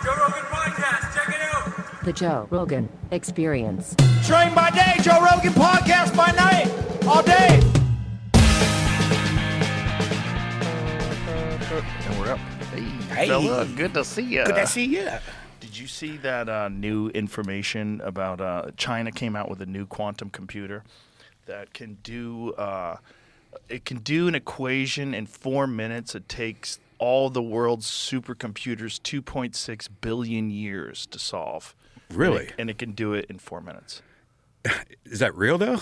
Joe Rogan Podcast. Check it out. The Joe Rogan Experience. Train by day, Joe Rogan Podcast by night, all day. And we're up. Hey. Fella, good to see you. Good to see you. Did you see that new information about China came out with a new quantum computer that can do it can do an equation in 4 minutes. It takes all the world's supercomputers 2.6 billion years to solve. Really? And it can do it in 4 minutes. Is that real, though?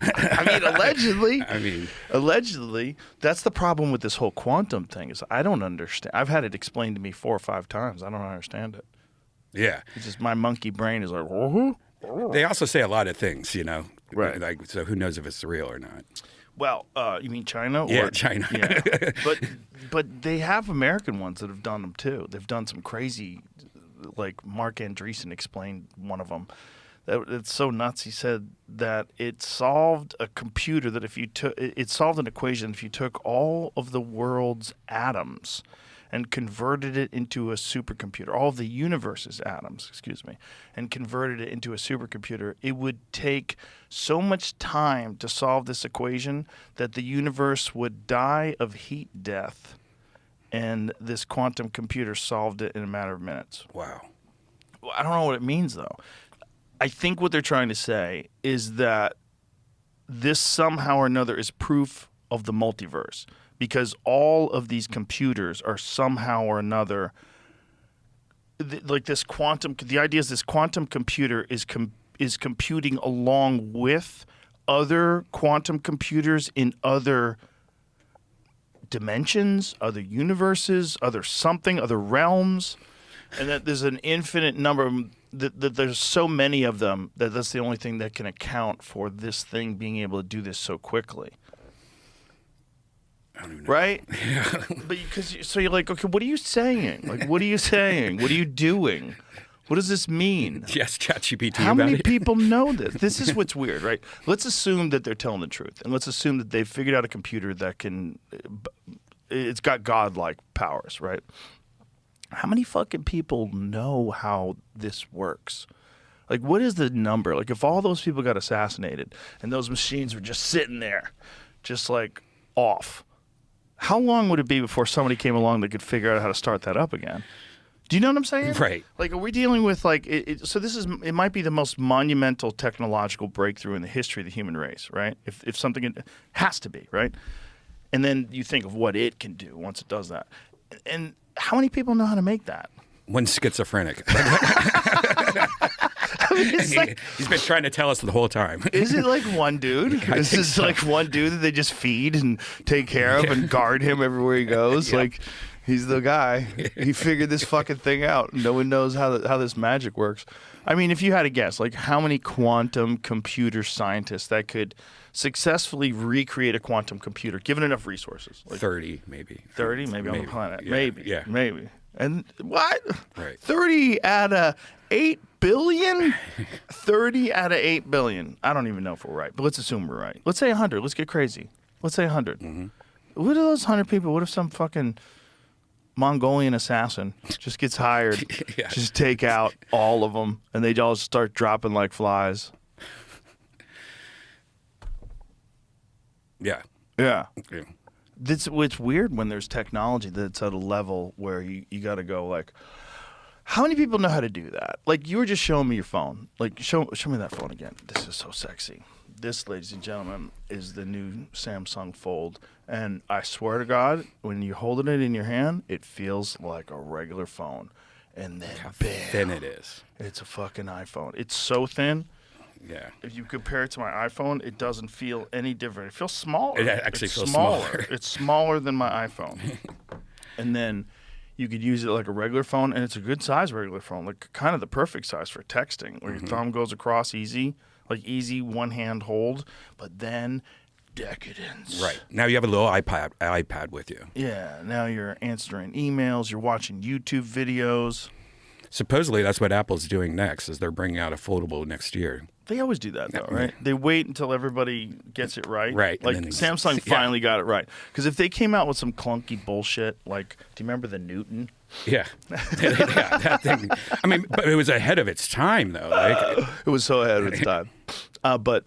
I mean, allegedly, that's the problem with this whole quantum thing is I don't understand. I've had it explained to me 4 or 5 times. I don't understand it. Yeah. It's just my monkey brain is like, whoa. They also say a lot of things, you know. Right. Like, so who knows if it's real or not? Well, you mean China? Yeah, China. Yeah. But they have American ones that have done them too. They've done some crazy, like Mark Andreessen explained one of them. It's so nuts. He said that it solved a computer that it solved an equation if you took all of the world's atoms and converted it into a supercomputer, all of the universe's atoms, and converted it into a supercomputer, it would take so much time to solve this equation that the universe would die of heat death, and this quantum computer solved it in a matter of minutes. Wow. Well, I don't know what it means, though. I think what they're trying to say is that this somehow or another is proof of the multiverse because all of these computers are somehow or another like this quantum. The idea is this quantum computer is computing along with other quantum computers in other dimensions, other universes, other realms, and that there's an infinite number of them. That there's so many of them that that's the only thing that can account for this thing being able to do this so quickly. I don't even know. Right? Yeah. But so you're like, okay, what are you saying? Like, what are you saying? What are you doing? What does this mean? Yes, ChatGPT. How about many it. people know this? This is what's weird, right? Let's assume that they're telling the truth, and let's assume that they've figured out a computer that it's got godlike powers, right? How many fucking people know how this works? Like, what is the number? Like, if all those people got assassinated and those machines were just sitting there, just like off, how long would it be before somebody came along that could figure out how to start that up again? Do you know what I'm saying? Right. Like, are we dealing with like so it might be the most monumental technological breakthrough in the history of the human race, right? If something it has to be, right? And then you think of what it can do once it does that. And how many people know how to make that? One schizophrenic. I mean, it's like, He's been trying to tell us the whole time. is it like one dude? I This think is so. like one dude that they just feed and take care of and guard him everywhere he goes. Yeah. Like, he's the guy. He figured this fucking thing out. No one knows how this magic works. I mean, if you had to guess, like how many quantum computer scientists that could successfully recreate a quantum computer, given enough resources? Like 30, maybe. 30, maybe on the planet. Yeah. Maybe. Yeah. Maybe. And what? Right. 30 out of 8 billion? 30 out of 8 billion. I don't even know if we're right, but let's assume we're right. Let's say 100. Let's get crazy. Let's say 100. Mm-hmm. What are those 100 people? What if some fucking Mongolian assassin just gets hired, Yeah. just take out all of them, and they all start dropping like flies? Yeah. Yeah. Yeah. It's weird when there's technology that's at a level where you got to go like, how many people know how to do that? Like you were just showing me your phone. Like show me that phone again. This is so sexy. This, ladies and gentlemen, is the new Samsung Fold. And I swear to God, when you're holding it in your hand, it feels like a regular phone. And then bam, Thin it is. it's a fucking iPhone. It's so thin. Yeah. If you compare it to my iPhone, it doesn't feel any different. It feels smaller. It actually It's feels smaller. It's smaller than my iPhone. And then you could use it like a regular phone, and it's a good size regular phone, like kind of the perfect size for texting, where your thumb goes across easy, like easy one-hand hold, but then decadence. Right. Now you have a little iPad with you. Yeah, now you're answering emails, you're watching YouTube videos. Supposedly that's what Apple's doing next, is they're bringing out a foldable next year. They always do that, though, right? They wait until everybody gets it right. Right. Like, And then Samsung finally got it right. Because if they came out with some clunky bullshit, like, do you remember the Newton? Yeah. Yeah, that thing. I mean, but it was ahead of its time, though. Like, It was so ahead of its time. But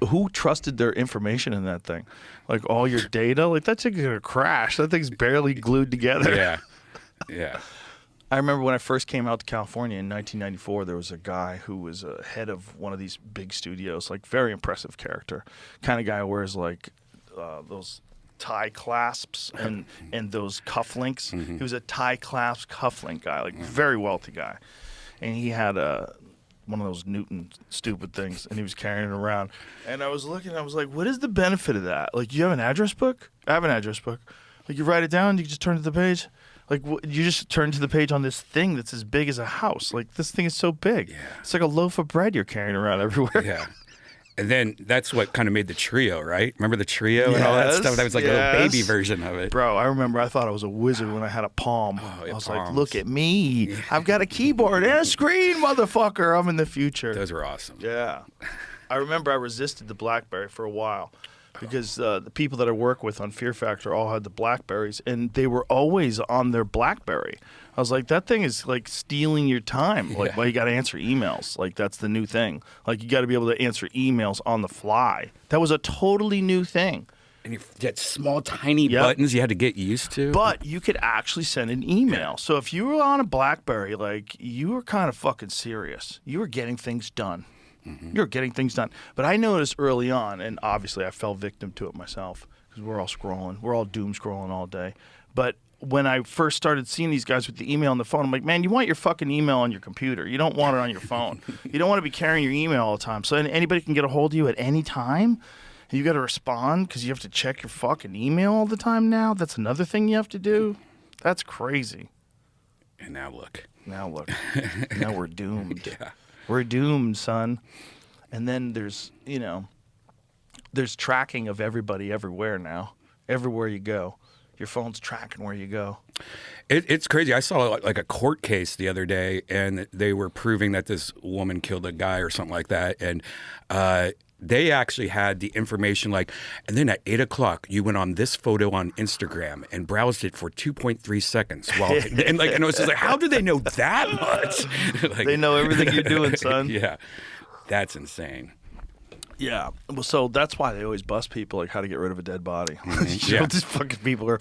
who trusted their information in that thing? Like, all your data? Like, that thing's going to crash. That thing's barely glued together. yeah. Yeah. I remember when I first came out to California in 1994, there was a guy who was head of one of these big studios, like very impressive character, kind of guy who wears like those tie clasps and those cufflinks. He was a tie clasp cufflink guy, like very wealthy guy, and he had one of those Newton stupid things, and he was carrying it around. And I was looking, I was like, what is the benefit of that? Like, you have an address book? I have an address book. Like, you write it down, you just turn to the page. Like, you just turn to the page on this thing that's as big as a house. Like, this thing is so big. Yeah. It's like a loaf of bread you're carrying around everywhere. Yeah. And then that's what kind of made the Trio, right? Remember the Trio and all that stuff? That was like a little baby version of it. Bro, I remember I thought I was a wizard when I had a Palm. Oh, I was Palms. like, look at me. I've got a keyboard and a screen, motherfucker. I'm in the future. Those were awesome. Yeah. I remember I resisted the BlackBerry for a while. Because the people that I work with on Fear Factor all had the Blackberries, and they were always on their BlackBerry. I was like, that thing is like stealing your time. Like, well, you got to answer emails. Like, that's the new thing. Like, you got to be able to answer emails on the fly. That was a totally new thing. And you had small, tiny buttons you had to get used to. But you could actually send an email. So if you were on a BlackBerry, like, you were kind of fucking serious. You were getting things done. You're getting things done. But I noticed early on, and obviously I fell victim to it myself, because we're all scrolling. We're all doom scrolling all day. But when I first started seeing these guys with the email on the phone, I'm like, man, you want your fucking email on your computer. You don't want it on your phone. You don't want to be carrying your email all the time. So anybody can get a hold of you at any time. And you got to respond because you have to check your fucking email all the time now. That's another thing you have to do. That's crazy. And now look. Now we're doomed. Yeah. We're doomed, son. And then there's tracking of everybody everywhere now. Everywhere you go, your phone's tracking where you go. It's crazy. I saw like a court case the other day, and they were proving that this woman killed a guy or something like that. And they actually had the information and then at 8 o'clock, you went on this photo on Instagram and browsed it for 2.3 seconds. And I was just like, how do they know that much? They know everything you're doing, son. Yeah. That's insane. Yeah. Well, so that's why they always bust people, like how to get rid of a dead body. Yeah. These fucking people are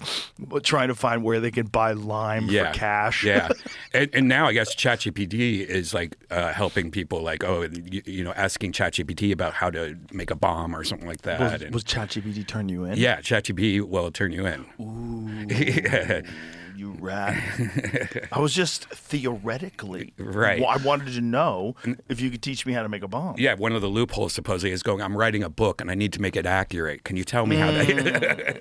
trying to find where they can buy lime for cash. Yeah. And now I guess ChatGPT is helping people asking ChatGPT about how to make a bomb or something like that. Was ChatGPT turn you in? Yeah, ChatGPT will turn you in. Ooh. Yeah. You rat. I was just theoretically. Right. Well, I wanted to know if you could teach me how to make a bomb. Yeah, one of the loopholes supposedly is going, I'm writing a book and I need to make it accurate. Can you tell me how to...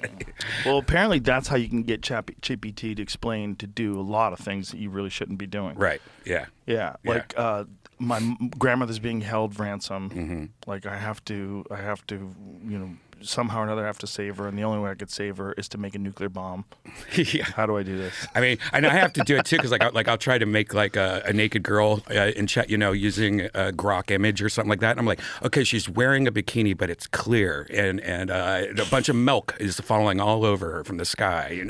Well, apparently that's how you can get ChatGPT to do a lot of things that you really shouldn't be doing. Right, yeah. Yeah, like my grandmother's being held ransom. Mm-hmm. Like I have to, somehow or another I have to save her, and the only way I could save her is to make a nuclear bomb. Yeah. How do I do this? I mean, I have to do it too because I'll try to make a naked girl in chat, using a grok image or something like that. And I'm like, okay, she's wearing a bikini, but it's clear, and a bunch of milk is falling all over her from the sky.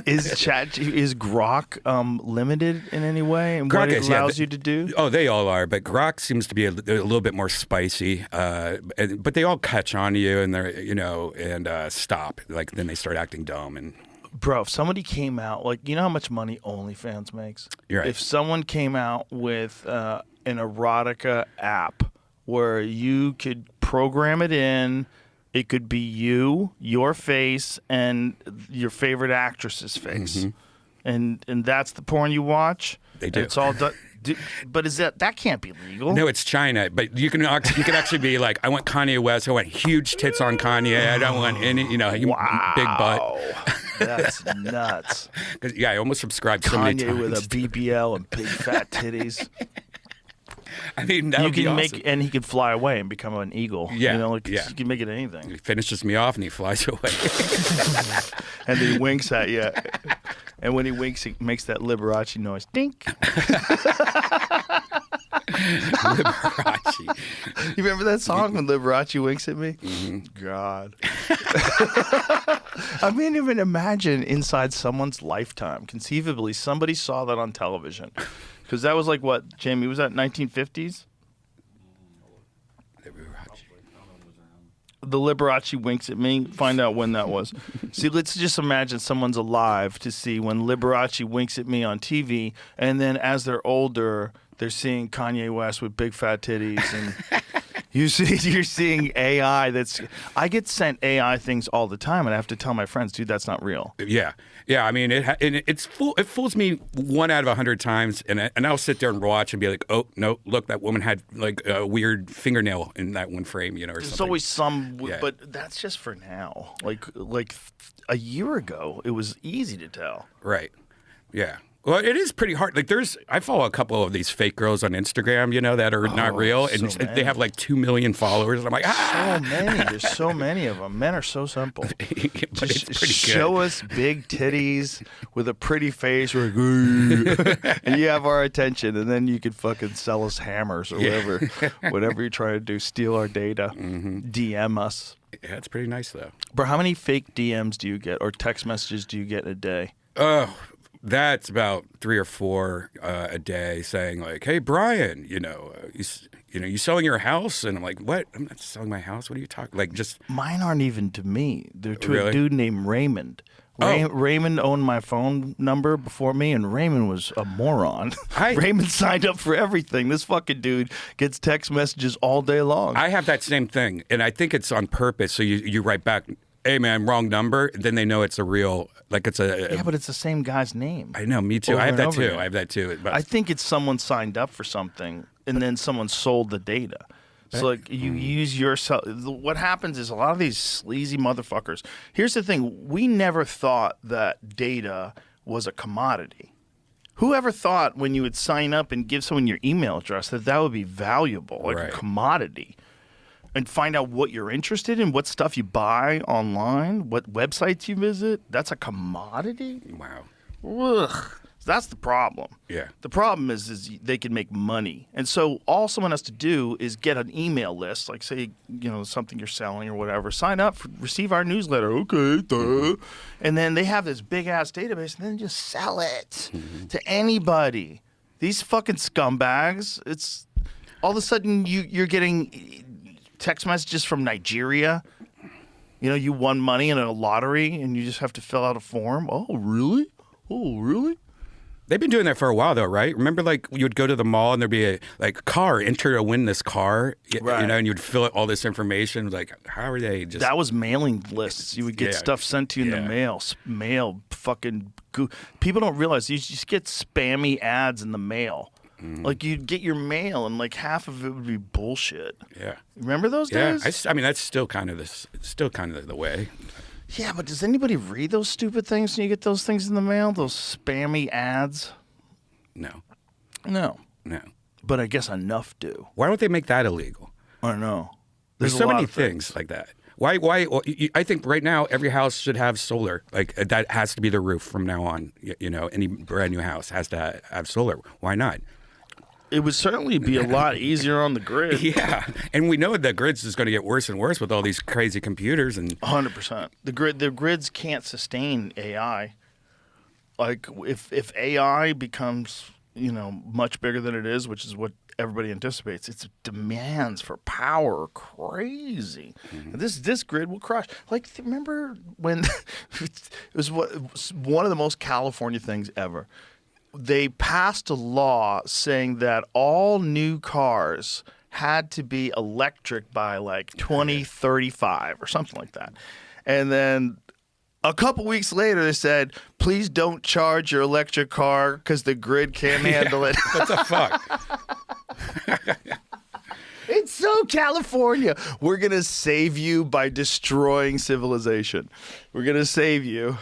Is Grok limited in any way and what it allows you to do? Oh, they all are, but Grok seems to be a little bit more spicy. But they all catch on to you, and they're and stop. Like then they start acting dumb. And bro, if somebody came out you know how much money OnlyFans makes? You're right. If someone came out with an erotica app where you could program it in. It could be you, your face, and your favorite actress's face, and that's the porn you watch. They do. It's all done. But is that can't be legal? No, it's China. But you can actually be like, I want Kanye West. I want huge tits on Kanye. I don't want any, wow. big butt. That's nuts. Yeah, I almost subscribed so many Kanye times. with a BBL and big fat titties. I mean, that would be awesome. And he could fly away and become an eagle. Yeah, you can make it anything. He finishes me off and he flies away. And then he winks at you. And when he winks, he makes that Liberace noise. Dink. Liberace. You remember that song when Liberace winks at me? God. I mean, even imagine inside someone's lifetime. Conceivably, somebody saw that on television. Because that was like what, Jamie? Was that 1950s? The Liberace winks at me. Find out when that was. See, let's just imagine someone's alive to see when Liberace winks at me on TV, and then as they're older, they're seeing Kanye West with big fat titties, and you're seeing AI. I get sent AI things all the time, and I have to tell my friends, dude, that's not real. Yeah. I mean, it fools me 1 out of 100 times, and I'll sit there and watch and be like, oh no, look, that woman had like a weird fingernail in that one frame, or something. There's always some, but that's just for now. Like a year ago, it was easy to tell. Right. Yeah. Well, it is pretty hard. Like, I follow a couple of these fake girls on Instagram, that are not real, and they have like 2 million followers. And I'm like, so many. There's so many of them. Men are so simple. But it's pretty good. Show us big titties with a pretty face, and you have our attention, and then you can fucking sell us hammers or whatever you're trying to do. Steal our data. DM us. Yeah, it's pretty nice though. Bro, how many fake DMs do you get, or text messages do you get a day? That's about 3 or 4 a day, saying like, "Hey, Brian, you selling your house?" And I'm like, "What? I'm not selling my house. What are you talking?" Like, just mine aren't even to me. They're to Really? a dude named Raymond. Raymond owned my phone number before me, and Raymond was a moron. Raymond signed up for everything. This fucking dude gets text messages all day long. I have that same thing, and I think it's on purpose. So you write back, "Hey man, wrong number." Then they know it's a real, like it's a. Yeah, but it's the same guy's name. I know, me too. I have that too. But I think it's someone signed up for something, and then someone sold the data. So like you use yourself. What happens is a lot of these sleazy motherfuckers. Here's the thing: we never thought that data was a commodity. Whoever thought when you would sign up and give someone your email address that would be valuable, like a commodity? And find out what you're interested in, what stuff you buy online, what websites you visit. That's a commodity? Wow. Ugh. That's the problem. Yeah. The problem is they can make money. And so all someone has to do is get an email list, like say, something you're selling or whatever. Sign up, receive our newsletter. Okay, duh. And then they have this big-ass database, and then just sell it to anybody. These fucking scumbags, it's all of a sudden you're getting text messages from Nigeria. You won money in a lottery and you just have to fill out a form. Oh, really? They've been doing that for a while, though, right? Remember, like, you would go to the mall and there'd be a car, enter to win this car, and you'd fill out all this information. Like, how are they just... That was mailing lists. You would get stuff sent to you in the mail. Mail, fucking... People don't realize you just get spammy ads in the mail. Like, you'd get your mail, and like half of it would be bullshit. Yeah. Remember those days? I mean, that's still kind of the way. Yeah, but does anybody read those stupid things when you get those things in the mail? Those spammy ads? No. But I guess enough do. Why don't they make that illegal? I don't know. There's so many things like that. Why? I think right now every house should have solar. Like, that has to be the roof from now on. Any brand new house has to have solar. Why not? It would certainly be a lot easier on the grid. Yeah, and we know the grids is going to get worse and worse with all these crazy computers and 100%. The grids can't sustain AI. Like if AI becomes much bigger than it is, which is what everybody anticipates, its demands for power are crazy. This grid will crush. Like, remember when it was one of the most California things ever. They passed a law saying that all new cars had to be electric by like 2035 or something like that. And then a couple weeks later, they said, please don't charge your electric car because the grid can't handle it. What the fuck? It's so California. We're going to save you by destroying civilization. We're going to save you.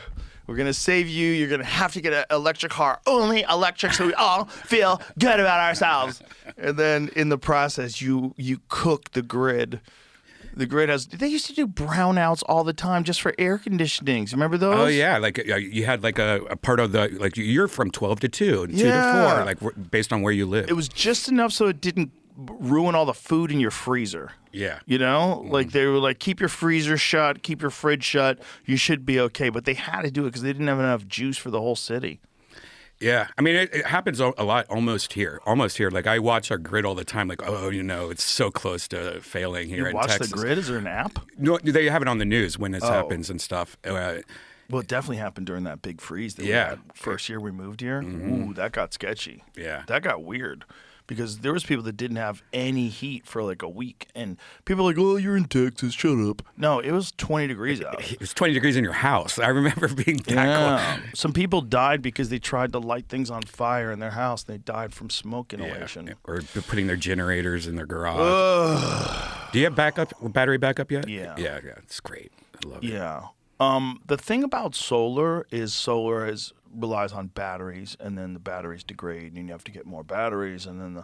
We're going to save you. You're going to have to get an electric car, only electric, so we all feel good about ourselves. And then in the process, you cook the grid. The grid has. They used to do brownouts all the time just for air conditionings. Remember those? Oh yeah, like you had like a part of the like you're from 12 to 2, 2 to 4, like based on where you live. It was just enough so it didn't ruin all the food in your freezer. Yeah. You know, like they were like, keep your freezer shut, keep your fridge shut. You should be okay. But they had to do it because they didn't have enough juice for the whole city. Yeah, I mean, it happens a lot almost here. Like, I watch our grid all the time, like, oh, it's so close to failing here in watch Texas. the grid? Is there an app? No, they have it on the news when this happens and stuff. Well, it definitely happened during that big freeze that we Yeah. had first year we moved here. Ooh, that got sketchy. Yeah. That got weird. Because there was people that didn't have any heat for like a week. And people were like, oh, you're in Texas, shut up. No, it was 20 degrees out. It was 20 degrees in your house. I remember being that cold. Some people died because they tried to light things on fire in their house. They died from smoke inhalation. Yeah. Or putting their generators in their garage. Do you have battery backup yet? Yeah. Yeah, it's great. I love it. Yeah. The thing about solar relies on batteries, and then the batteries degrade, and you have to get more batteries, and then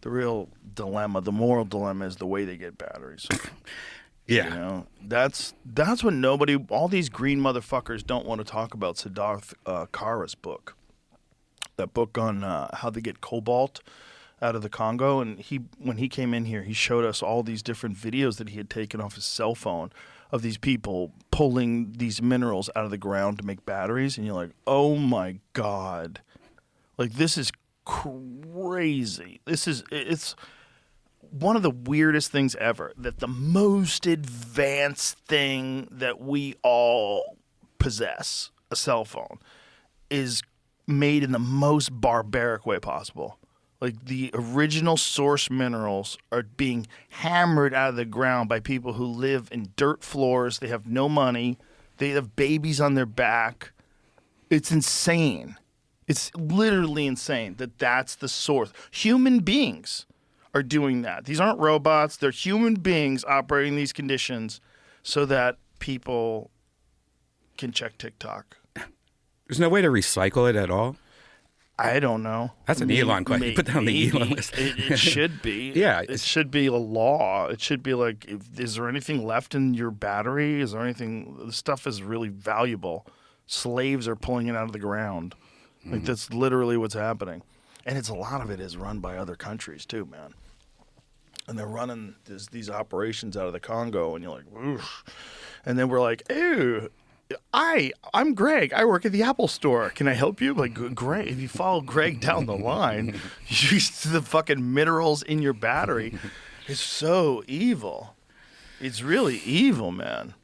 the real dilemma, the moral dilemma, is the way they get batteries. Yeah. That's what all these green motherfuckers don't want to talk about. Siddharth Kara's book, that book on how they get cobalt out of the Congo, and when he came in here, he showed us all these different videos that he had taken off his cell phone of these people pulling these minerals out of the ground to make batteries, and you're like, oh my God. Like, this is crazy. It's one of the weirdest things ever, that the most advanced thing that we all possess, a cell phone, is made in the most barbaric way possible. Like, the original source minerals are being hammered out of the ground by people who live in dirt floors. They have no money. They have babies on their back. It's insane. It's literally insane that that's the source. Human beings are doing that. These aren't robots. They're human beings operating these conditions so that people can check TikTok. There's no way to recycle it at all? I don't know. That's an Elon question. Put that on the Elon list. It should be. Yeah. It should be a law. It should be like, is there anything left in your battery? Is there anything? This stuff is really valuable. Slaves are pulling it out of the ground. Like, that's literally what's happening. And a lot of it is run by other countries too, man. And they're running these operations out of the Congo, and you're like, oof. And then we're like, ew. I'm Greg. I work at the Apple store. Can I help you? Like, Greg, if you follow Greg down the line, you see the fucking minerals in your battery. It's so evil. It's really evil, man.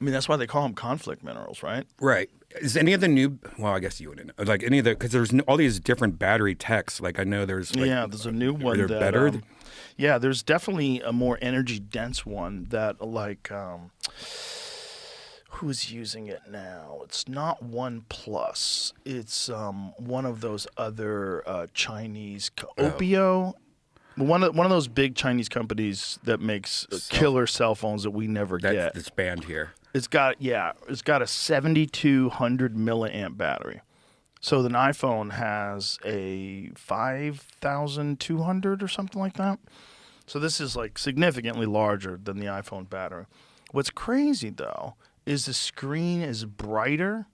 I mean, that's why they call them conflict minerals, right? Right. Is any of the new? Well, I guess you wouldn't know. Like any of the, because there's all these different battery techs. Like I know there's. Like, there's a new one they're that better. Yeah, there's definitely a more energy dense one that who's using it now? It's not OnePlus. It's one of those other Chinese Opio. One of those big Chinese companies that makes killer cell phones that we never get. That's banned here. It's got a 7,200 milliamp battery. So the iPhone has a 5,200 or something like that. So this is like significantly larger than the iPhone battery. What's crazy though is the screen is brighter.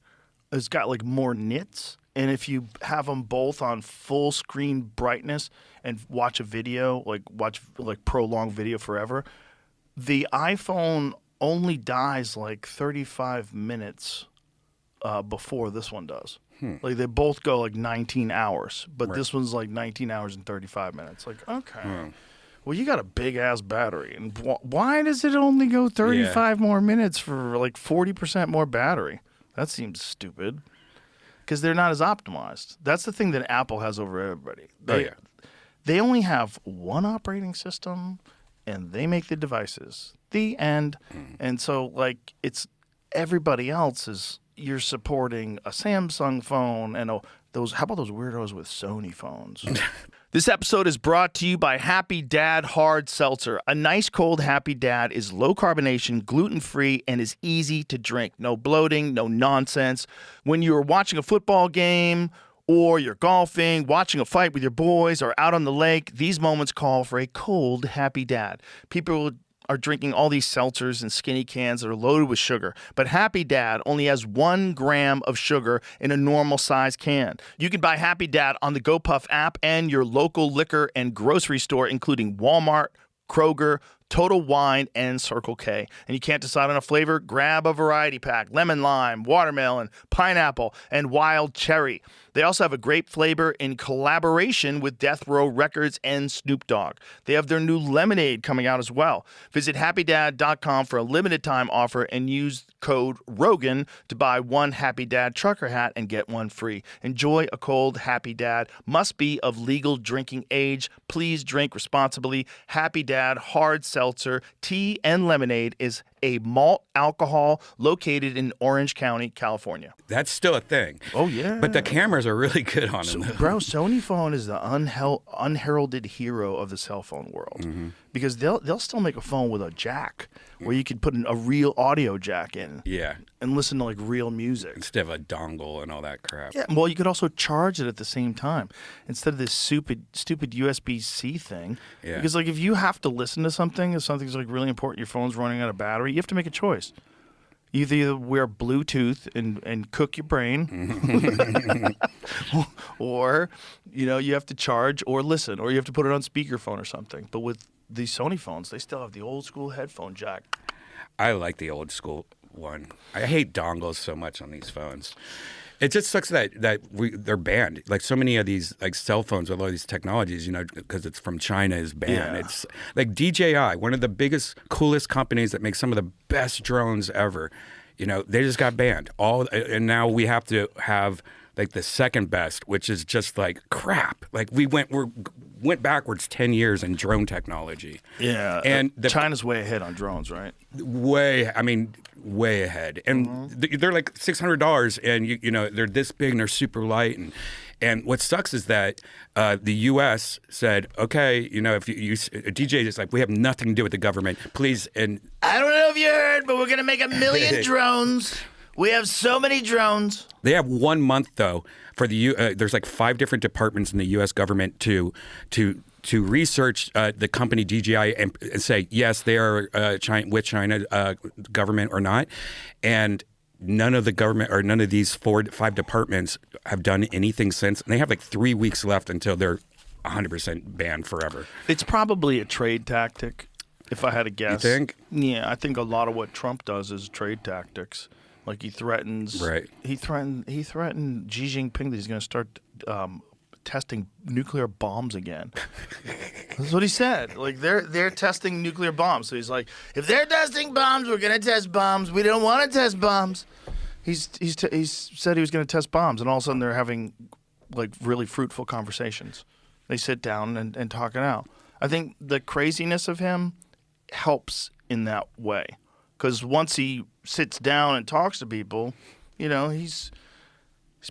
It's got like more nits. And if you have them both on full screen brightness and watch a video, watch prolonged video forever, the iPhone only dies like 35 minutes before this one does. Like they both go like 19 hours, but this one's like 19 hours and 35 minutes. Like, okay. Well, you got a big ass battery, and why does it only go 35 more minutes for like 40% more battery? That seems stupid. Because they're not as optimized. That's the thing that Apple has over everybody. They only have one operating system, and they make the devices. The end. And so, like, it's everybody else is. You're supporting a Samsung phone and how about those weirdos with Sony phones? This episode is brought to you by Happy Dad Hard Seltzer. A nice cold Happy Dad is low carbonation, gluten-free, and is easy to drink. No bloating, no nonsense. When you're watching a football game or you're golfing, watching a fight with your boys, or out on the lake, these moments call for a cold Happy Dad. People are drinking all these seltzers and skinny cans that are loaded with sugar. But Happy Dad only has 1 gram of sugar in a normal size can. You can buy Happy Dad on the GoPuff app and your local liquor and grocery store, including Walmart, Kroger, Total Wine, and Circle K. And you can't decide on a flavor? Grab a variety pack: lemon lime, watermelon, pineapple, and wild cherry. They also have a grape flavor in collaboration with Death Row Records and Snoop Dogg. They have their new lemonade coming out as well. Visit happydad.com for a limited time offer and use code ROGAN to buy 1 Happy Dad trucker hat and get 1 free. Enjoy a cold Happy Dad. Must be of legal drinking age. Please drink responsibly. Happy Dad hard seltzer, tea, and lemonade is a malt alcohol located in Orange County, California. That's still a thing. Oh, yeah. But the cameras are really good on them. Bro, Sony phone is the unheralded hero of the cell phone world. Because they'll still make a phone with a jack where you could put a real audio jack in. Yeah. And listen to like real music. Instead of a dongle and all that crap. Yeah, well, you could also charge it at the same time instead of this stupid USB-C thing. Yeah. Because like if you have to listen to something, if something's like really important, your phone's running out of battery, you have to make a choice. You either wear Bluetooth and cook your brain, or you have to charge or listen, or you have to put it on speakerphone or something. But with these Sony phones, they still have the old school headphone jack. I like the old school one. I hate dongles so much on these phones. It just sucks that they're banned. Like so many of these like cell phones with all these technologies, because it's from China, is banned. Yeah. It's like DJI, one of the biggest, coolest companies that make some of the best drones ever. They just got banned. And now we have to have like the second best, which is just like crap. Like we went backwards 10 years in drone technology. Yeah, and China's way ahead on drones, right? Way ahead. And they're like $600, and they're this big and they're super light. And what sucks is that the U.S. said, okay, if you DJ is like, we have nothing to do with the government, please. And I don't know if you heard, but we're gonna make 1 million drones. We have so many drones. They have 1 month though for the there's like 5 different departments in the U.S. government to research the company DJI and say yes, they are with China government or not, and none of the government or none of these 5 departments have done anything since. And they have like 3 weeks left until they're 100% banned forever. It's probably a trade tactic, if I had to guess. You think? Yeah, I think a lot of what Trump does is trade tactics. Like he threatens. Right. He threatened Xi Jinping that he's going to start testing nuclear bombs again. That's what he said. Like they're testing nuclear bombs. So he's like, if they're testing bombs, we're going to test bombs. We don't want to test bombs. He's said he was going to test bombs, and all of a sudden they're having like really fruitful conversations. They sit down and talk it out. I think the craziness of him helps in that way, because once he sits down and talks to people, he's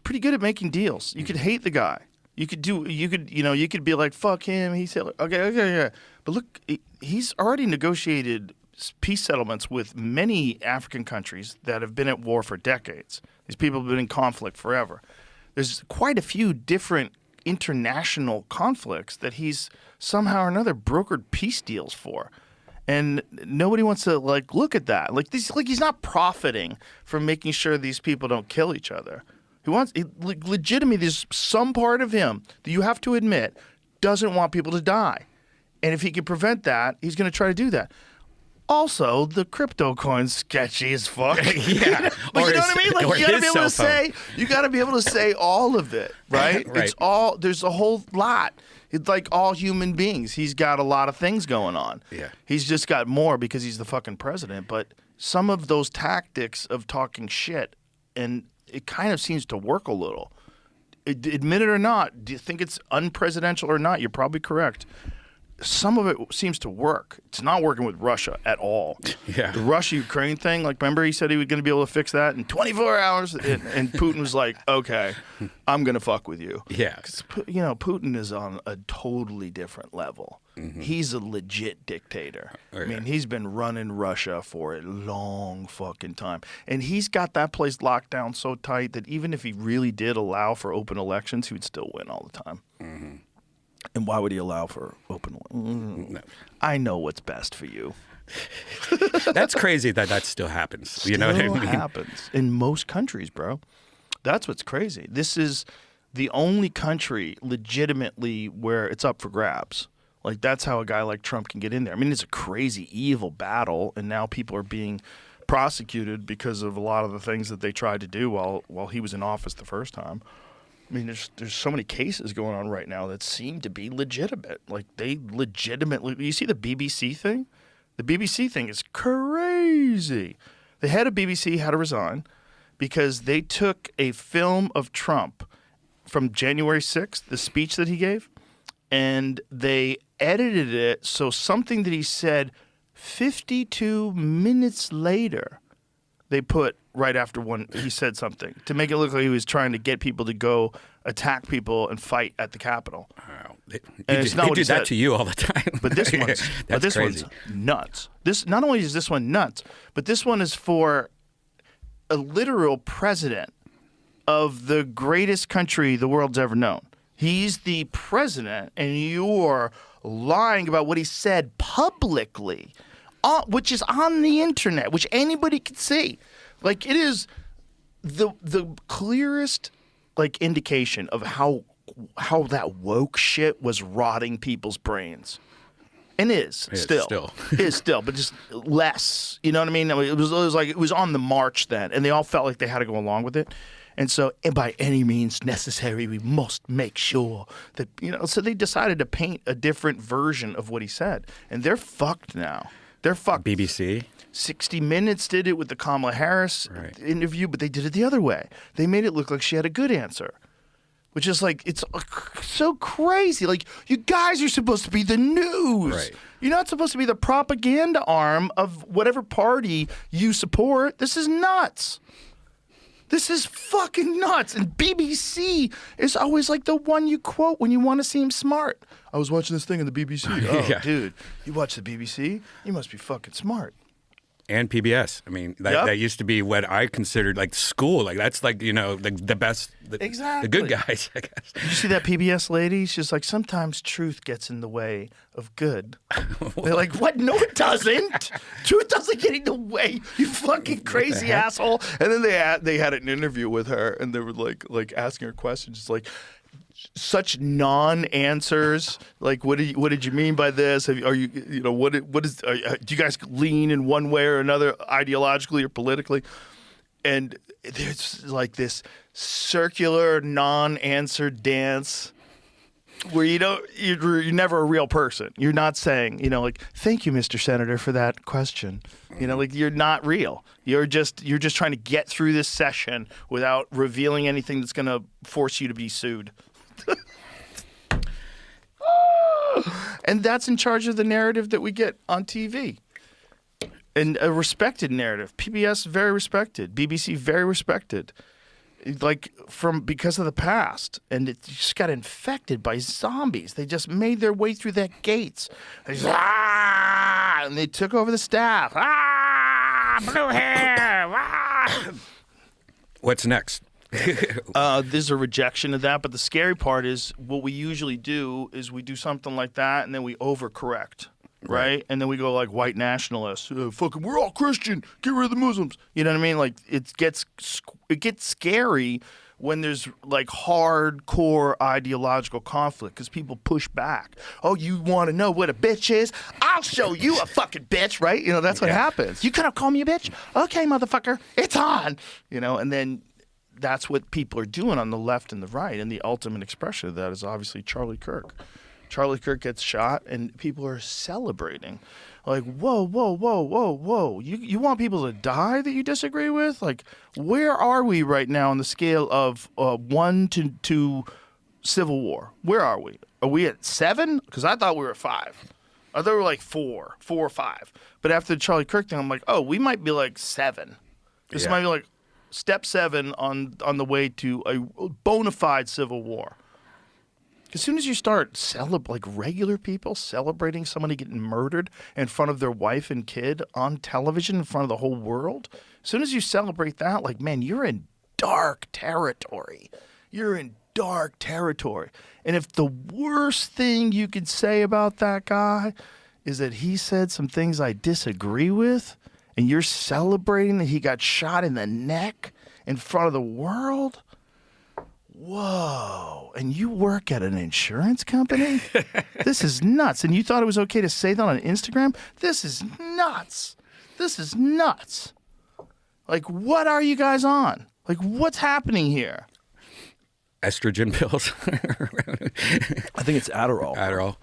pretty good at making deals. You could hate the guy. You could be like, fuck him. He said, okay, yeah. But look, he's already negotiated peace settlements with many African countries that have been at war for decades. These people have been in conflict forever. There's quite a few different international conflicts that he's somehow or another brokered peace deals for. And nobody wants to look at that. He's not profiting from making sure these people don't kill each other. Legitimately, there's some part of him that you have to admit doesn't want people to die. And if he can prevent that, he's going to try to do that. Also, the crypto coin's sketchy as fuck. Yeah. But you know what I mean? You got to be able to say all of it, right? Right. There's a whole lot. It's like all human beings. He's got a lot of things going on. Yeah. He's just got more because he's the fucking president. But some of those tactics of talking shit, and it kind of seems to work a little. Admit it or not, do you think it's unpresidential or not? You're probably correct. Some of it seems to work. It's not working with Russia at all. Yeah. The Russia-Ukraine thing, remember he said he was going to be able to fix that in 24 hours? And Putin was like, okay, I'm going to fuck with you. Yeah. 'Cause, Putin is on a totally different level. Mm-hmm. He's a legit dictator. Oh, I mean, yeah. he's been running Russia for a long fucking time. And he's got that place locked down so tight that even if he really did allow for open elections, he would still win all the time. Mm-hmm. And why would he allow for open? No. I know what's best for you. That's crazy that still happens. You know what I Still mean? happens in most countries, bro. That's what's crazy. This is the only country legitimately where it's up for grabs. Like, that's how a guy like Trump can get in there. I mean, it's a crazy, evil battle, and now people are being prosecuted because of a lot of the things that they tried to do while he was in office the first time. I mean, there's so many cases going on right now that seem to be legitimate. Like, they legitimately... You see the BBC thing? The BBC thing is crazy. The head of BBC had to resign because they took a film of Trump from January 6th, the speech that he gave, and they edited it so something that he said 52 minutes later, they put right after when he said something to make it look like he was trying to get people to go attack people and fight at the Capitol. Wow. They what do he that said. to you all the time. But this one's Crazy. nuts. This not only is this one nuts, but this one is for a literal president of the greatest country the world's ever known. He's the president, and you're lying about what he said publicly, which is on the internet, which anybody can see. Like, it is the clearest like indication of how that woke shit was rotting people's brains. And is still, but just less. You know what I mean? It was like it was on the march then, and they all felt like they had to go along with it. And so, and by any means necessary, we must make sure that, so they decided to paint a different version of what he said. And they're fucked now. They're fucked. BBC? 60 Minutes did it with the Kamala Harris interview, but they did it the other way. They made it look like she had a good answer, which is like, it's so crazy. Like, you guys are supposed to be the news. Right. You're not supposed to be the propaganda arm of whatever party you support. This is nuts. This is fucking nuts. And BBC is always like the one you quote when you want to seem smart. I was watching this thing on the BBC. Oh, Yeah. dude, you watch the BBC? You must be fucking smart. And PBS. I mean, that used to be what I considered like school. Like, that's like, the best, Exactly. the good guys, I guess. Did you see that PBS lady? She's like, sometimes truth gets in the way of good. They're like, what? No, it doesn't. Truth doesn't get in the way, you fucking crazy asshole. And then they had an interview with her, and they were like asking her questions. It's like, such non-answers. Like, what did you mean by this? Do you guys lean in one way or another, ideologically or politically? And there's like this circular non-answer dance where you're never a real person. You're not saying, like, thank you, Mr. Senator, for that question. Like, you're not real. You're just trying to get through this session without revealing anything that's going to force you to be sued. And that's in charge of the narrative that we get on TV. And a respected narrative. PBS, very respected. BBC, very respected. Like, because of the past. And it just got infected by zombies. They just made their way through that gates. And they took over the staff. Blue hair. What's next? There's a rejection of that, but the scary part is what we usually do is we do something like that and then we overcorrect, right? And then we go like white nationalists, fucking, we're all Christian, get rid of the Muslims. You know what I mean? Like, it gets scary when there's like hardcore ideological conflict because people push back. Oh, you want to know what a bitch is? I'll show you a fucking bitch, right? That's what happens. You gonna call me a bitch? Okay, motherfucker, it's on. And then that's what people are doing on the left and the right, and the ultimate expression of that is obviously Charlie Kirk. Charlie Kirk gets shot, and people are celebrating. Like, whoa, whoa, whoa, whoa, whoa. You want people to die that you disagree with? Like, where are we right now on the scale of 1 to Civil War? Where are we? Are we at 7? Because I thought we were at 5. I thought we were like 4 or 5. But after the Charlie Kirk thing, I'm like, oh, we might be like 7. This might be like step 7 on the way to a bona fide civil war. As soon as you start like regular people celebrating somebody getting murdered in front of their wife and kid on television in front of the whole world, as soon as you celebrate that, like, man, you're in dark territory. You're in dark territory. And if the worst thing you could say about that guy is that he said some things I disagree with, and you're celebrating that he got shot in the neck in front of the world? Whoa. And you work at an insurance company? This is nuts. And you thought it was okay to say that on Instagram? This is nuts. This is nuts. Like, what are you guys on? Like, what's happening here? Estrogen pills. I think it's Adderall. Adderall.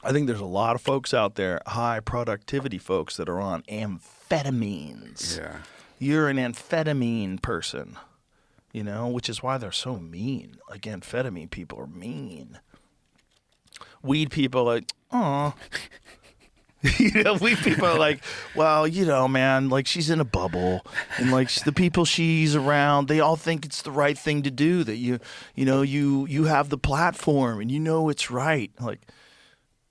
I think there's a lot of folks out there, high productivity folks, that are on amphetamines. Yeah. You're an amphetamine person, you know, which is why they're so mean. Like, amphetamine people are mean. Weed people are like, oh. You know, weed people are like, well, you know, man, like, she's in a bubble, and like the people she's around, they all think it's the right thing to do. That you know, you have the platform, and you know it's right. Like,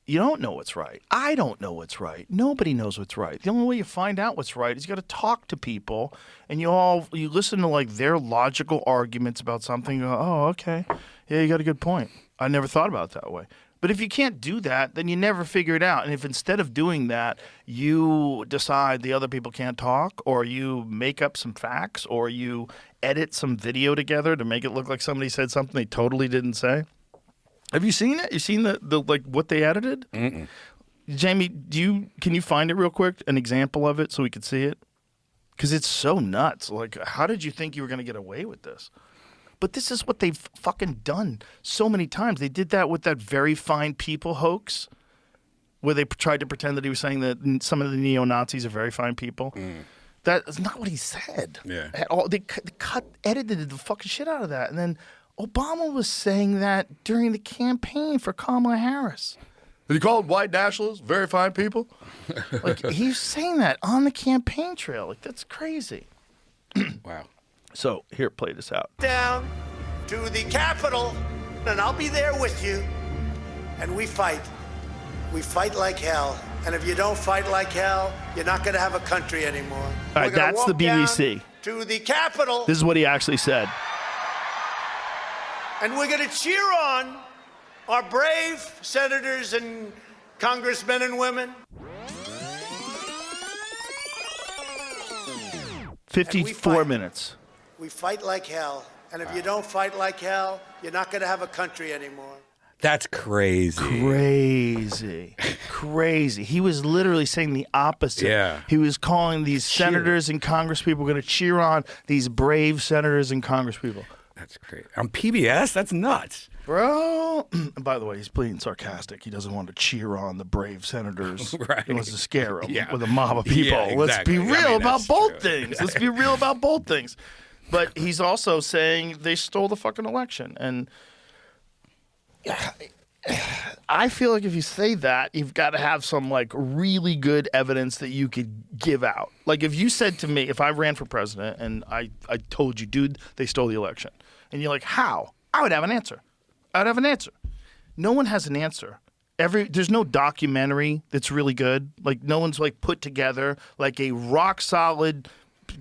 you don't know what's right. I don't know what's right. Nobody knows what's right. The only way you find out what's right is you got to talk to people, and you listen to like their logical arguments about something. You go, oh, okay, yeah, you got a good point. I never thought about it that way. But if you can't do that, then you never figure it out. And if instead of doing that, you decide the other people can't talk, or you make up some facts, or you edit some video together to make it look like somebody said something they totally didn't say. Have you seen it? You seen the like what they edited? Mm-mm. Jamie, can you find it real quick, an example of it so we could see it? Because it's so nuts. Like, how did you think you were going to get away with this? But this is what they've fucking done so many times. They did that with that Very Fine People hoax, where they tried to pretend that he was saying that some of the neo-Nazis are very fine people. That's not what he said. Yeah. At all. They edited the fucking shit out of that. And then Obama was saying that during the campaign for Kamala Harris. He called white nationalists very fine people. Like, he's saying that on the campaign trail. Like, that's crazy. Wow. So here, play this out. Down to the Capitol, and I'll be there with you. And we fight. We fight like hell. And if you don't fight like hell, you're not going to have a country anymore. All right, We're gonna that's the walk down BBC. To the Capitol, This is what he actually said. and we're going to cheer on our brave senators and congressmen and women. 54 fight. minutes. We fight like hell. And if you don't fight like hell, you're not going to have a country anymore. That's crazy. Crazy. He was literally saying the opposite. Yeah. He was calling these senators and congresspeople going to cheer on these brave senators and congresspeople. That's great. On PBS? That's nuts. Bro. By the way, he's being sarcastic. He doesn't want to cheer on the brave senators. Right. He wants to scare them Yeah. with a mob of people. Yeah, Let's exactly. be I real mean, about that's both true. things. Let's be real about both things. But he's also saying they stole the fucking election. And I feel like if you say that, you've got to have some like really good evidence that you could give out. Like if you said to me, if I ran for president and I told you, dude, they stole the election. And you're like, how? I would have an answer. I'd have an answer. No one has an answer. There's no documentary that's really good. Like no one's like put together like a rock solid,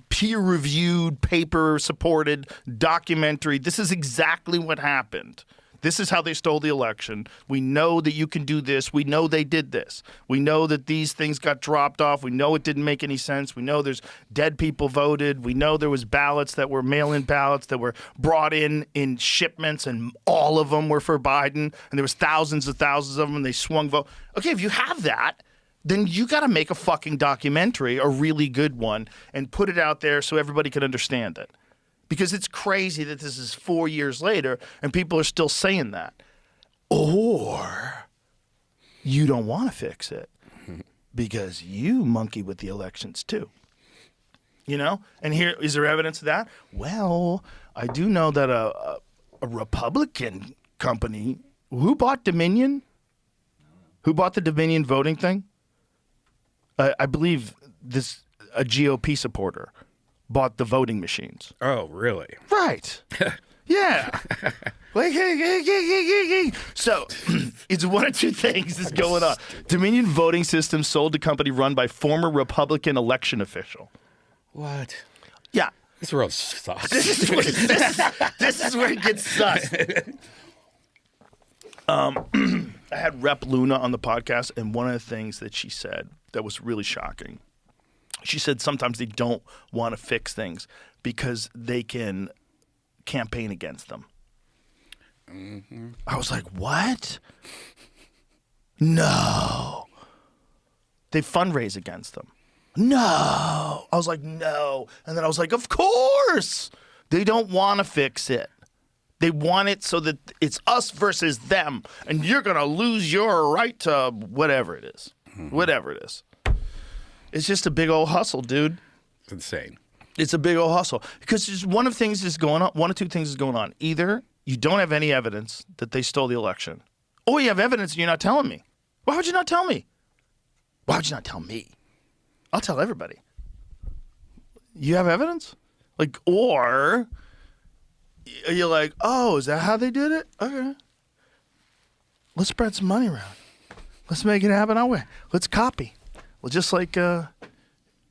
peer-reviewed, paper-supported documentary. This is exactly what happened. This is how they stole the election. We know that you can do this. We know they did this. We know that these things got dropped off. We know it didn't make any sense. We know there's dead people voted. We know there was ballots that were mail-in ballots that were brought in shipments, and all of them were for Biden. And there was thousands of them, and they swung vote. Okay, if you have that, then you got to make a fucking documentary, a really good one, and put it out there so everybody can understand it. Because it's crazy that this is 4 years later and people are still saying that. Or you don't want to fix it because you monkey with the elections too. You know? And here, is there evidence of that? Well, I do know that a Republican company, who bought Dominion? Who bought the Dominion voting thing? I believe a GOP supporter bought the voting machines. Oh, really? Right. Yeah. Like, hey. So, it's one of two things is going on. Dominion voting system sold to company run by former Republican election official. What? Yeah. This world sucks. This is where it gets sus. I had Rep Luna on the podcast, and one of the things that she said that was really shocking, she said sometimes they don't want to fix things because they can campaign against them. Mm-hmm. I was like, what? No. They fundraise against them. No. I was like, no. And then I was like, of course. They don't want to fix it. They want it so that it's us versus them, and you're going to lose your right to whatever it is. Mm-hmm. Whatever it is. It's just a big old hustle, dude. It's insane. It's a big old hustle. Because just one of two things is going on. Either you don't have any evidence that they stole the election, or you have evidence and you're not telling me. Why would you not tell me? Why would you not tell me? I'll tell everybody. You have evidence? Like, or you're like, oh, is that how they did it? Okay. Let's spread some money around. Let's make it happen our way. Let's copy. Well, just like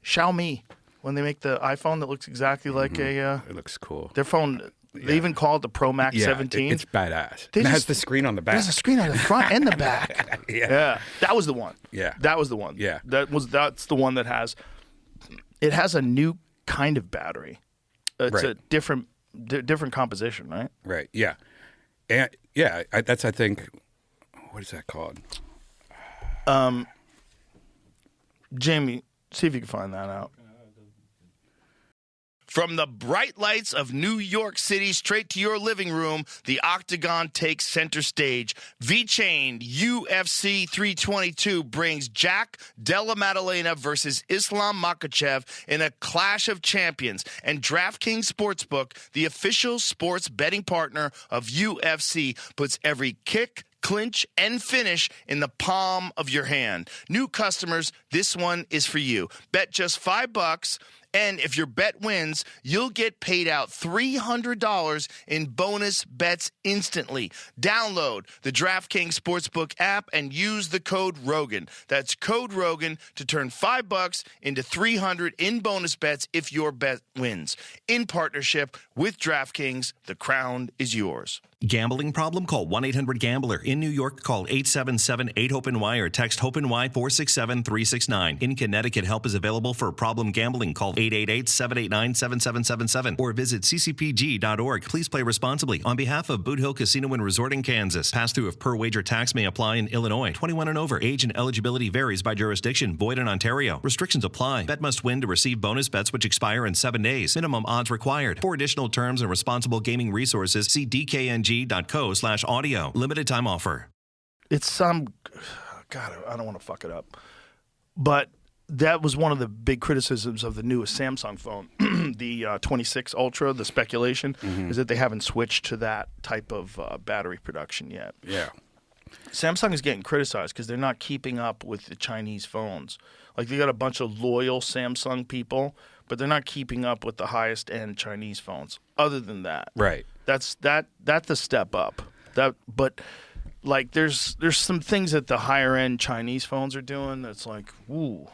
Xiaomi, when they make the iPhone that looks exactly like it looks cool. Their phone, they even call it the Pro Max 17. It's badass. It has the screen on the back. It has a screen on the front and the back. Yeah. That was the one. Yeah. That was the one. Yeah. That's the one that has a new kind of battery. It's a different composition, right? Right. Yeah. And yeah, that's I think, what is that called? Jamie, see if you can find that out. From the bright lights of New York City straight to your living room, the Octagon takes center stage. V-Chained UFC 322 brings Jack Della Maddalena versus Islam Makhachev in a clash of champions. And DraftKings Sportsbook, the official sports betting partner of UFC, puts every kick, clinch, and finish in the palm of your hand. New customers, this one is for you. Bet just $5, and if your bet wins, you'll get paid out $300 in bonus bets instantly. Download the DraftKings Sportsbook app and use the code Rogan. That's code Rogan to turn $5 into $300 in bonus bets if your bet wins. In partnership with DraftKings, the crown is yours. Gambling problem? Call 1-800-GAMBLER. In New York, call 877-8-HOPE-NY or text HOPE-NY 467-369. In Connecticut, help is available for problem gambling. Call 888-789-7777 or visit ccpg.org. Please play responsibly. On behalf of Boot Hill Casino and Resort in Kansas, pass-through of per-wager tax may apply in Illinois. 21 and over. Age and eligibility varies by jurisdiction. Void in Ontario. Restrictions apply. Bet must win to receive bonus bets which expire in 7 days. Minimum odds required. For additional terms and responsible gaming resources, see dkng.co/audio. Limited time offer. It's God, I don't want to fuck it up. But that was one of the big criticisms of the newest Samsung phone, the 26 Ultra. The speculation is that they haven't switched to that type of battery production yet. Yeah. Samsung is getting criticized because they're not keeping up with the Chinese phones. Like, they got a bunch of loyal Samsung people, but they're not keeping up with the highest end Chinese phones. Other than that, Right. That's a step up. But like, there's some things that the higher end Chinese phones are doing that's like, ooh.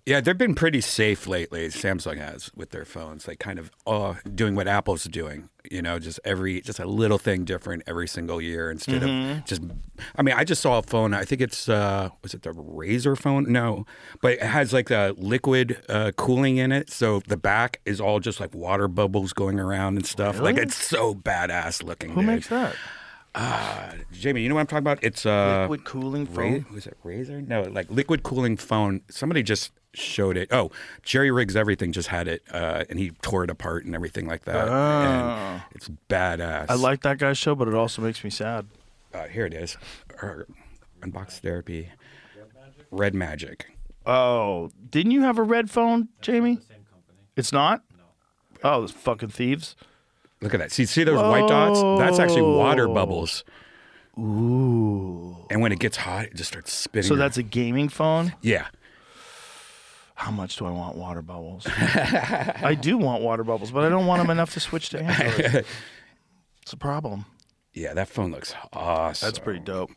Yeah, they've been pretty safe lately. Samsung has with their phones, like kind of doing what Apple's doing. You know, just a little thing different every single year instead of just. I mean, I just saw a phone. I think it's was it the Razer phone? No, but it has like a liquid cooling in it, so the back is all just like water bubbles going around and stuff. Really? Like, it's so badass looking. Who dude. makes that? Jamie, you know what I'm talking about? It's Liquid cooling phone. Was it Razer? No, like liquid cooling phone. Somebody just showed it. Oh, Jerry Riggs Everything just had it, and he tore it apart and everything like that. And it's badass. I like that guy's show, but it also makes me sad. Here it is. Unbox Therapy. Red Magic. Oh, didn't you have a red phone, Jamie? It's not? No. Oh, those fucking thieves. Look at that. See those white dots? That's actually water bubbles. Ooh. And when it gets hot, it just starts spinning. So that's a gaming phone? Yeah. How much do I want water bubbles? I do want water bubbles, but I don't want them enough to switch to Android. It's a problem. Yeah, that phone looks awesome. That's pretty dope.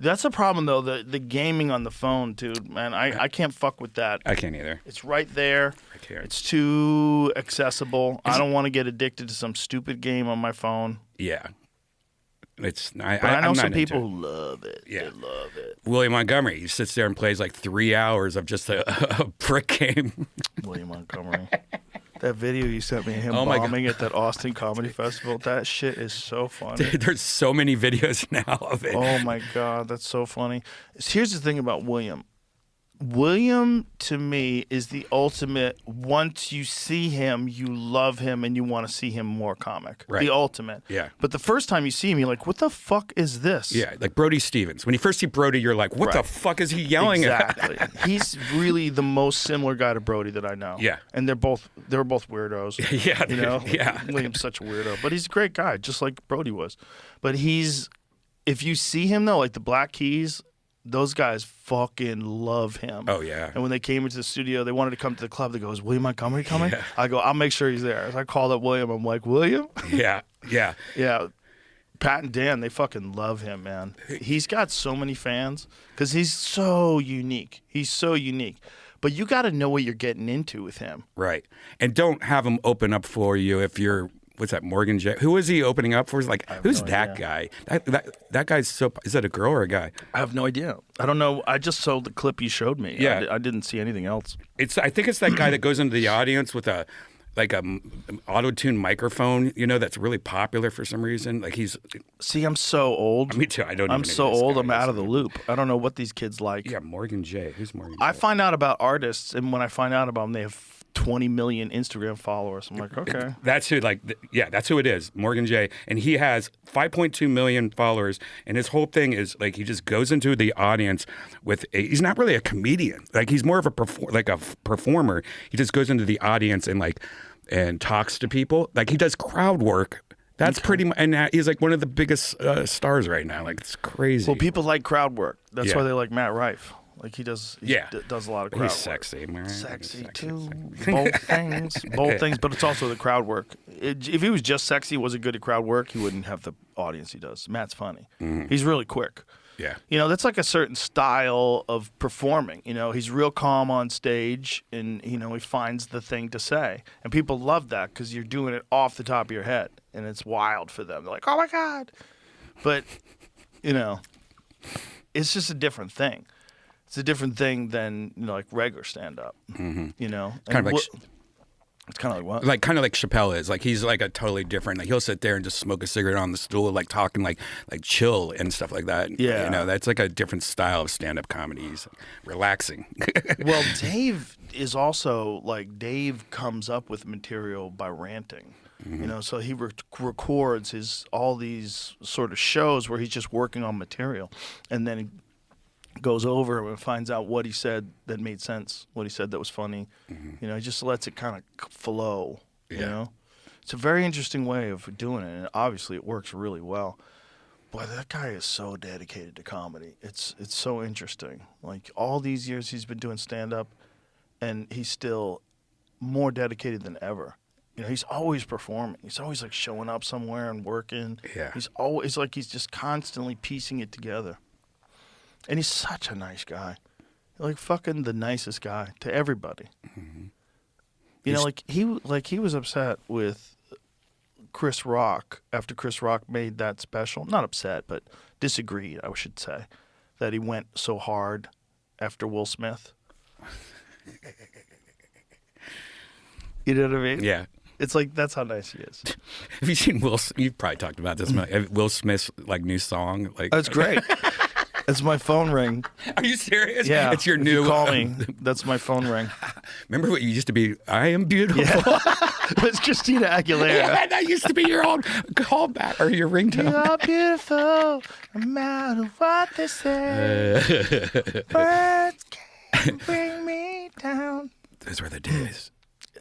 That's a problem, though, the gaming on the phone, dude. Man, I can't fuck with that. I can't either. It's right there. I can't. It's too accessible. I don't want to get addicted to some stupid game on my phone. Yeah. But I know I'm some not people into who love it. Yeah. They love it. William Montgomery. He sits there and plays like 3 hours of just a brick game. William Montgomery. That video you sent me of him Oh my bombing at that Austin Comedy Festival, that shit is so funny. Dude, there's so many videos now of it. Oh my God, that's so funny. Here's the thing about William. William, to me, is the ultimate. Once you see him, you love him and you want to see him more comic. Right. The ultimate. Yeah. But the first time you see him, you're like, what the fuck is this? Yeah, like Brody Stevens. When you first see Brody, you're like, what the Right. fuck is he yelling Exactly. at? He's really the most similar guy to Brody that I know. Yeah. And they were both weirdos. Yeah, You know? yeah. William's such a weirdo. But he's a great guy, just like Brody was. But if you see him though, like the Black Keys, those guys fucking love him. Oh, yeah. And when they came into the studio, they wanted to come to the club. They go, is William Montgomery coming? Yeah. I go, I'll make sure he's there. So I called up William. I'm like, William? Yeah, yeah. Yeah. Pat and Dan, they fucking love him, man. He's got so many fans because he's so unique. He's so unique. But you got to know what you're getting into with him. Right. And don't have him open up for you if you're, what's that, Morgan J? Who is he opening up for? It's like, who's that guy? That guy's so, is that a girl or a guy? I have no idea. I don't know. I just saw the clip you showed me. Yeah. I didn't see anything else. I think it's that guy that goes into the audience with a auto-tuned microphone, that's really popular for some reason. Like See, I'm so old. Me too. I don't. I'm even so know who this old. guy I'm is. out of the loop. I don't know what these kids like. Yeah, Morgan J. Who's Morgan J? I find out about artists, and when I find out about them, they have 20 million Instagram followers. I'm like, okay. That's who. That's who it is. Morgan J. And he has 5.2 million followers, and his whole thing is like he just goes into the audience with. He's not really a comedian. Like he's more of a performer. He just goes into the audience and talks to people. Like he does crowd work. That's pretty much, and he's like one of the biggest stars right now. Like it's crazy. Well, people like crowd work. That's Yeah. why they like Matt Rife. Like he does a lot of crowd He's work. sexy, man. Sexy He's too. sexy. Both things, but it's also the crowd work. If he was just sexy, wasn't good at crowd work, he wouldn't have the audience he does. Matt's funny. He's really quick. Yeah. That's like a certain style of performing. He's real calm on stage, and he finds the thing to say, and people love that because you're doing it off the top of your head, and it's wild for them. They're like, "Oh my God!" But it's just a different thing. It's a different thing than like regular stand up. Mm-hmm. Kind of like. It's kind of like what? Kind of like Chappelle is. Like he's like a totally different. Like he'll sit there and just smoke a cigarette on the stool, like talking like chill and stuff like that. Yeah. That's like a different style of stand-up comedy. He's relaxing. Well, Dave is also like Dave comes up with material by ranting. So he records all these sort of shows where he's just working on material, and then he goes over and finds out what he said that made sense, what he said that was funny. He just lets it kind of flow. It's a very interesting way of doing it, and obviously it works really well. Boy, that guy is so dedicated to comedy. It's so interesting. Like all these years he's been doing stand up, and he's still more dedicated than ever. He's always performing. He's always like showing up somewhere and working. Yeah. He's always like he's just constantly piecing it together. And he's such a nice guy. Like fucking the nicest guy to everybody. He was upset with Chris Rock after Chris Rock made that special. Not upset, but disagreed, I should say, that he went so hard after Will Smith. You know what I mean? Yeah. It's like that's how nice he is. Have you seen You've probably talked about this. Will Smith's new song. That's great. It's my phone ring. Are you serious? Yeah. It's your if new. You call me. That's my phone ring. Remember what you used to be? I am beautiful. Yeah. It's Christina Aguilera. Yeah, that used to be your old callback or your ringtone. You're beautiful, no matter what they say. Words can't bring me down. Those were the days.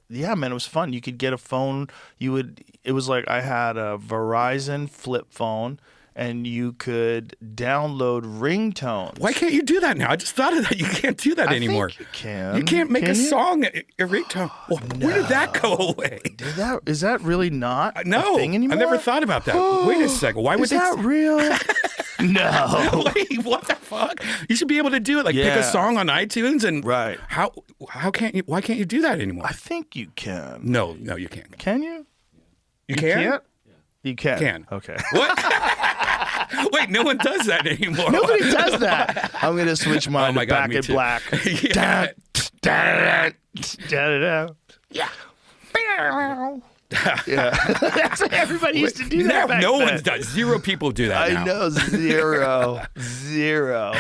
Yeah, man, it was fun. You could get a phone. It was like I had a Verizon flip phone, and you could download ringtones. Why can't you do that now? I just thought of that. You can't do that anymore. I think you can. You can't make Can a you? song a ringtone. Well, Where did that go away? Is that really not No, a thing anymore? I never thought about that. Wait a second. Why would Is that real? No. Wait, what the fuck? You should be able to do it. Like pick Yeah. a song on iTunes and Right. How can't you? Why can't you do that anymore? I think you can. No, you can't. Can you? You can? can't? You can. Can. Okay. What? Wait, no one does that anymore. Nobody does that. I'm gonna switch mine Oh my to God, back me in too. black. Yeah. Yeah. That's what everybody used to do that back no then. one does. Zero people do that now. I know, zero.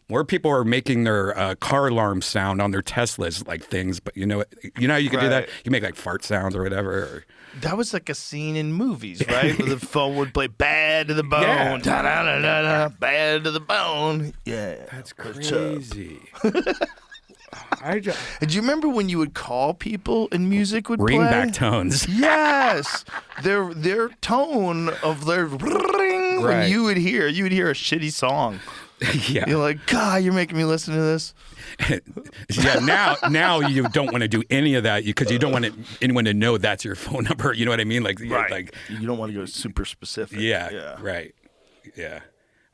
More people are making their car alarm sound on their Teslas like things, but you know how you can do that? Right. You make like fart sounds or whatever. Or... That was like a scene in movies, right? Where the phone would play "Bad to the Bone," Yeah. da-da-da-da-da, "Bad to the Bone." Yeah, That's what's up? crazy. I just... And do you remember when you would call people and music would Ringback play? tones. Yes, their tone of their ring. When Right. you would hear a shitty song. Yeah. You're like, God, you're making me listen to this. Yeah, now you don't want to do any of that because you don't want anyone to know that's your phone number. You know what I mean? Like, Right. like You don't want to go super specific. yeah, right. Yeah.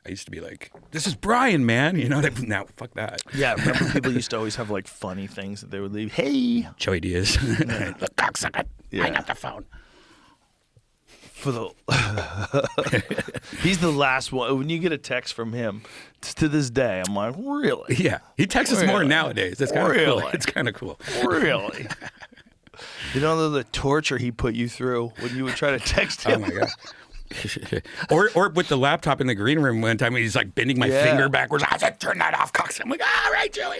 I used to be like, this is Brian, man. You know, now fuck that. Yeah, remember people used to always have like funny things that they would leave. Hey, Joey Diaz. Look, cocksucker. Yeah. Hang up the phone. for the he's the last one. When you get a text from him, to this day, I'm like, really? Yeah. He texts us more Really? nowadays. That's kind of Really? cool. It's kind of cool. Really? You know the torture he put you through when you would try to text Oh him? my God. or with the laptop in the green room one time, he's like bending my Yeah. finger backwards. I said, turn that off, Cox. I'm like, all right, Joey.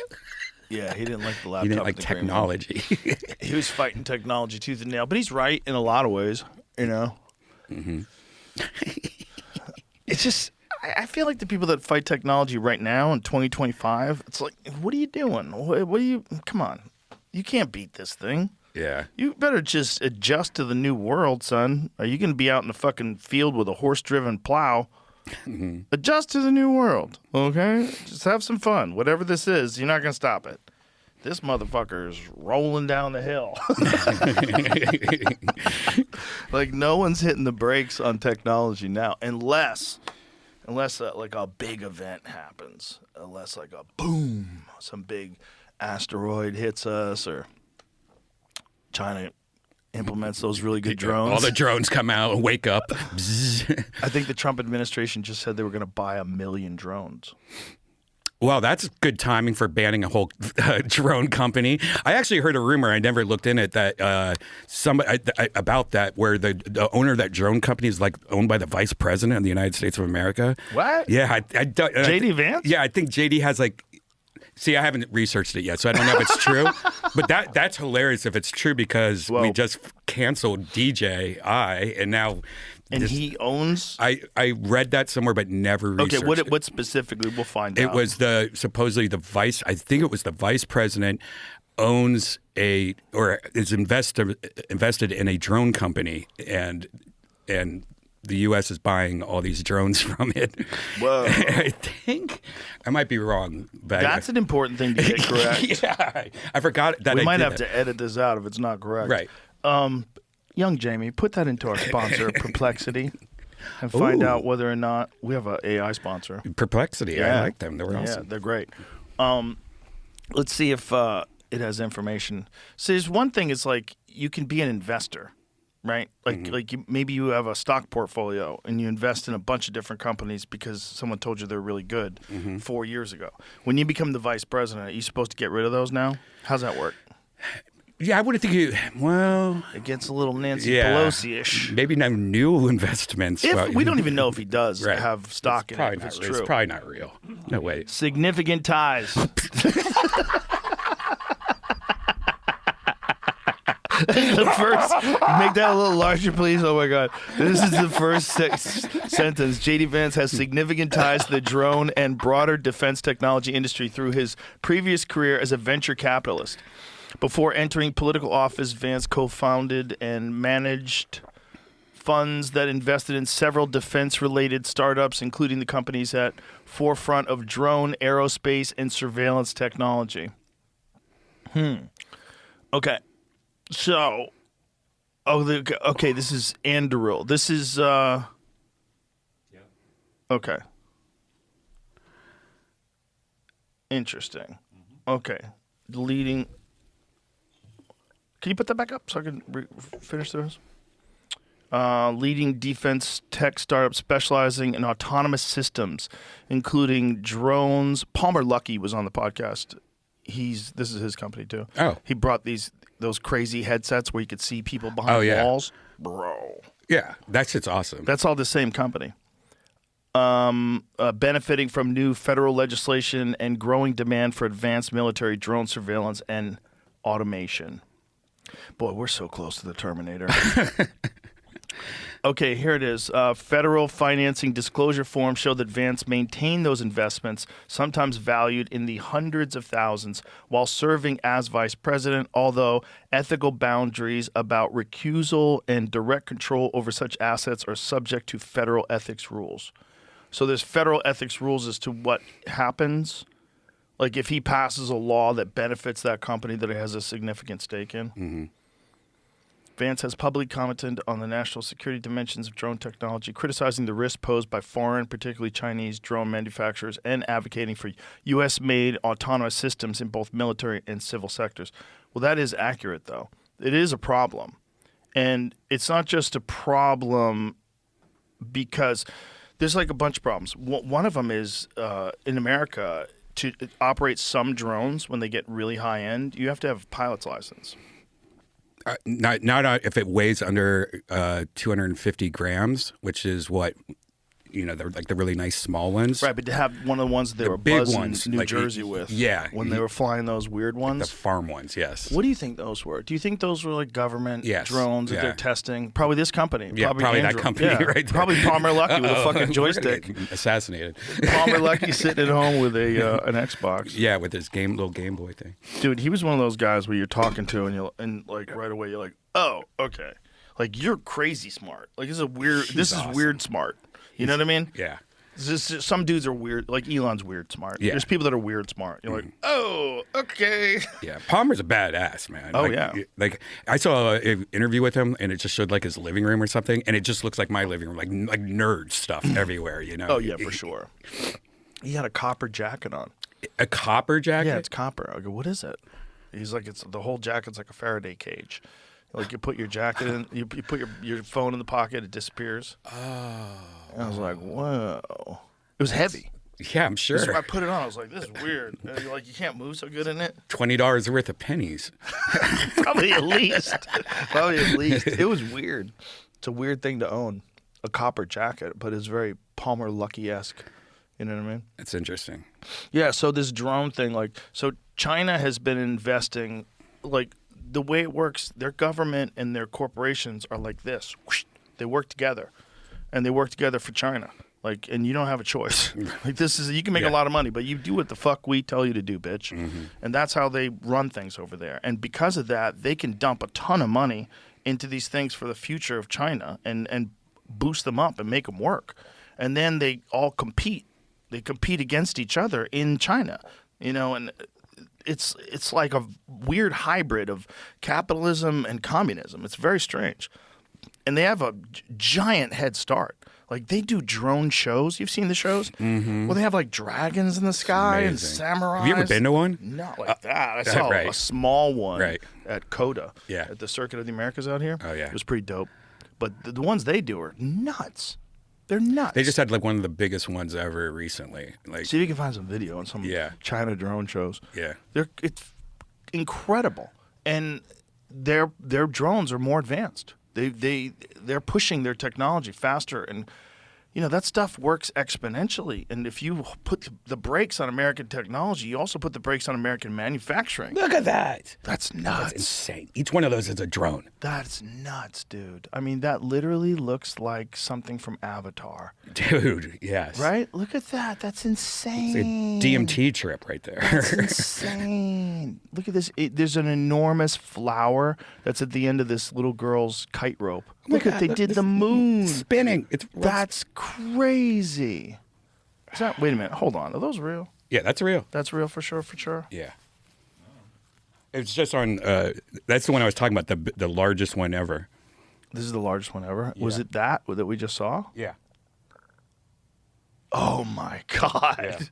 Yeah, he didn't like the laptop. He didn't like in the green room. technology. He was fighting technology tooth and nail, but he's right in a lot of ways, you know? Mm-hmm. It's just, I feel like the people that fight technology right now in 2025, it's like, what are you doing? What are you, come on. You can't beat this thing. Yeah. You better just adjust to the new world, son. Are you going to be out in the fucking field with a horse-driven plow? Adjust to the new world, okay? Just have some fun. Whatever this is, you're not going to stop it. This motherfucker is rolling down the hill. Like, no one's hitting the brakes on technology now, unless like a big event happens. Unless like a boom, some big asteroid hits us, or China implements those really good drones. All the drones come out and wake up. Bzzz. I think the Trump administration just said they were going to buy 1 million drones. Well, that's good timing for banning a whole drone company. I actually heard a rumor. I never looked in it that about that, where the owner of that drone company is like owned by the vice president of the United States of America. What? Yeah, JD Vance? Yeah, I think JD has like. See, I haven't researched it yet, so I don't know if it's true. But that's hilarious if it's true because we just canceled DJI, and now. And he owns. I read that somewhere, but never researched Okay, it. what specifically? We'll find out. It was supposedly the vice. I think it was the vice president owns is invested in a drone company, and the U.S. is buying all these drones from it. Whoa! I think I might be wrong, but That's an important thing to get correct. yeah, I forgot that. We might have to edit this out if it's not correct. Right. Young Jamie, put that into our sponsor, Perplexity, and find Ooh. out whether or not we have an AI sponsor. Perplexity. Yeah. I like them. They were Yeah, awesome. they're great. Let's see if it has information. So there's one thing is like you can be an investor, right? Like maybe you have a stock portfolio and you invest in a bunch of different companies because someone told you they're really good 4 years ago. When you become the vice president, are you supposed to get rid of those now? How's that work? Yeah, I would think It gets a little Nancy Pelosi-ish. Maybe no new investments. We don't even know if he does Right. have stock in it. If it's true. It's probably not real. No way. Significant ties. The first, make that a little larger, please. Oh my God, this is the first sentence. JD Vance has significant ties to the drone and broader defense technology industry through his previous career as a venture capitalist. Before entering political office, Vance co-founded and managed funds that invested in several defense-related startups, including the companies at forefront of drone, aerospace, and surveillance technology. Okay. So, okay, this is Anduril. This is, okay. Interesting. Okay. Deleting. Can you put that back up so I can finish this? leading defense tech startup specializing in autonomous systems, including drones. Palmer Luckey was on the podcast. This is his company too. Oh. He brought those crazy headsets where you could see people behind walls. Bro. Yeah, that shit's awesome. That's all the same company. Benefiting from new federal legislation and growing demand for advanced military drone surveillance and automation. Boy, we're so close to the Terminator. Okay, here it is. Federal financing disclosure forms show that Vance maintained those investments, sometimes valued in the hundreds of thousands, while serving as vice president, although ethical boundaries about recusal and direct control over such assets are subject to federal ethics rules. So there's federal ethics rules as to what happens. Like if he passes a law that benefits that company that he has a significant stake in. Mm-hmm. Vance has publicly commented on the national security dimensions of drone technology, criticizing the risk posed by foreign, particularly Chinese, drone manufacturers, and advocating for U.S.-made autonomous systems in both military and civil sectors. Well, that is accurate, though. It is a problem. And it's not just a problem because there's like a bunch of problems. One of them is in America, to operate some drones when they get really high-end, you have to have a pilot's license. Not if it weighs under 250 grams, which is what, they're like the really nice small ones. Right, but to have one of the ones that they were big buzzing ones, New like, Jersey with. Yeah. When they were flying those weird ones. The farm ones, yes. What do you think those were? Do you think those were like government drones that Yeah. they're testing? Probably this company. Yeah, probably that company right there. Probably Palmer Luckey with a fucking joystick. We're gonna get assassinated. Palmer Luckey sitting at home with an Xbox. Yeah, with his little Game Boy thing. Dude, he was one of those guys where you're talking to and like right away you're like, oh, okay. Like you're crazy smart. Like this is awesome. weird smart. You know what I mean? Yeah. Some dudes are weird. Like Elon's weird smart. Yeah. There's people that are weird smart. You're like, oh, okay. Yeah, Palmer's a badass, man. Oh, like, yeah. Like I saw an interview with him, and it just showed like his living room or something, and it just looks like my living room, like nerd stuff everywhere. Oh yeah, for sure. He had a copper jacket on. A copper jacket? Yeah, it's copper. I go, what is it? He's like, the whole jacket's like a Faraday cage. Like you put your jacket in, you put your phone in the pocket, it disappears. Oh. And I was like, whoa. It was heavy. Yeah, I'm sure. So I put it on. I was like, this is weird. And you're like, you can't move so good in it. $20 worth of pennies. Probably at least. It was weird. It's a weird thing to own, a copper jacket, but it's very Palmer Luckey-esque. You know what I mean? It's interesting. Yeah, so this drone thing, so China has been investing, the way it works, their government and their corporations are like this. Whoosh, they work together, and they work together for China. And you don't have a choice. You can make a lot of money, but you do what the fuck we tell you to do, bitch. Mm-hmm. And that's how they run things over there. And because of that, they can dump a ton of money into these things for the future of China and boost them up and make them work. And then they all compete. They compete against each other in China, and it's like a weird hybrid of capitalism and communism. It's very strange. And they have a giant head start. They do drone shows. You've seen the shows? Mm-hmm. Well, they have dragons in the sky and samurais. Have you ever been to one? Not like that. I saw a small one at CODA at the Circuit of the Americas out here. Oh, yeah. It was pretty dope. But the ones they do are nuts. They're nuts. They just had one of the biggest ones ever recently. See if you can find some video on some China drone shows. Yeah. It's incredible. And their drones are more advanced. They're pushing their technology faster, and that stuff works exponentially. And if you put the brakes on American technology, you also put the brakes on American manufacturing. Look at that. That's nuts. That's insane. Each one of those is a drone. That's nuts, dude. I mean, that literally looks like something from Avatar. Dude, yes. Right? Look at that. That's insane. It's a DMT trip right there. That's insane. Look at this. There's an enormous flower that's at the end of this little girl's kite rope. Look at they did the moon. Spinning. That's crazy. Wait a minute. Hold on. Are those real? Yeah, that's real. That's real for sure. Yeah. It's just on. That's the one I was talking about. The largest one ever. This is the largest one ever. Yeah. Was it that we just saw? Yeah. Oh my god.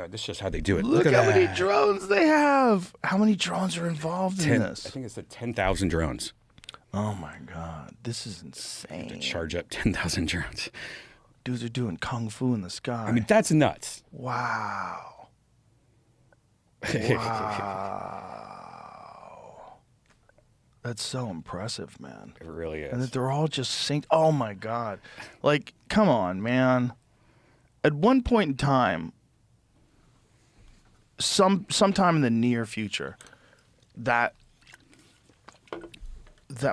This is just how they do it. Look at how many drones they have. How many drones are involved in this? I think it's 10,000 drones. Oh my God, this is insane. Charge up 10,000 drones. Dudes are doing kung fu in the sky. I mean, that's nuts. Wow. Wow. That's so impressive, man. It really is. And that they're all just synced. Oh my God. Like, come on, man. At one point in time, sometime in the near future, I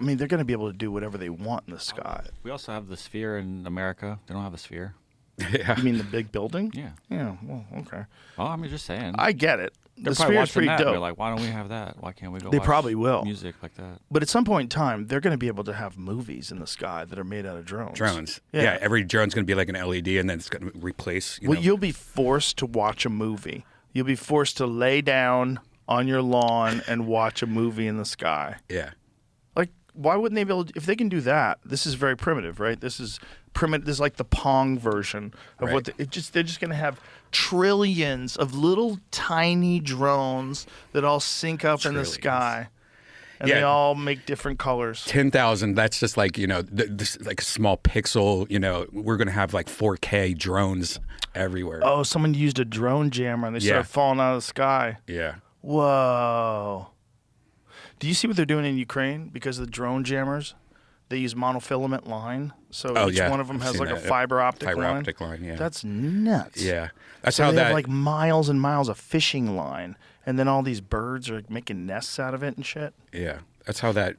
mean, they're going to be able to do whatever they want in the sky. We also have the sphere in America. They don't have the sphere. Yeah. You mean the big building? Yeah. Yeah, well, okay. Well, I mean, just saying. I get it. They're The probably sphere's watching pretty that. dope. They're like, why don't we have that? Why can't we go They watch probably will. music like that? But at some point in time, they're going to be able to have movies in the sky that are made out of drones. Drones. Yeah. Yeah. Every drone's going to be like an LED, and then it's going to replace. Well, you'll be forced to watch a movie. You'll be forced to lay down on your lawn and watch a movie in the sky. Yeah. Like, why wouldn't they be able to, if they can do that, this is very primitive, right? This is primitive. This is like the Pong version of what they're just going to have trillions of little tiny drones that all sync up in the Trillions. sky. And Yeah. they all make different colors. 10,000, that's just like, this, like a small pixel, we're going to have like 4K drones everywhere. Oh, someone used a drone jammer and they Yeah. started falling out of the sky. Yeah. Whoa. Do you see what they're doing in Ukraine? Because of the drone jammers, they use monofilament line. So Oh, each yeah. one of them I've has seen like a that. fiber optic line. Fiber optic line, yeah. That's nuts. Yeah. That's So how they that. have like miles and miles of fishing line, and then all these birds are like, making nests out of it and shit. Yeah. That's how that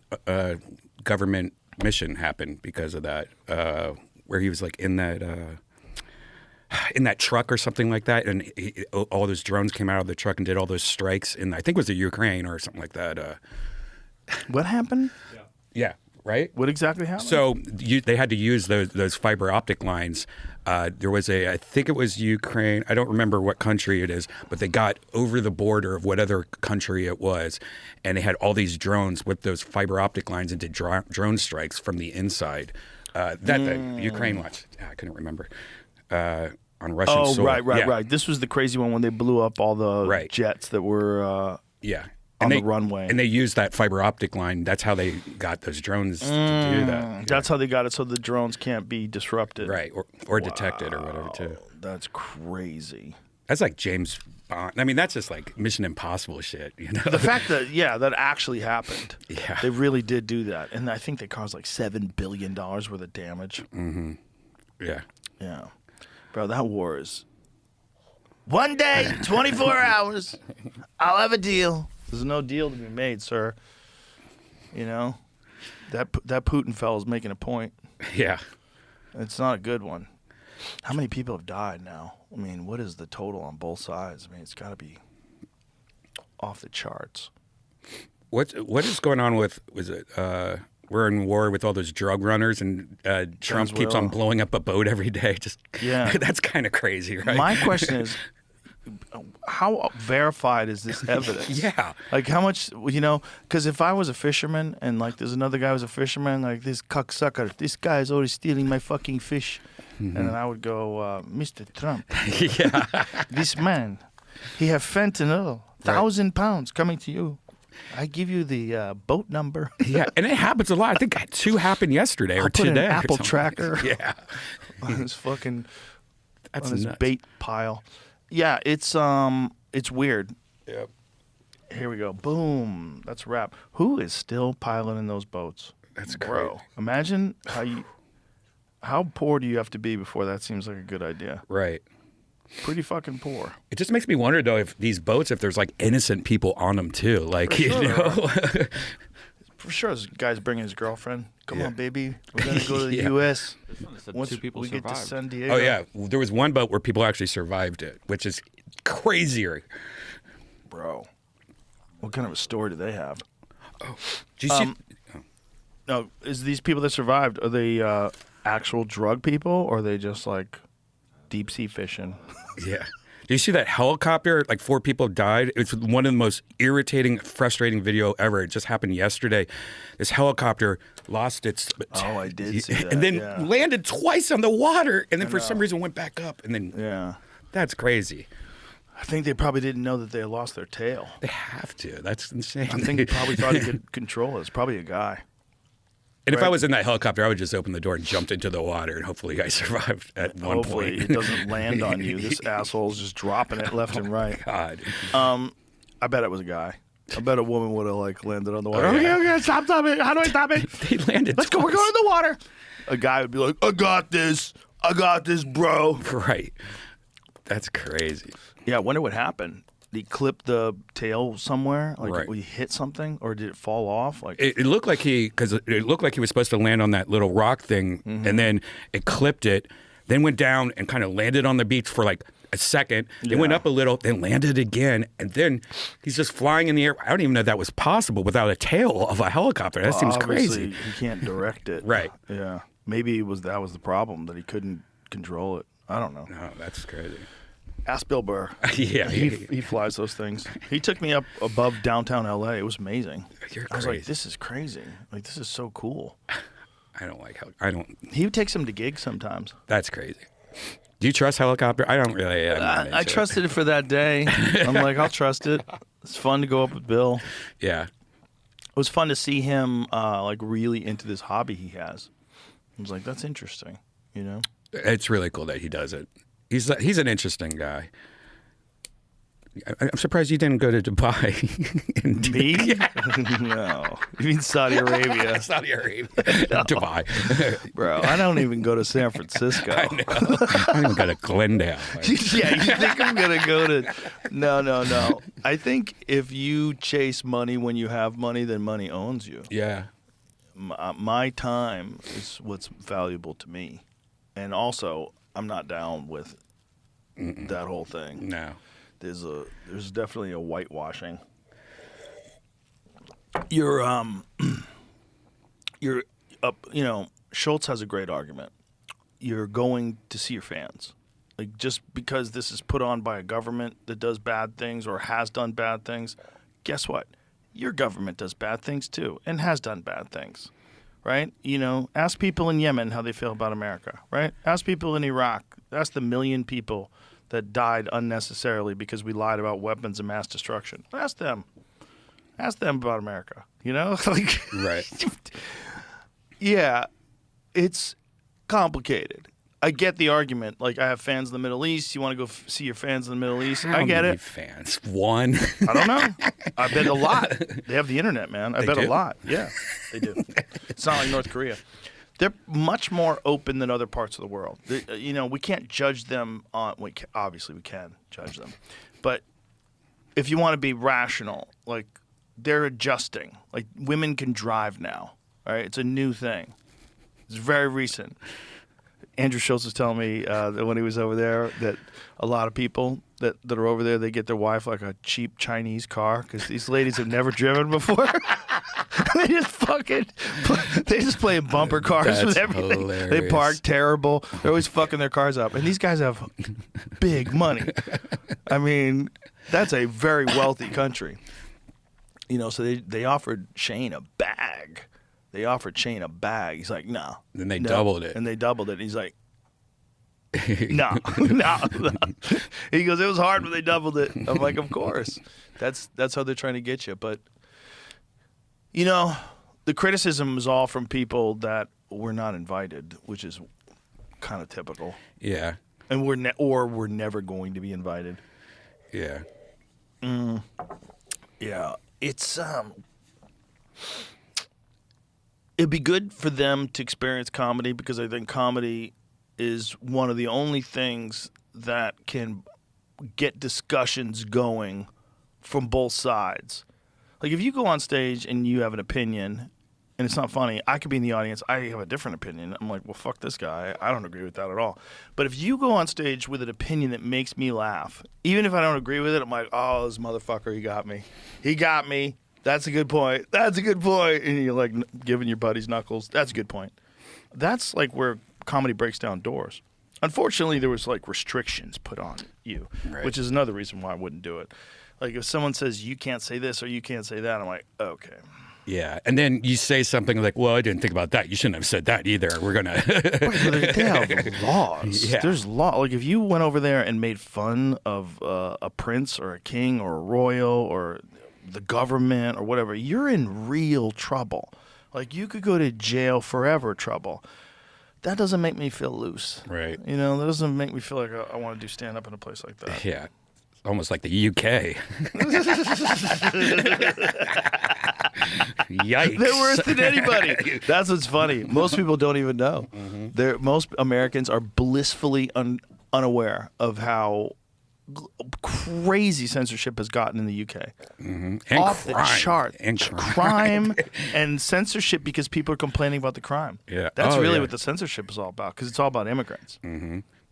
government mission happened because of that, where he was like in that truck or something like that, and all those drones came out of the truck and did all those strikes in, I think it was the Ukraine or something like that. What happened? Yeah. Right? What exactly happened? So they had to use those fiber optic lines. There was I think it was Ukraine. I don't remember what country it is, but they got over the border of whatever country it was, and they had all these drones with those fiber optic lines and did drone strikes from the inside. The Ukraine watch. I couldn't remember. On Russian soil. Right. This was the crazy one when they blew up all the jets that were yeah. on the runway. And they used that fiber optic line. That's how they got those drones to do that. That's how they got it, so the drones can't be disrupted. Right, or detected or whatever, too. That's crazy. That's like James Bond. I mean, that's just like Mission Impossible shit, The fact that, that actually happened. Yeah. They really did do that. And I think they caused like $7 billion worth of damage. Mm-hmm. Yeah. Yeah. Bro, that war is... One day, 24 hours, I'll have a deal. There's no deal to be made, sir. You know? That Putin fella's making a point. Yeah. It's not a good one. How many people have died now? I mean, what is the total on both sides? I mean, it's got to be off the charts. What is going on with, we're in war with all those drug runners, and Trump keeps on blowing up a boat every day. That's kind of crazy, right? My question is, how verified is this evidence? Yeah. Like how much, because if I was a fisherman and like there's another guy who's a fisherman, like this cocksucker, this guy is always stealing my fucking fish. Mm-hmm. And then I would go, Mr. Trump, yeah, this man, he have fentanyl, 1,000 pounds coming to you. I give you the boat number. Yeah, and it happens a lot. I think 2 happened yesterday or I'll put today. an Apple tracker. Yeah, on his fucking that's on his nuts. bait pile. Yeah, it's weird. Yep. Here we go. Boom. That's a wrap. Who is still piloting those boats? That's Bro, great. imagine how poor do you have to be before that seems like a good idea? Right. Pretty fucking poor. It just makes me wonder though if these boats, if there's like innocent people on them too, like For sure, this guy's bringing his girlfriend. Come Yeah. on, baby. We're gonna go to the Yeah. U.S. Said Once 2 people we get to survived. San Diego. Oh yeah, there was one boat where people actually survived it, which is crazier. Bro. What kind of a story do they have? Do you see? No, is these people that survived, are they actual drug people, or are they just like deep sea fishing? Yeah. Do you see that helicopter? Like 4 people died. It's one of the most irritating, frustrating video ever. It just happened yesterday. This helicopter lost its. Oh, I did see that. And then yeah. landed twice on the water, and then for some reason went back up, and then Yeah. that's crazy. I think they probably didn't know that they lost their tail. They have to. That's insane. I think he probably thought he could control it. It's probably a guy. And if Right. I was in that helicopter, I would just open the door and jumped into the water, and hopefully I survived at one Hopefully point. it doesn't land on you. This asshole's just dropping it left and right. God. I bet it was a guy. I bet a woman would have like landed on the water. Oh, yeah. Okay, stop it. How do I stop it? They landed Let's go. We're twice. going in the water. A guy would be like, I got this, bro. Right. That's crazy. Yeah, I wonder what happened. Did he clip the tail somewhere? Like, Right. we hit something, or did it fall off? Like, It looked like because it looked like he was supposed to land on that little rock thing, Mm-hmm. and then it clipped it, then went down and kind of landed on the beach for like a second. It went Yeah. up a little, then landed again, and then he's just flying in the air. I don't even know that was possible without a tail of a helicopter. That seems obviously, crazy. He can't direct it. Right. Yeah. Maybe that was the problem, that he couldn't control it. I don't know. No, that's crazy. Ask Bill Burr. Yeah, He flies those things. He took me up above downtown LA. It was amazing. You're I was like, crazy. this is crazy. Like, this is so cool. I don't like I don't. He takes him to gigs sometimes. That's crazy. Do you trust helicopter? I don't really. I'm not into I it. trusted it for that day. I'm like, I'll trust it. It's fun to go up with Bill. Yeah. It was fun to see him like really into this hobby he has. I was like, that's interesting. You know? It's really cool that he does it. He's an interesting guy. I'm surprised you didn't go to Dubai. Me? No. You mean Saudi Arabia? Saudi Arabia. Dubai. Bro, I don't even go to San Francisco. I know. I don't even go to Glendale. Yeah, you think I'm going to go to... No. I think if you chase money when you have money, then money owns you. Yeah. My time is what's valuable to me. And also, I'm not down with that whole thing. No. There's definitely a whitewashing. You're up, Schultz has a great argument. You're going to see your fans. Like, just because this is put on by a government that does bad things or has done bad things, guess what? Your government does bad things too and has done bad things, right? Ask people in Yemen how they feel about America, right? Ask people in Iraq. Ask the 1 million people that died unnecessarily because we lied about weapons of mass destruction. Ask them. Ask them about America, Like, Right. yeah, it's complicated. I get the argument. Like, I have fans in the Middle East. You want to go see your fans in the Middle East? I get it. Fans. One. I don't know. I bet a lot. They have the internet, man. I bet a do? lot. Yeah, they do. It's not like North Korea. They're much more open than other parts of the world. We can't judge them on. Obviously, we can judge them, but if you want to be rational, like, they're adjusting. Like, women can drive now. All right, it's a new thing. It's very recent. Andrew Schultz was telling me that when he was over there that a lot of people that are over there, they get their wife like a cheap Chinese car because these ladies have never driven before. They just play bumper cars with That's everything. They hilarious. park terrible. They're always fucking their cars up. And these guys have big money. I mean, that's a very wealthy country. So they offered Shane a bag. He's like, no. Then they no. doubled it. And they doubled it. He's like, no. He goes, it was hard, but they doubled it. I'm like, of course. That's how they're trying to get you. But, the criticism is all from people that were not invited, which is kind of typical. Yeah. And we're never going to be invited. Yeah. Yeah. It's it'd be good for them to experience comedy because I think comedy is one of the only things that can get discussions going from both sides. Like, if you go on stage and you have an opinion and it's not funny, I could be in the audience, I have a different opinion. I'm like, well, fuck this guy. I don't agree with that at all. But if you go on stage with an opinion that makes me laugh, even if I don't agree with it, I'm like, oh, this motherfucker, he got me. He got me. That's a good point. That's a good point. And you're like giving your buddies knuckles. That's a good point. That's like where comedy breaks down doors. Unfortunately, there was like restrictions put on you, Right. which is another reason why I wouldn't do it. Like, if someone says you can't say this or you can't say that, I'm like, okay. Yeah. And then you say something like, well, I didn't think about that. You shouldn't have said that either. We're going to. They have laws. Yeah. There's law. Like, if you went over there and made fun of a prince or a king or a royal or the government or whatever, you're in real trouble. Like, you could go to jail forever, trouble. That doesn't make me feel loose. Right. You know, that doesn't make me feel like I want to do stand-up in a place like that. Yeah. Almost like the UK. Yikes. They're worse than anybody. That's what's funny. Most people don't even know. Most Americans are blissfully unaware of how crazy censorship has gotten in the UK. And Off crime. the chart. And crime and censorship because people are complaining about the crime. Yeah. That's Oh, really yeah. what the censorship is all about, because it's all about immigrants.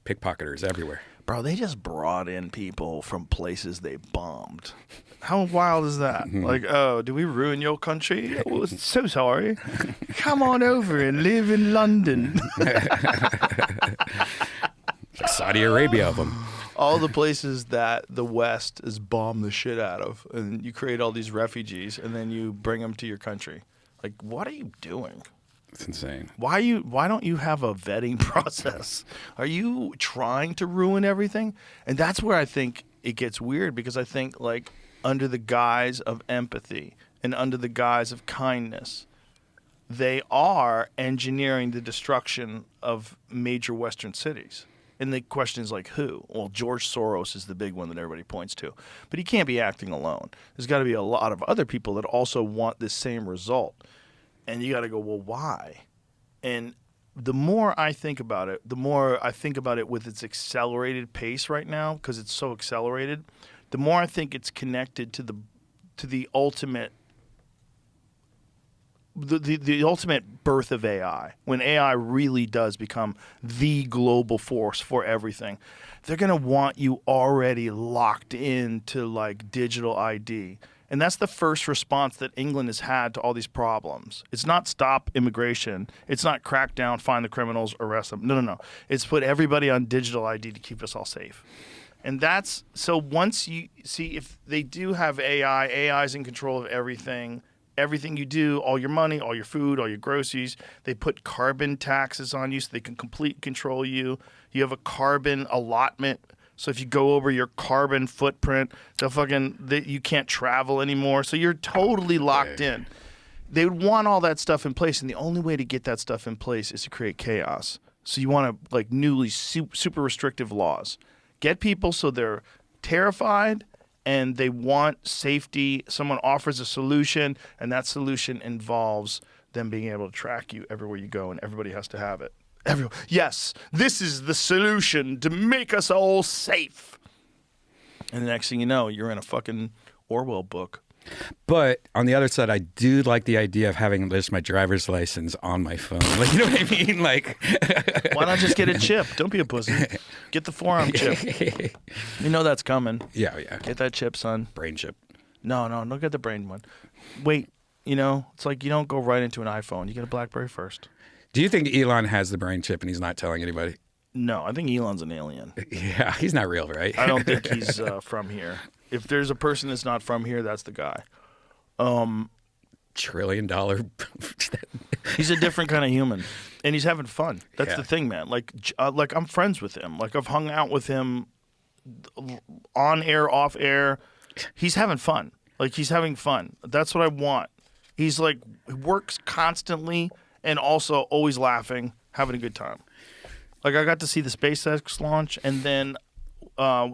Pickpocketers everywhere. Bro, they just brought in people from places they bombed. How wild is that? Like, oh, did we ruin your country? Oh, so sorry. Come on over and live in London. Like Saudi Arabia of them. All the places that the West has bombed the shit out of, and you create all these refugees, and then you bring them to your country. Like, what are you doing? It's insane. Why don't you have a vetting process? Are you trying to ruin everything? And that's where I think it gets weird, because I think, like, under the guise of empathy and under the guise of kindness, they are engineering the destruction of major Western cities. And the question is, like, who? Well, George Soros is the big one that everybody points to. But he can't be acting alone. There's got to be a lot of other people that also want this same result. And you got to go, well, why? And the more I think about it, the more I think about it with its accelerated pace right now, because it's so accelerated, the more I think it's connected to the ultimate the ultimate birth of AI. When AI really does become the global force for everything, they're going to want you already locked into, like, digital ID. And that's the first response that England has had to all these problems. It's not stop immigration. It's not crack down, find the criminals, arrest them. No. It's put everybody on digital ID to keep us all safe. And that's, so once you see, if they do have AI is in control of everything you do, all your money, all your food, all your groceries. They put carbon taxes on you so they can complete control you. You have a carbon allotment. So if you go over your carbon footprint, you can't travel anymore. So you're totally locked in. They would want all that stuff in place, and the only way to get that stuff in place is to create chaos. So you want to, like, newly super restrictive laws. Get people so they're terrified and they want safety. Someone offers a solution, and that solution involves them being able to track you everywhere you go, and everybody has to have it. Yes, this is the solution to make us all safe. And the next thing you know, you're in a fucking Orwell book. But on the other side, I do like the idea of having just my driver's license on my phone. Like, you know what I mean? Like, why not just get a chip? Don't be a pussy. Get the forearm chip. You know that's coming. Yeah. Get that chip, son. Brain chip. No, don't get the brain one. Wait, it's like you don't go right into an iPhone. You get a BlackBerry first. Do you think Elon has the brain chip and he's not telling anybody? No, I think Elon's an alien. Yeah, he's not real, right? I don't think he's from here. If there's a person that's not from here, that's the guy. $1 trillion. He's a different kind of human, and he's having fun. That's the thing, man. Like I'm friends with him. Like, I've hung out with him on air, off air. He's having fun. Like, he's having fun. That's what I want. He's like, he works constantly and also always laughing, having a good time. Like, I got to see the SpaceX launch, and then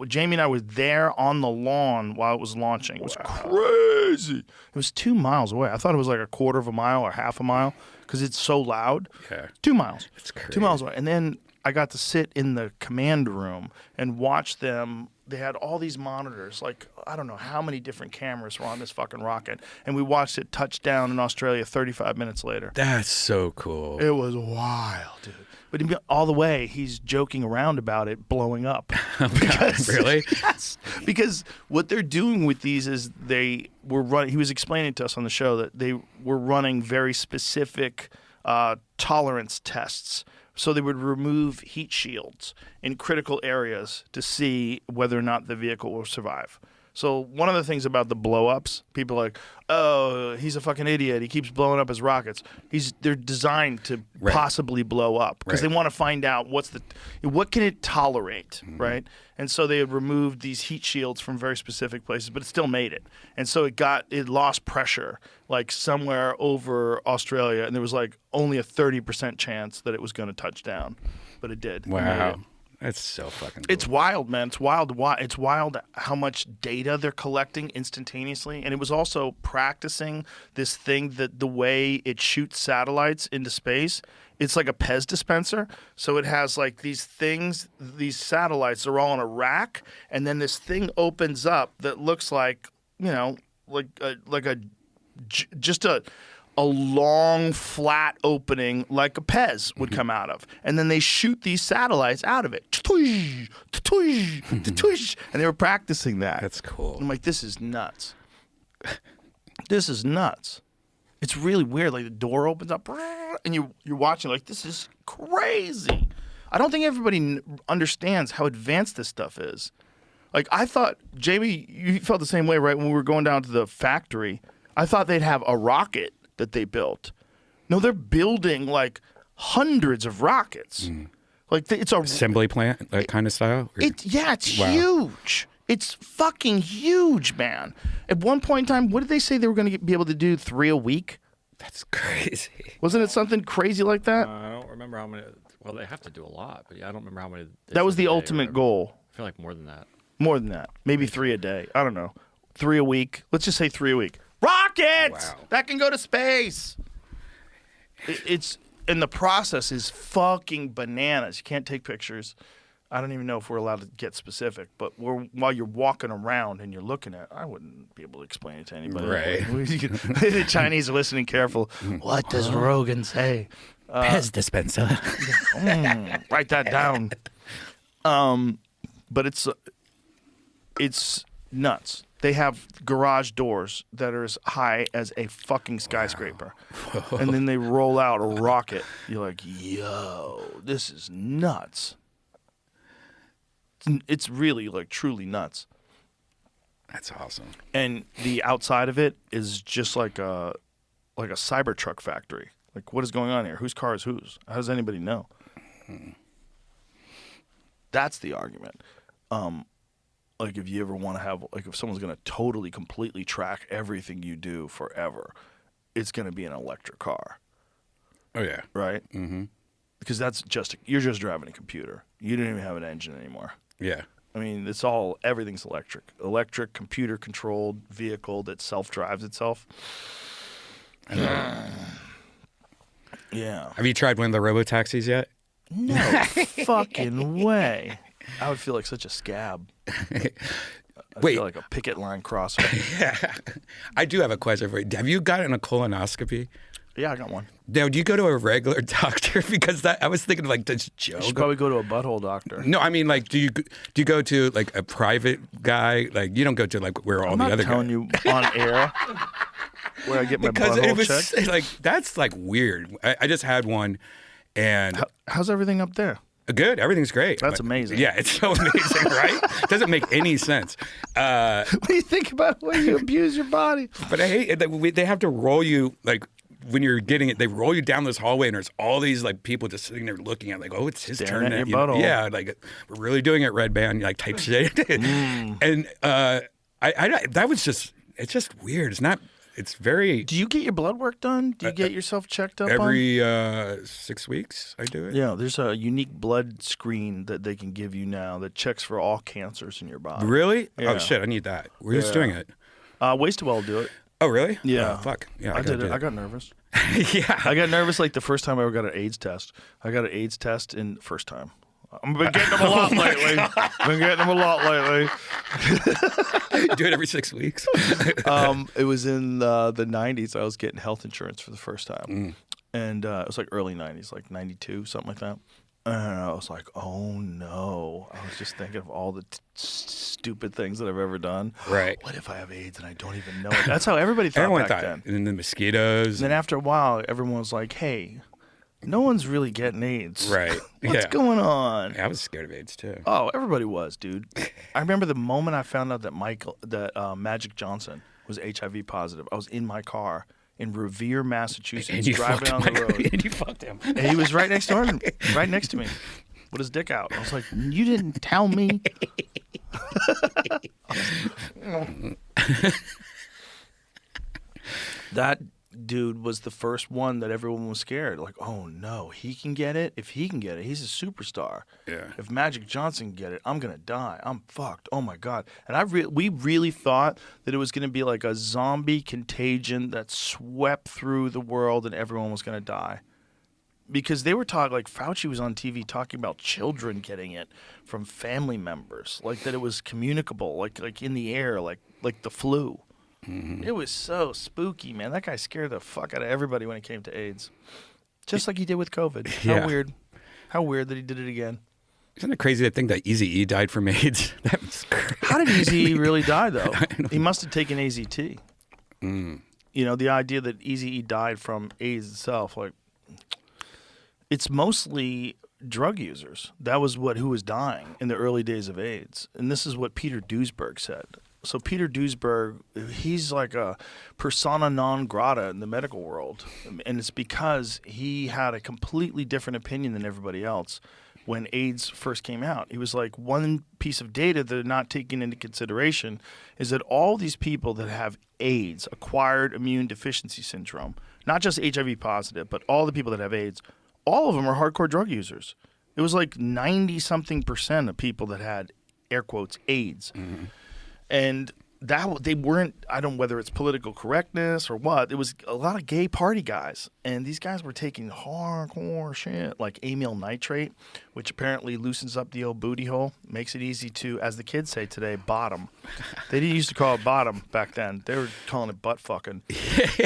Jamie and I were there on the lawn while it was launching. It was crazy. It was 2 miles away. I thought it was like a quarter of a mile or half a mile because it's so loud. Yeah. 2 miles. It's crazy. 2 miles away. And then I got to sit in the command room and watch them. They had all these monitors, like, I don't know how many different cameras were on this fucking rocket. And we watched it touch down in Australia 35 minutes later. That's so cool. It was wild, dude. But all the way, he's joking around about it blowing up. Because, really? Yes. Because what they're doing with these is they were running. He was explaining to us on the show that they were running very specific tolerance tests. So they would remove heat shields in critical areas to see whether or not the vehicle will survive. So one of the things about the blow-ups, people are like, oh, he's a fucking idiot. He keeps blowing up his rockets. They're designed to possibly blow up because they want to find out what can it tolerate, right? And so they had removed these heat shields from very specific places, but it still made it. And so it lost pressure like somewhere over Australia, and there was like only a 30% chance that it was going to touch down, but it did. Wow. That's so fucking cool. It's wild, man. It's wild. It's wild how much data they're collecting instantaneously. And it was also practicing this thing that the way it shoots satellites into space, it's like a Pez dispenser. So it has like these things, these satellites are all on a rack, and then this thing opens up that looks like, just a long flat opening like a Pez would come out of. And then they shoot these satellites out of it. And they were practicing that. That's cool. I'm like, this is nuts. This is nuts. It's really weird. Like the door opens up and you're watching like, this is crazy. I don't think everybody understands how advanced this stuff is. Like I thought, Jamie, you felt the same way, right? When we were going down to the factory, I thought they'd have a rocket that they built. No, they're building like hundreds of rockets. Like it's a assembly plant, that kind of style. It's huge. It's fucking huge, man. At one point in time, what did they say they were going to be able to do 3 a week? That's crazy. Wasn't it something crazy like that? I don't remember how many. Well, they have to do a lot, but yeah, I don't remember how many. That was the ultimate goal. I feel like more than that. More than that. Maybe 3 a day. I don't know. 3 a week. Let's just say 3 a week. Rockets that can go to space. And the process is fucking bananas. You can't take pictures. I don't even know if we're allowed to get specific, but while you're walking around and you're looking at it, I wouldn't be able to explain it to anybody. Right. The Chinese are listening careful. What does Rogan say? Pez dispenser. Write that down. But it's nuts. They have garage doors that are as high as a fucking skyscraper. And then they roll out a rocket. You're like, yo, this is nuts. It's really like truly nuts. That's awesome. And the outside of it is just like a Cybertruck factory. Like, what is going on here? Whose car is whose? How does anybody know? That's the argument. Like, if you ever want to have, like, if someone's going to totally, completely track everything you do forever, it's going to be an electric car. Oh, yeah. Right? Mm-hmm. Because you're just driving a computer. You don't even have an engine anymore. Yeah. I mean, everything's electric. Electric, computer-controlled vehicle that self-drives itself. Yeah. Have you tried one of the robo-taxis yet? No fucking way. I would feel like such a scab. I feel like a picket line crosser. Yeah. I do have a question for you. Have you gotten a colonoscopy? Yeah, I got one. Now, do you go to a regular doctor? Because I was thinking like this joke. You should probably go to a butthole doctor. No, I mean like, do you go to like a private guy? Like you don't go to like where all I'm the not other telling guys. you on air where I get my Because butthole it was checked. like that's like weird. I just had one, and How's everything up there? good. Everything's great. That's amazing. Yeah, it's so amazing, right? Doesn't make any sense. What do you think about when you abuse your body? But I hate it. They have to roll you like. When you're getting it, they roll you down this hallway, and there's all these like people just sitting there looking at, like, oh, it's his Staring turn. at your You know, butthole. yeah, like we're really doing it, Redban, like type shit. And that was just, it's just weird. It's not. It's very. Do you get your blood work done? Do you get yourself checked up every 6 weeks? I do it. Yeah, there's a unique blood screen that they can give you now that checks for all cancers in your body. Really? Yeah. Oh shit! I need that. Who's doing it? Waste Well do it. Oh really? Yeah. Oh, fuck. Yeah, I did gotta it. do I that. got nervous. Yeah. I got nervous like the first time I ever got an AIDS test. I got an AIDS test in the first time. I've been getting them a lot lately. Been getting them a lot lately. Do it every 6 weeks. It was in the 90s. I was getting health insurance for the first time. And it was like early 90s, like 92, something like that. And I was like, oh no. I was just thinking of all the stupid things that I've ever done. Right. What if I have AIDS and I don't even know it? That's how everybody thought Everyone back thought. then. And then the mosquitoes. And then after a while, everyone was like, hey, No one's really getting AIDS. Right. What's Yeah. going on? I was scared of AIDS too. Oh, everybody was, dude. I remember the moment I found out that Magic Johnson was HIV positive. I was in my car in Revere, Massachusetts, And you driving on the road. And you fucked him. And he was right next door, right next to me, with his dick out. I was like, "You didn't tell me." That dude was the first one that everyone was scared. Like, oh no, he can get it. If he can get it, he's a superstar. Yeah. If Magic Johnson can get it, I'm gonna die. I'm fucked. Oh my god. And we really thought that it was gonna be like a zombie contagion that swept through the world and everyone was gonna die. Because they were talking, like Fauci was on TV talking about children getting it from family members, like that it was communicable, like in the air, like the flu. Mm-hmm. It was so spooky, man. That guy scared the fuck out of everybody when it came to AIDS, just like he did with COVID. Yeah. How weird that he did it again. Isn't it crazy to think that Eazy-E died from AIDS? That was crazy. How did Eazy-E really die, though? He must have taken AZT. You know, the idea that Eazy-E died from AIDS itself, like, it's mostly drug users. That was who was dying in the early days of AIDS. And this is what Peter Duesberg said. So Peter Duesberg, he's like a persona non grata in the medical world. And it's because he had a completely different opinion than everybody else when AIDS first came out. He was like, one piece of data that they're not taking into consideration is that all these people that have AIDS, acquired immune deficiency syndrome, not just HIV positive, but all the people that have AIDS, all of them are hardcore drug users. It was like 90-something% of people that had, air quotes, AIDS. Mm-hmm. And that they weren't, I don't know whether it's political correctness or what, it was a lot of gay party guys. And these guys were taking hardcore shit like amyl nitrate, which apparently loosens up the old booty hole, makes it easy to, as the kids say today, bottom. They didn't used to call it bottom back then. They were calling it butt fucking.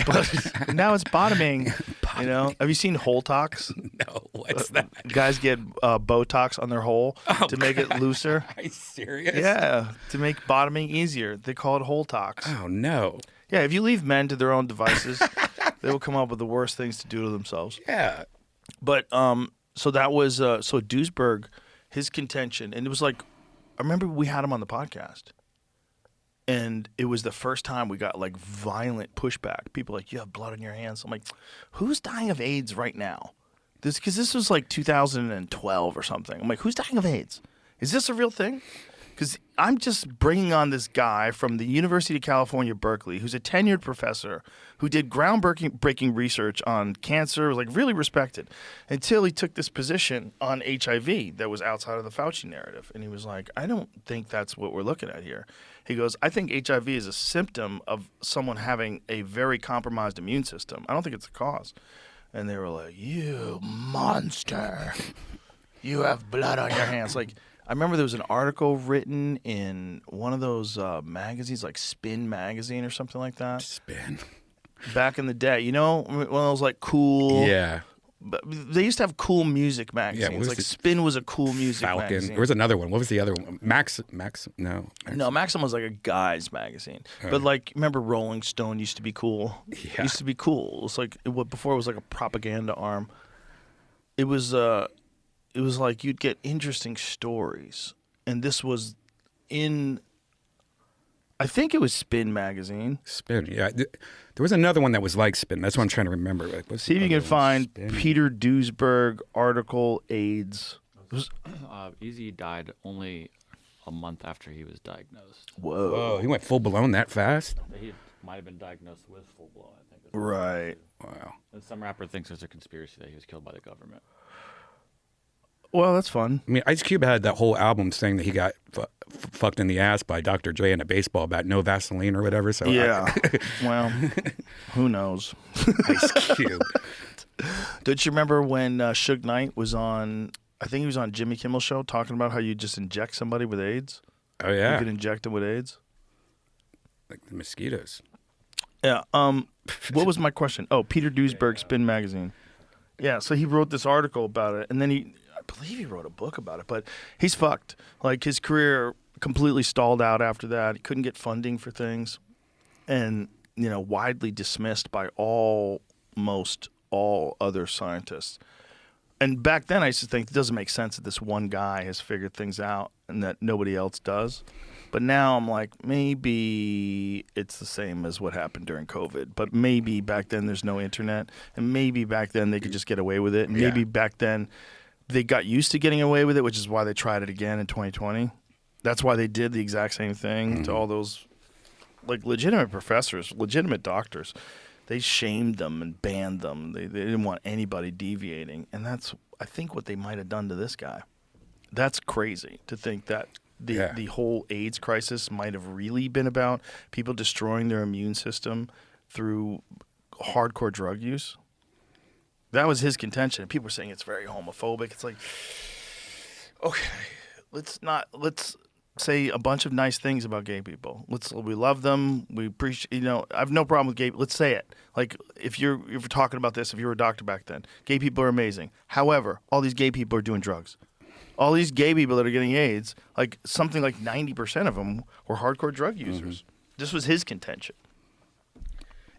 But now it's bottoming. You know, have you seen hole tox? No, what's that? Guys get Botox on their hole to make it looser. Are you serious? Yeah, to make bottoming easier. They call it hole tox. Oh, no. Yeah, if you leave men to their own devices, they will come up with the worst things to do to themselves. Yeah. But so that was so Duesberg, his contention, and it was like, I remember we had him on the podcast. And it was the first time we got like violent pushback. People like, you have blood on your hands. I'm like, who's dying of AIDS right now? Because this was like 2012 or something. I'm like, who's dying of AIDS? Is this a real thing? Because I'm just bringing on this guy from the University of California, Berkeley, who's a tenured professor who did groundbreaking research on cancer, was like really respected, until he took this position on HIV that was outside of the Fauci narrative. And he was like, I don't think that's what we're looking at here. He goes, I think HIV is a symptom of someone having a very compromised immune system. I don't think it's a cause. And they were like, you monster. You have blood on your hands. Like, I remember there was an article written in one of those magazines, like Spin magazine or something like that. Spin. Back in the day, you know, one of those like cool. Yeah. But they used to have cool music magazines. Like Spin was a cool music Falcon. magazine. There was another one. What was the other one? No. No, Maxim was like a guy's magazine. But like, remember Rolling Stone used to be cool? Yeah. Used to be cool. It was like, before it was like a propaganda arm. It was like you'd get interesting stories. And this was in, I think it was Spin magazine. Spin, yeah. There was another one that was like Spin. That's what I'm trying to remember. Like, see if you can find Peter Duesberg article AIDS. Easy died only a month after he was diagnosed. Whoa. Whoa, he went full blown that fast? He might have been diagnosed with full blown, I think. Right. Wow. And some rapper thinks there's a conspiracy that he was killed by the government. Well, that's fun. I mean, Ice Cube had that whole album saying that he got fucked in the ass by Dr. Dre in a baseball bat, no Vaseline or whatever. So yeah. Well, who knows? Ice Cube. Don't you remember when Suge Knight was on, I think he was on Jimmy Kimmel's show talking about how you just inject somebody with AIDS? Oh, yeah. You could inject them with AIDS? Like the mosquitoes. Yeah. What was my question? Oh, Peter Duesberg, Spin Magazine. Yeah, so he wrote this article about it, and then I believe he wrote a book about it, but he's fucked. Like, his career completely stalled out after that. He couldn't get funding for things, and, you know, widely dismissed by almost all other scientists. And back then, I used to think it doesn't make sense that this one guy has figured things out and that nobody else does. But now I'm like, maybe it's the same as what happened during COVID. But maybe back then there's no internet. And maybe back then they could just get away with it. And maybe back then they got used to getting away with it, which is why they tried it again in 2020. That's why they did the exact same thing to all those like legitimate professors, legitimate doctors. They shamed them and banned them. They didn't want anybody deviating. And that's, I think, what they might have done to this guy. That's crazy to think that the whole AIDS crisis might have really been about people destroying their immune system through hardcore drug use. That was his contention. People were saying it's very homophobic. It's like, okay, let's say a bunch of nice things about gay people. We love them. We appreciate, I have no problem with gay. Let's say it. Like if you're talking about this, if you were a doctor back then, gay people are amazing. However, all these gay people are doing drugs. All these gay people that are getting AIDS, like something like 90% of them were hardcore drug users. This was his contention.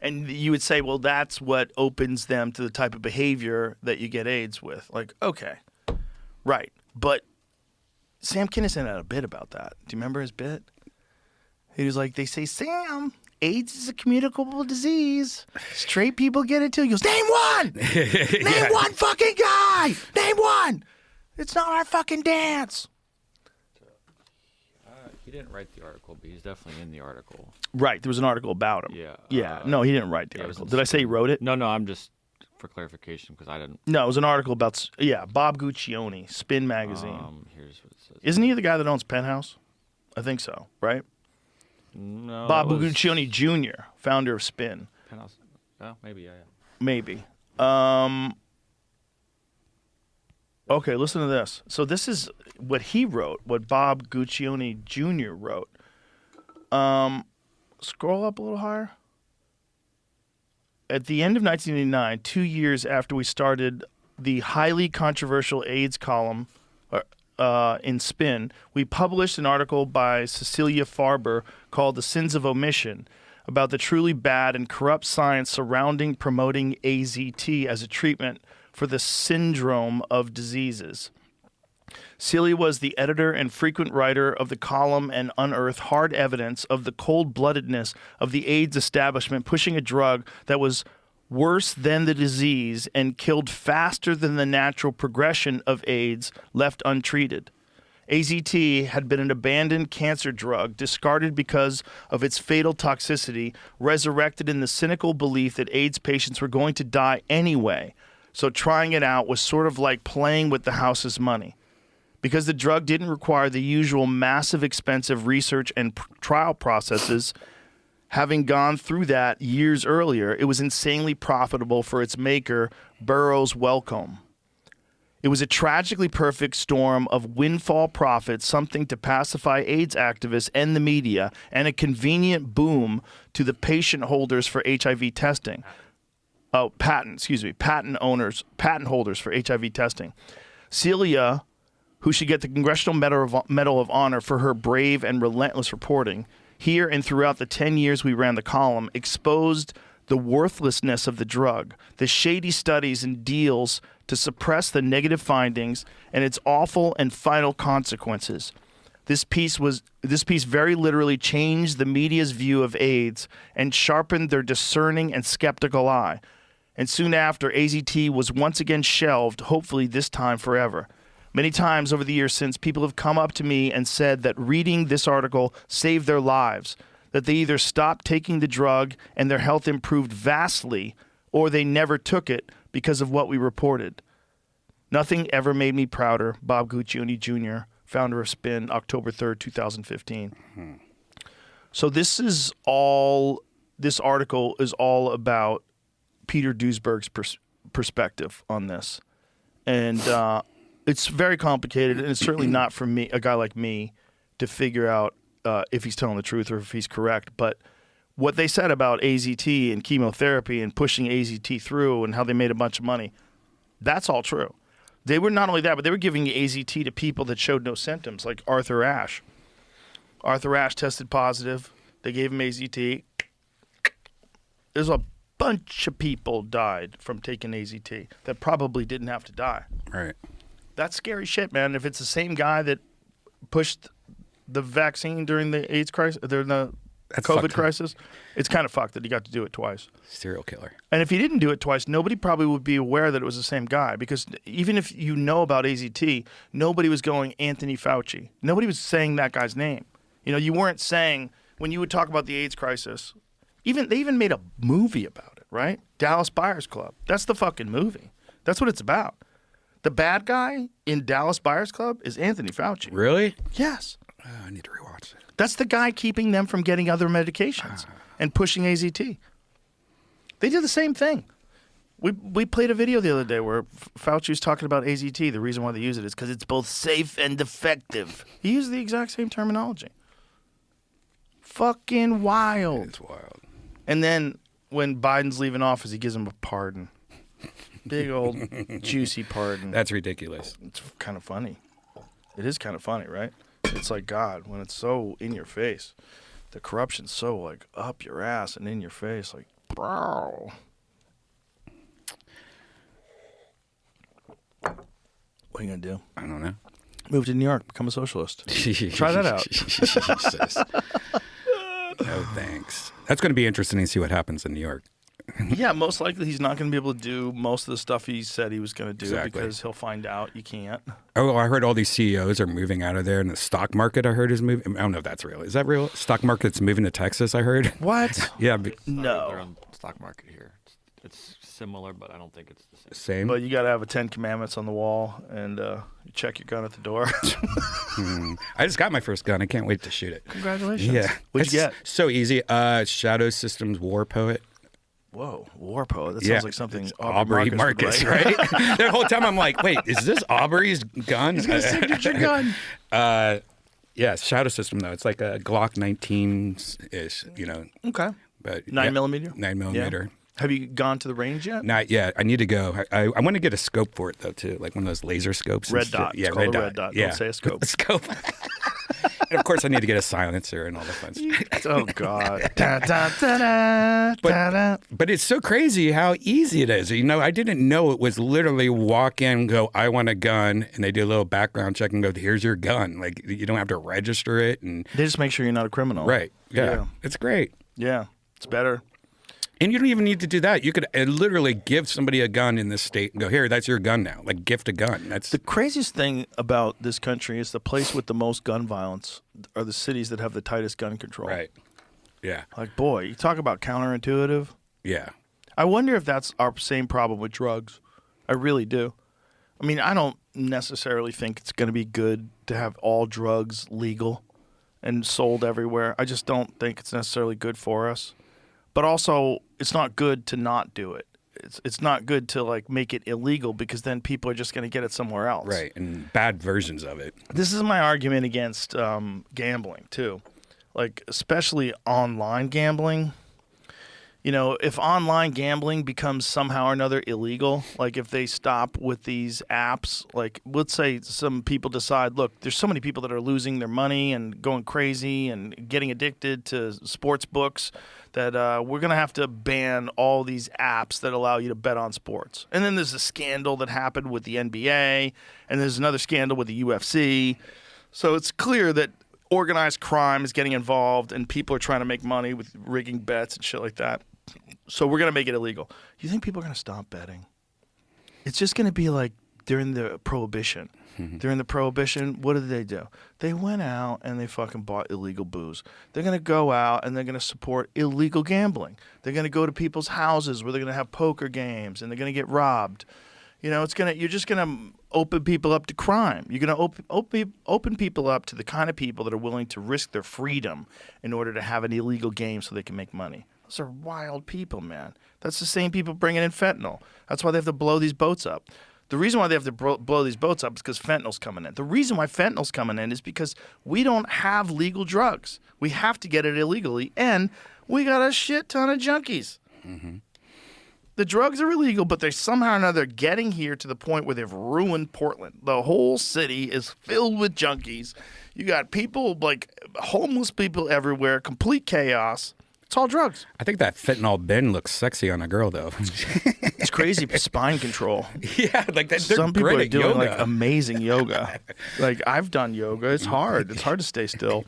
And you would say, well, that's what opens them to the type of behavior that you get AIDS with. Like, okay, right. But Sam Kinison had a bit about that. Do you remember his bit? He was like, they say, Sam, AIDS is a communicable disease. Straight people get it too. He goes, name one! Name one fucking guy! Name one! It's not our fucking dance. He didn't write the article, but he's definitely in the article. Right, there was an article about him. Yeah. Yeah, no, he didn't write the article. Did I say he wrote it? No, I'm just for clarification because I didn't. No, it was an article about, Bob Guccione, Spin Magazine. Here's what it says. Isn't he the guy that owns Penthouse? I think so, right? No. Bob Guccione Jr., founder of Spin. Penthouse. Oh, maybe, yeah. Maybe. Okay, listen to this. So this is what he wrote, what Bob Guccione Jr. wrote. Scroll up a little higher. At the end of 1989, 2 years after we started the highly controversial AIDS column in Spin, we published an article by Cecilia Farber called The Sins of Omission about the truly bad and corrupt science surrounding promoting AZT as a treatment for the syndrome of diseases. Celia was the editor and frequent writer of the column and unearthed hard evidence of the cold-bloodedness of the AIDS establishment pushing a drug that was worse than the disease and killed faster than the natural progression of AIDS left untreated. AZT had been an abandoned cancer drug, discarded because of its fatal toxicity, resurrected in the cynical belief that AIDS patients were going to die anyway. So trying it out was sort of like playing with the house's money. Because the drug didn't require the usual massive expensive research and trial processes, having gone through that years earlier, it was insanely profitable for its maker, Burroughs Wellcome. It was a tragically perfect storm of windfall profits, something to pacify AIDS activists and the media, and a convenient boom to the patient holders for HIV testing. Patent holders for HIV testing. Celia, who should get the Congressional Medal of Honor for her brave and relentless reporting, here and throughout the 10 years we ran the column, exposed the worthlessness of the drug, the shady studies and deals to suppress the negative findings, and its awful and final consequences. This piece very literally changed the media's view of AIDS and sharpened their discerning and skeptical eye. And soon after, AZT was once again shelved, hopefully this time forever. Many times over the years since, people have come up to me and said that reading this article saved their lives, that they either stopped taking the drug and their health improved vastly, or they never took it because of what we reported. Nothing ever made me prouder. Bob Guccione Jr., founder of Spin, October 3rd, 2015. So this article is all about Peter Duesberg's perspective on this. And it's very complicated, and it's certainly not for me, a guy like me, to figure out if he's telling the truth or if he's correct. But what they said about AZT and chemotherapy and pushing AZT through and how they made a bunch of money, that's all true. They were not only that, but they were giving AZT to people that showed no symptoms, like Arthur Ashe. Arthur Ashe tested positive. They gave him AZT. There's a bunch of people died from taking AZT that probably didn't have to die. Right. That's scary shit, man. If it's the same guy that pushed the vaccine during the AIDS crisis, during the COVID crisis, it's kind of fucked that he got to do it twice. Serial killer. And if he didn't do it twice, nobody probably would be aware that it was the same guy, because even if you know about AZT, nobody was going Anthony Fauci. Nobody was saying that guy's name. You know, you weren't saying, when you would talk about the AIDS crisis, they even made a movie about it, right? Dallas Buyers Club. That's the fucking movie. That's what it's about. The bad guy in Dallas Buyers Club is Anthony Fauci. Really? Yes. I need to rewatch it. That's the guy keeping them from getting other medications and pushing AZT. They did the same thing. We played a video the other day where Fauci was talking about AZT. The reason why they use it is because it's both safe and effective. He used the exact same terminology. Fucking wild. It's wild. And then when Biden's leaving office, he gives him a pardon. Big old juicy pardon. That's ridiculous. It's kind of funny. It is kind of funny, right? It's like God, when it's so in your face. The corruption's so like up your ass and in your face, like, bro. What are you gonna do? I don't know. Move to New York, become a socialist. Try that out. Jesus. No thanks. That's going to be interesting to see what happens in New York. Yeah, most likely he's not going to be able to do most of the stuff he said he was going to do Exactly. because he'll find out you can't. Oh, I heard all these CEOs are moving out of there, and the stock market I heard is moving. I don't know if that's real. Is that real? Stock market's moving to Texas, I heard. What? Yeah. Their No. own stock market here. It's similar, but I don't think it's the same. Same. But you got to have a 10 Commandments on the wall and you check your gun at the door. I just got my first gun. I can't wait to shoot it. Congratulations. Yeah. What'd you It's get? so easy. Shadow Systems War Poet. Whoa, war poet. That sounds like something It's Aubrey Marcus, would write. right? The whole time I'm like, wait, is this Aubrey's gun? He's got a signature gun. Yeah, Shadow System though. It's like a Glock 19-ish, you know. Okay. But 9mm? 9mm. Have you gone to the range yet? Not yet. I need to go. I want to get a scope for it though too, like one of those laser scopes. and Red shit. dot. Yeah, It's called red a dot. red dot. Yeah, Don't say a scope. A scope. And of course, I need to get a silencer and all the fun stuff. Oh, God. Da, da, da, da, da, da. But it's so crazy how easy it is. You know, I didn't know it was literally walk in, go, I want a gun, and they do a little background check and go, here's your gun. Like, you don't have to register it. And They just make sure you're not a criminal. right. Yeah. Yeah. It's great. Yeah. It's better. And you don't even need to do that. You could literally give somebody a gun in this state and go, here, that's your gun now. Like, gift a gun. That's The craziest thing about this country is the place with the most gun violence are the cities that have the tightest gun control. right. Yeah. Like, boy, you talk about counterintuitive. Yeah. I wonder if that's our same problem with drugs. I really do. I mean, I don't necessarily think it's going to be good to have all drugs legal and sold everywhere. I just don't think it's necessarily good for us. But also, it's not good to not do it. It's not good to like make it illegal because then people are just going to get it somewhere else. Right. And bad versions of it. This is my argument against gambling too, like especially online gambling. You know, if online gambling becomes somehow or another illegal, like if they stop with these apps, like let's say some people decide, look, there's so many people that are losing their money and going crazy and getting addicted to sports books that we're going to have to ban all these apps that allow you to bet on sports. And then there's a scandal that happened with the NBA, and there's another scandal with the UFC. So it's clear that organized crime is getting involved and people are trying to make money with rigging bets and shit like that. So we're going to make it illegal. You think people are going to stop betting? It's just going to be like during the Prohibition. During the Prohibition, what did they do? They went out and they fucking bought illegal booze. They're going to go out and they're going to support illegal gambling. They're going to go to people's houses where they're going to have poker games and they're going to get robbed. You know, you're just going to open people up to crime. You're going to open people up to the kind of people that are willing to risk their freedom in order to have an illegal game so they can make money. Those are wild people, man. That's the same people bringing in fentanyl. That's why they have to blow these boats up. The reason why they have to blow these boats up is because fentanyl's coming in. The reason why fentanyl's coming in is because we don't have legal drugs. We have to get it illegally, and we got a shit ton of junkies. Mm-hmm. The drugs are illegal, but they're somehow or another getting here to the point where they've ruined Portland. The whole city is filled with junkies. You got people, like homeless people everywhere, complete chaos. It's all drugs. I think that fentanyl bin looks sexy on a girl, though. It's crazy spine control. Yeah, like that. Some people great are at doing yoga. like amazing yoga. Like I've done yoga. It's hard. It's hard to stay still.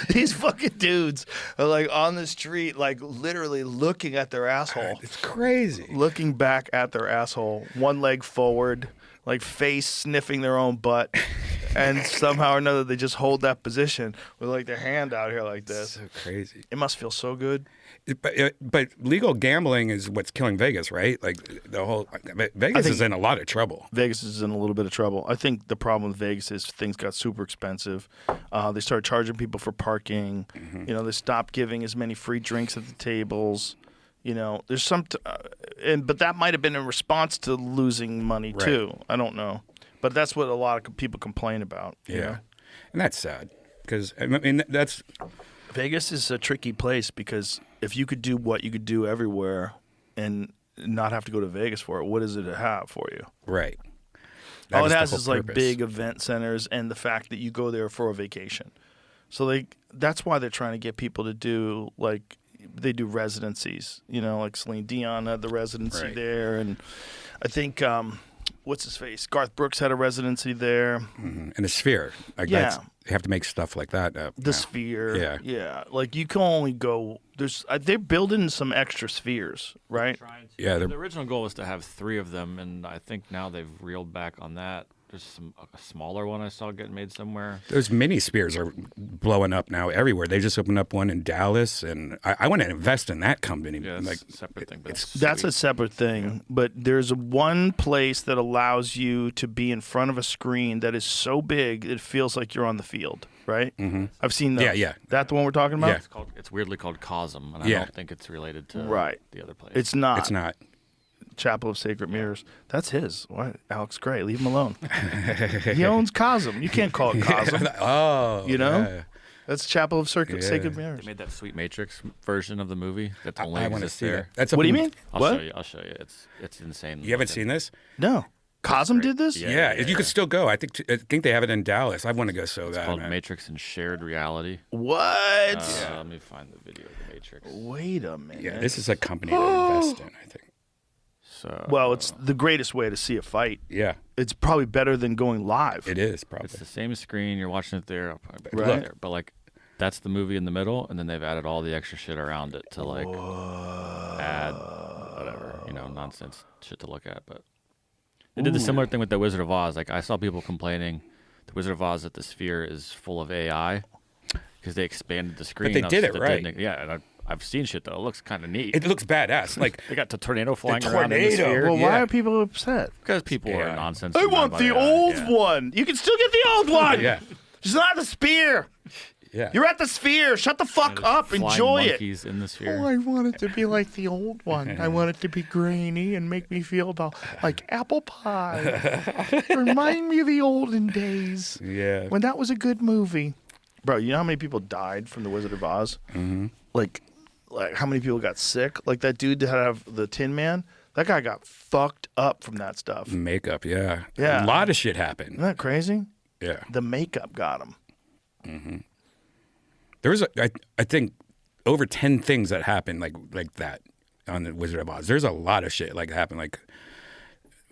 These fucking dudes are like on the street, like literally looking at their asshole. It's crazy. Looking back at their asshole, one leg forward, like face sniffing their own butt. And somehow or another, they just hold that position with like their hand out here like this. So crazy. It must feel so good. But legal gambling is what's killing Vegas, right? Like the whole Vegas is in a lot of trouble. Vegas is in a little bit of trouble. I think the problem with Vegas is things got super expensive. They started charging people for parking. You know, they stopped giving as many free drinks at the tables. You know, there's some, but that might have been in response to losing money too. I don't know, but that's what a lot of people complain about. Yeah, you know? And that's sad because I mean that's Vegas is a tricky place because if you could do what you could do everywhere and not have to go to Vegas for it, what does it have for you? right. All it the has whole is like purpose. big event centers and the fact that you go there for a vacation. So that's why they're trying to get people to do like they do residencies. You know, like Celine Dion had the residency there, and I think what's his face, Garth Brooks had a residency there. And the Sphere, like Yeah. you have to make stuff like that. The now. Sphere, yeah. Like you can only go. They're building some extra spheres, right? Yeah, The original goal was to have 3 of them, and I think now they've reeled back on that. There's a smaller one I saw getting made somewhere. Those mini spheres are blowing up now everywhere. They just opened up one in Dallas, and I want to invest in that company. Yeah, it's like a separate thing. But That's a separate thing, but there's one place that allows you to be in front of a screen that is so big it feels like you're on the field, right? I've seen those. Yeah. That the one we're talking about? Yeah. It's weirdly called Cosm, and I Yeah. don't think it's related to the other place. It's not. It's not. Chapel of Sacred Mirrors. That's his. What? Alex Gray. Leave him alone. He owns Cosm. You can't call it Cosm. Oh, You know? yeah. That's Chapel of Sacred Mirrors. They made that Sweet Matrix version of the movie that only I want to exists see there. that. That's What do you mean? I'll What? show you. I'll show you. It's insane. You haven't seen this? No. Cosm did this? Yeah. You could still go. I think they have it in Dallas. I want to go so It's bad. called man. Matrix and Shared Reality. What? Let me find the video of the Matrix. Wait a minute. Yeah, this is a company to invest in, I think. So, Well, it's the greatest way to see a fight. Yeah, It's probably better than going live. it is probably. it's the same screen. You're watching it there. I'll probably put it Right. there. But like, that's the movie in the middle, and then they've added all the extra shit around it to like add whatever nonsense shit to look at. But they did the similar thing with the Wizard of Oz. Like I saw people complaining, the Wizard of Oz, that the Sphere is full of AI because they expanded the screen. they of did stuff it that right. didn't- Yeah, and I've seen shit that looks kind of neat. It looks badass. Like They got the tornado flying around in the tornado. Sphere. Well, why Yeah. are people upset? Because people Yeah. are nonsense. I and want not the about AI. old Yeah. one. You can still get the old one. yeah, It's not the Sphere. yeah. You're at the Sphere. Shut the fuck There's up. flying Enjoy it. monkeys in the Sphere. Oh, I want it to be like the old one. I want it to be grainy and make me feel about like apple pie. Remind me of the olden days Yeah. when that was a good movie. Bro, you know how many people died from the Wizard of Oz? Mm-hmm. Like how many people got sick? Like that dude that had the Tin Man. That guy got fucked up from that stuff. Makeup, yeah. Yeah. A lot of shit Isn't happened. that crazy? Yeah. The makeup got him. There was, I think, over 10 things that happened like that on the Wizard of Oz. There's a lot of shit like happened. Like,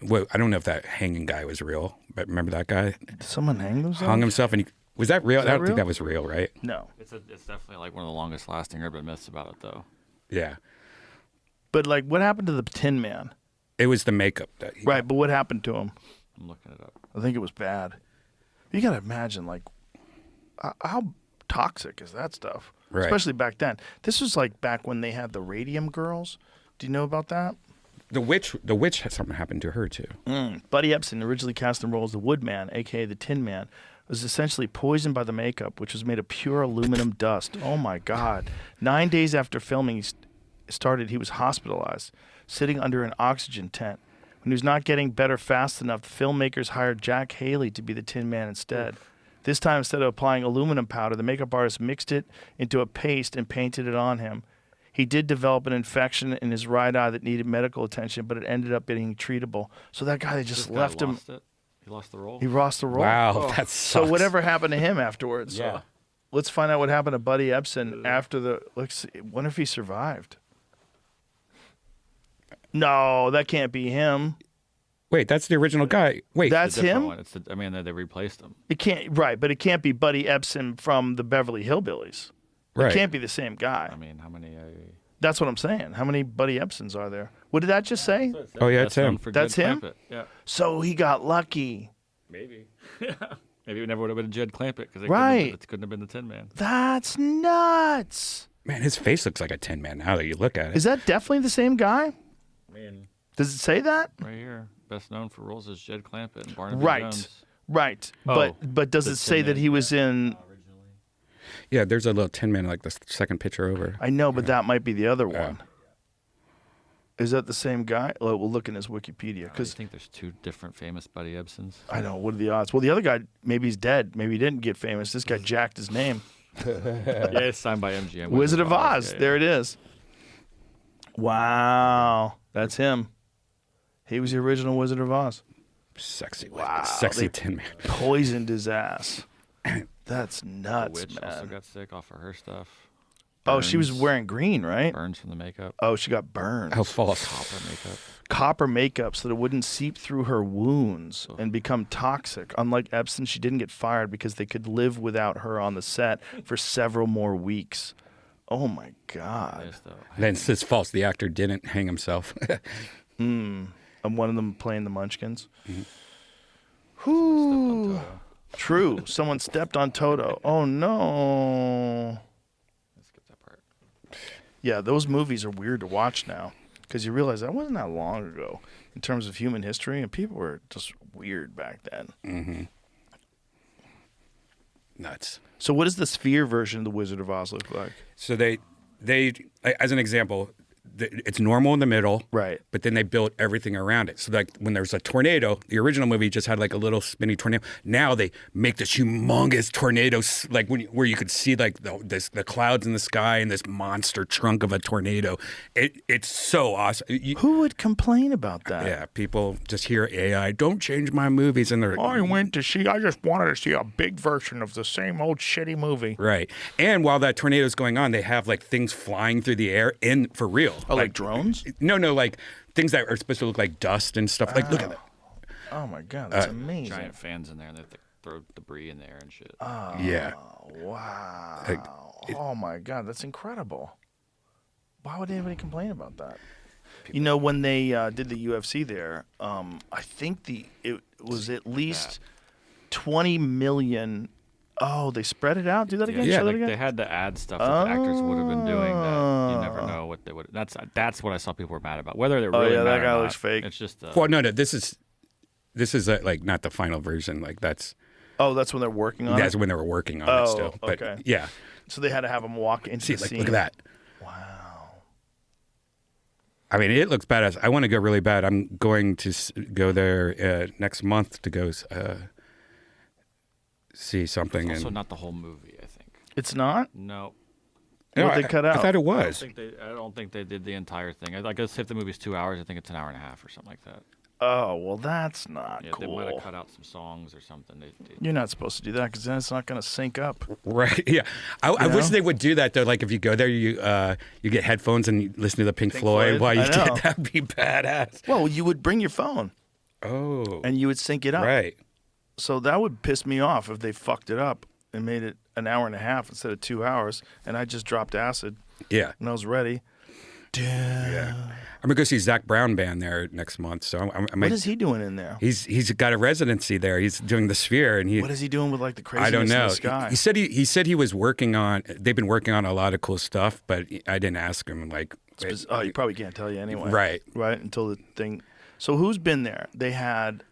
well, I don't know if that hanging guy was real, but remember that guy Did someone hang themselves? hung himself, and was that real? that I don't real? think that was real, right? No. It's definitely like one of the longest lasting urban myths about it, though. Yeah. But like, what happened to the Tin Man? It was the makeup that he Right, but what happened to him? I'm looking it up. I think it was bad. You gotta imagine, like, how toxic is that stuff? Right. Especially back then. This was like back when they had the Radium Girls. Do you know about that? The witch had something happened to her too. Buddy Epson, originally cast in the role as the Woodman, aka the Tin Man, was essentially poisoned by the makeup, which was made of pure aluminum dust. Oh my God! 9 days after filming started, he was hospitalized, sitting under an oxygen tent. When he was not getting better fast enough, the filmmakers hired Jack Haley to be the Tin Man instead. This time, instead of applying aluminum powder, the makeup artist mixed it into a paste and painted it on him. He did develop an infection in his right eye that needed medical attention, but it ended up being treatable. So that guy, they just This guy left him. lost it. He lost the role. He lost the role. Wow, that's So whatever happened to him afterwards? Yeah. Let's find out what happened to Buddy Ebsen after the. Let's see. Wonder if he survived. No, that can't be him. Wait, that's the original guy. Wait, That's him. One. I mean, they replaced him. It can't. Right, but it can't be Buddy Ebsen from the Beverly Hillbillies. right. It can't be the same guy. I mean, how many? That's what I'm saying. How many Buddy Ebsens are there? What did that just say? Oh, yeah, it's him. That's him? Clampett. Yeah, So he got lucky. maybe. Maybe it never would have been Jed Clampett because Right. it couldn't have been the Tin Man. That's nuts. Man, his face looks like a Tin Man now that you look at it. Is that definitely the same guy? I mean, Does it say that? right here, best known for roles as Jed Clampett and Barnaby Right. Jones. Right. Oh, but does the it say Tin that Man. he was in? Yeah, there's a little Tin Man like the second picture over. I know, but that might be the other one. Is that the same guy? Well, we'll look in his Wikipedia I because think there's two different famous Buddy Ebsens. I know what are the odds. Well, the other guy maybe he's dead. Maybe he didn't get famous. This guy jacked his name. Yeah, it's signed by MGM. Wizard of Oz. Yeah, There it is. Wow, that's him. He was the original Wizard of Oz. Sexy, Wow, sexy they- Tin Man. Poisoned his ass. That's The nuts, witch also man. got sick off of her stuff. Oh, she was Burns- wearing green, right? burns from the makeup. Oh, she got burned. How false. Copper makeup. Copper makeup so that it wouldn't seep through her wounds and become toxic. Unlike Epstein, she didn't get fired because they could live without her on the set for several more weeks. Oh my God. Yes, though. Then it's false. The actor didn't hang himself. And one of them playing the Munchkins. Stepped on Toto. True. Someone stepped on Toto. Oh no. Let's skip that part. Yeah, those movies are weird to watch now because you realize that wasn't that long ago in terms of human history, and people were just weird back then. Nuts. So, what does the Sphere version of the Wizard of Oz look like? So they, as an example, it's normal in the middle, Right. But then they built everything around it. So like when there's a tornado, the original movie just had like a little spinny tornado. Now they make this humongous tornado, like where you could see like the clouds in the sky and this monster trunk of a tornado. It's so awesome. Who would complain about that? Yeah, people just hear AI. Don't change my movies, and they're I just wanted to see a big version of the same old shitty movie. right. And while that tornado's going on, they have like things flying through the air for real. Oh, like drones? No, like things that are supposed to look like dust and stuff. Like, look at that. Oh my God, that's amazing. Giant fans in there, and they throw debris in the air and shit. Yeah. Wow. Like, Oh my God, that's incredible. Why would anybody complain about that? You know, when they did the UFC there, I think it was at least 20 million. Oh, they spread it out. Do that again. Yeah, Show that like again. they had to add stuff that the actors would have been doing that you never know what they would. That's what I saw people were mad about. Whether they're really yeah, mad that or guy not, looks fake. It's just Well, no. This is like not the final version. Like that's That's when they're working on that's it. when they were working on Oh, it still. But okay. yeah, So they had to have him walk into see, the like scene. look at that. Wow. I mean, it looks badass. I want to go really bad. I'm going to go there next month to go see something. also and not the whole movie. I think It's not? no. No, What'd they cut out? I thought it I don't was. think they did the entire thing. I guess if the movie's 2 hours, I think it's an hour and a half or something like that. Oh, well, that's not Yeah, they might cool. have cut out some songs or something. You're not supposed to do that because then it's not going to sync up. Right. Yeah. I wish know? they would do that though. Like if you go there, you get headphones and you listen to the Pink Floyd Floyd? while you I know. get that'd be badass. Well, you would bring your phone Oh. and you would sync it up. Right. So that would piss me off if they fucked it up and made it an hour and a half instead of 2 hours, and I just dropped acid Yeah. and I was ready. Yeah. I'm gonna go see Zach Brown band there next month. So I What might. is he doing in there? He's got a residency there. He's doing the Sphere, and What is he doing with like the craziness I don't know. in the sky? He said he was working on. They've been working on a lot of cool stuff, but I didn't ask him. Like, Oh, he probably can't tell you anyway. Right. Right, until the thing. So who's been there? They had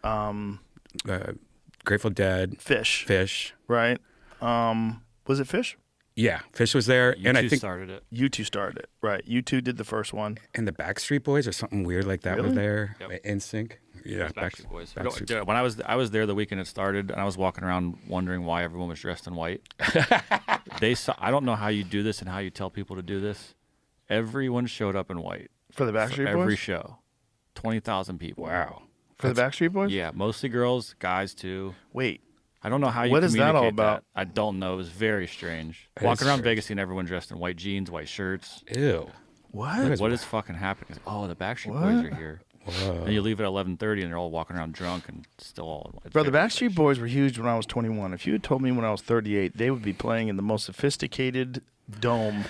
Grateful Dead, Fish, Fish. right? Was it Fish? Yeah, Fish was there, You and I two think started it. You two started it, right? You two did the first one. and the Backstreet Boys or something weird like that were Really? there. Yep. NSYNC. Yeah, Backstreet Boys. Backstreet No, when I was there the weekend it started, and I was walking around wondering why everyone was dressed in white. I don't know how you do this and how you tell people to do this. Everyone showed up in white For the for Backstreet every Boys? show. 20,000 people. Wow. For the Backstreet Boys? Yeah, mostly girls, guys too. Wait, I don't know how you What is that all communicate about? I don't know. It was very strange. It Walking is around strange. Vegas, seeing everyone dressed in white jeans, white shirts. Ew. What? What is fucking happening? It's like, oh, the Backstreet Boys are here. Whoa. And you leave at 11:30, and they're all walking around drunk and still all. Bro, the Backstreet Boys were huge when I was 21. If you had told me when I was 38, they would be playing in the most sophisticated dome,